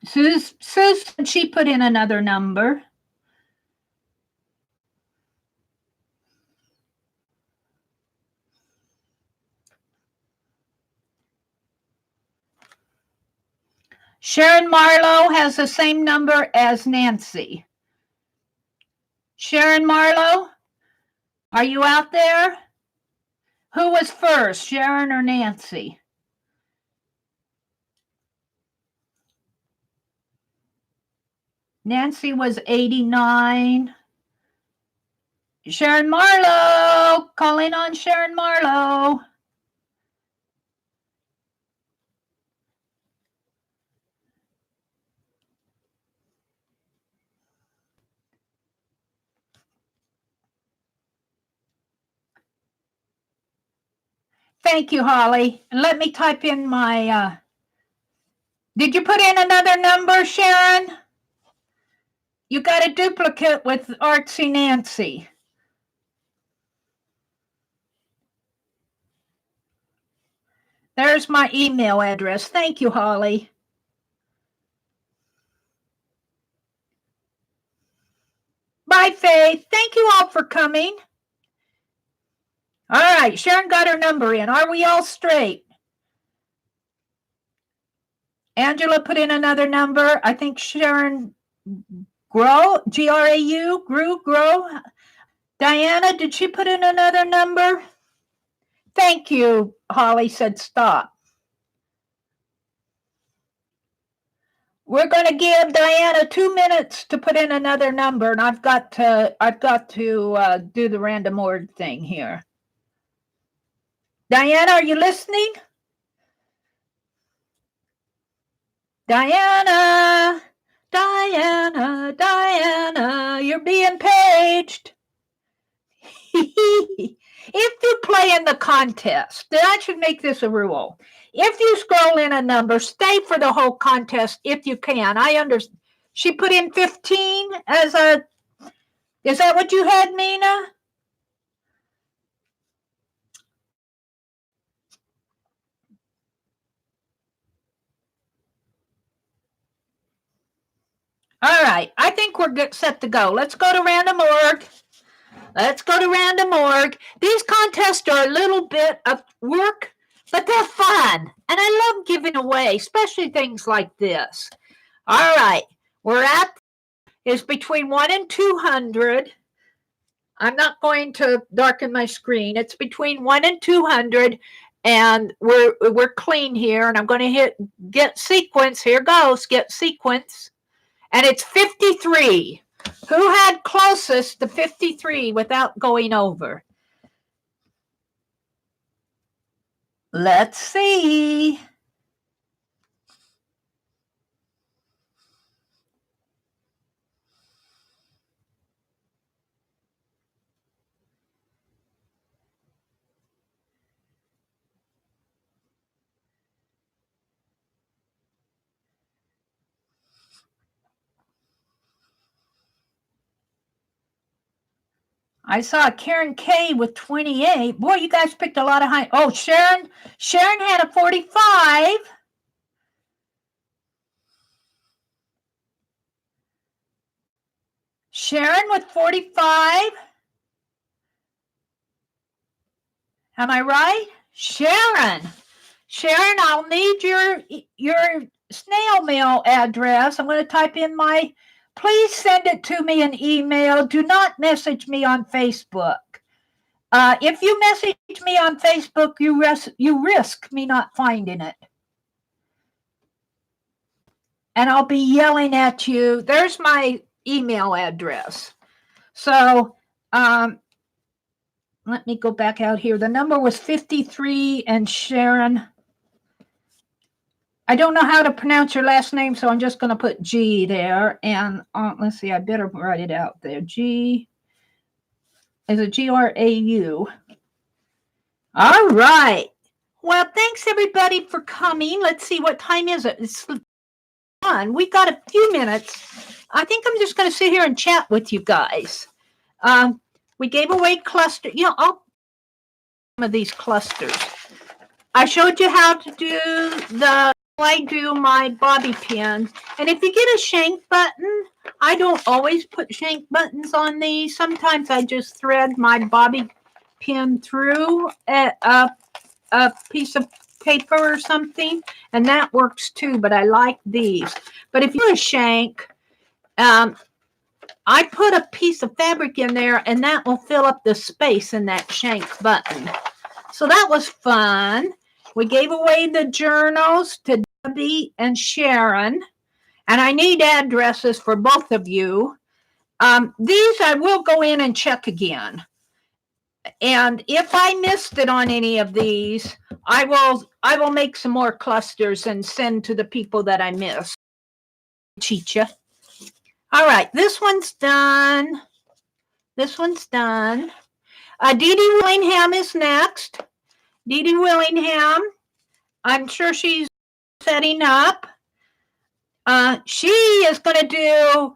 Susan, she put in another number. Sharon Marlowe has the same number as Nancy. Sharon Marlowe, are you out there? Who was first, Sharon or Nancy? Nancy was 89. Sharon Marlowe, calling on Sharon Marlowe. Thank you, Holly. And let me type in my, did you put in another number, Sharon? You got a duplicate with Artsy Nancy. There's my email address. Thank you, Holly. Bye, Faith. Thank you all for coming. All right, Sharon got her number in. Are we all straight? Angela put in another number. I think Sharon Grow, G-R-A-U, Grow. Diana, did she put in another number? Thank you, Holly said stop. We're going to give Diana 2 minutes to put in another number, and I've got to do the random word thing here. Diana, are you listening? Diana, you're being paged. If you play in the contest, then I should make this a rule. If you scroll in a number, stay for the whole contest if you can. I understand. She put in 15 as a, is that what you had, Mina? All right, I think we're set to go. Let's go to Random Org. Let's go to Random Org. These contests are a little bit of work, but they're fun. And I love giving away, especially things like this. All right, we're at is between 1 and 200. I'm not going to darken my screen. It's between 1 and 200, and we're clean here. And I'm going to hit get sequence. Here goes, get sequence. And it's 53. Who had closest to 53 without going over? Let's see. I saw Karen K with 28. Boy, you guys picked a lot of high. Oh, Sharon had a 45. Sharon with 45. Am I right? Sharon, I'll need your snail mail address. I'm going to type in please send it to me in email. Do not message me on Facebook. If you message me on Facebook, you risk me not finding it. and I'll be yelling at you. There's my email address. So let me go back out here. The number was 53, and Sharon, I don't know how to pronounce your last name, so I'm just going to put G there. And let's see, I better write it out there. G is a Grau. All right. Well, thanks everybody for coming. Let's see, what time is it? It's fun. We've got a few minutes. I think I'm just going to sit here and chat with you guys. We gave away cluster. I'll some of these clusters. I showed you how to do I do my bobby pin. And if you get a shank button, I don't always put shank buttons on these. Sometimes I just thread my bobby pin through a piece of paper or something, and that works too, but I like these. But if you're a shank, I put a piece of fabric in there, and that will fill up the space in that shank button. So that was fun. We gave away the journals to Debbie and Sharon, and I need addresses for both of you. These I will go in and check again. And if I missed it on any of these, I will make some more clusters and send to the people that I missed. Cheat you. All right, this one's done. This one's done. Dee Dee Willingham is next. Dee Dee Willingham, I'm sure she's setting up. She is going to do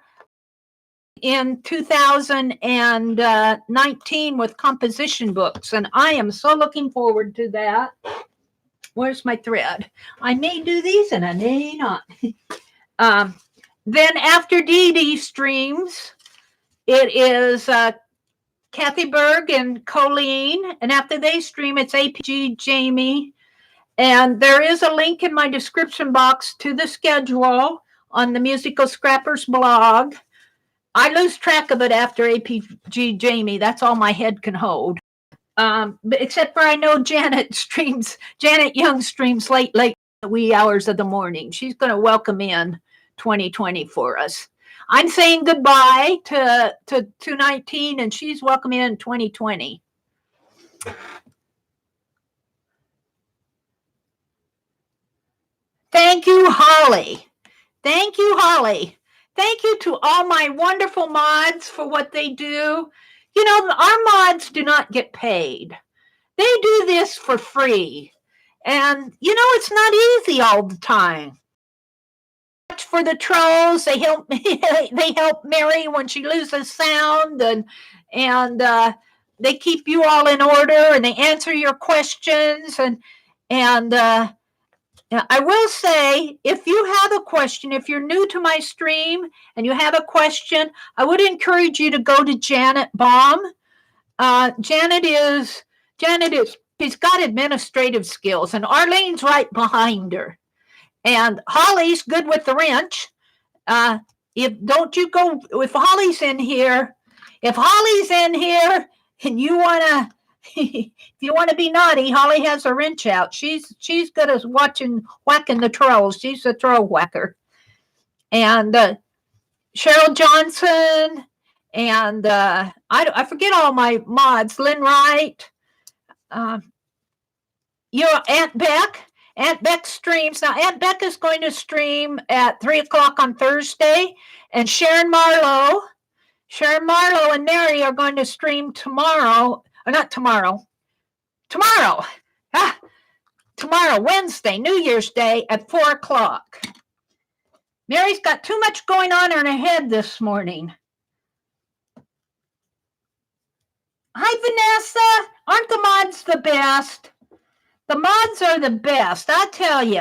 in 2019 with composition books, and I am so looking forward to that. Where's my thread? I may do these and I may not. Then after Dee Dee streams, it is Kathy Berg and Colleen, and after they stream, it's APG Jamie. And there is a link in my description box to the schedule on the Musical Scrappers blog. I lose track of it after APG Jamie. That's all my head can hold. Except for I know Janet Young streams late in the wee hours of the morning. She's going to welcome in 2020 for us. I'm saying goodbye to 2019, and she's welcoming in 2020. Thank you, Holly. Thank you, Holly. Thank you to all my wonderful mods for what they do. Our mods do not get paid. They do this for free. And, it's not easy all the time. For the trolls, they help Mary when she loses sound, and they keep you all in order, and they answer your questions, and I will say, if you have a question, if you're new to my stream and you have a question, I would encourage you to go to Janet Baum. Janet is she's got administrative skills, and Arlene's right behind her. And Holly's good with the wrench. If Holly's in here, and you wanna if you want to be naughty, Holly has a wrench out. She's good at whacking the trolls. She's a troll whacker. And Cheryl Johnson, and I forget all my mods. Lynn Wright, Aunt Beck. Aunt Beck streams. Now, Aunt Beck is going to stream at 3 o'clock on Thursday, and Sharon Marlowe and Mary are going to stream tomorrow. Not tomorrow. Tomorrow, Wednesday, New Year's Day at 4 o'clock. Mary's got too much going on in her head this morning. Hi, Vanessa. Aren't the mods the best? The mods are the best. I tell you,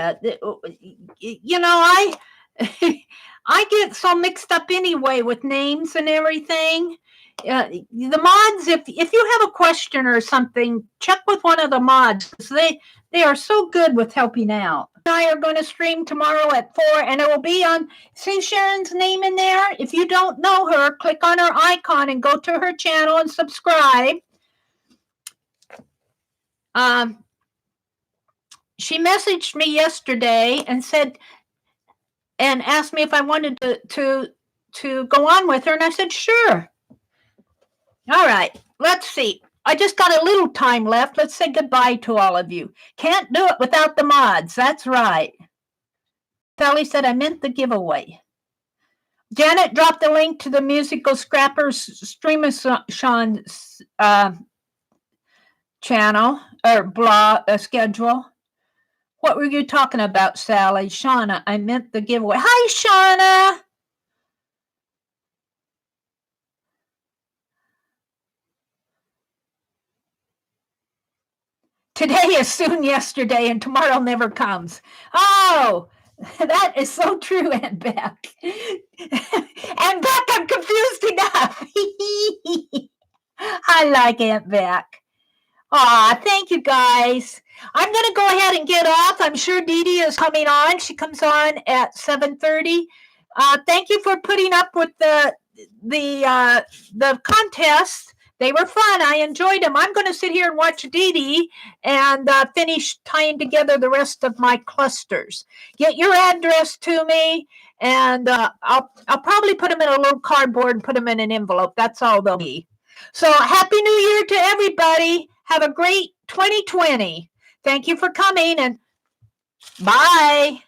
I get so mixed up anyway with names and everything. The mods, if you have a question or something, check with one of the mods, because they are so good with helping out. I are going to stream tomorrow at 4, and it will be on, see Sharon's name in there? If you don't know her, click on her icon and go to her channel and subscribe. She messaged me yesterday and said, and asked me if I wanted to go on with her, and I said, sure. All right, let's see. I just got a little time left. Let's say goodbye to all of you. Can't do it without the mods. That's right. Sally said I meant the giveaway. Janet dropped the link to the Musical Scrappers Stream-a-thon channel or blog schedule. What were you talking about, Sally? Shauna, I meant the giveaway. Hi, Shauna. Today is soon yesterday, and tomorrow never comes. Oh, that is so true, Aunt Beck. Aunt Beck, I'm confused enough. I like Aunt Beck. Aw, thank you, guys. I'm going to go ahead and get off. I'm sure Dee Dee is coming on. She comes on at 7:30. Thank you for putting up with the contests. They were fun. I enjoyed them. I'm going to sit here and watch Dee Dee and finish tying together the rest of my clusters. Get your address to me, and I'll probably put them in a little cardboard and put them in an envelope. That's all they'll be. So Happy New Year to everybody. Have a great 2020. Thank you for coming, and bye.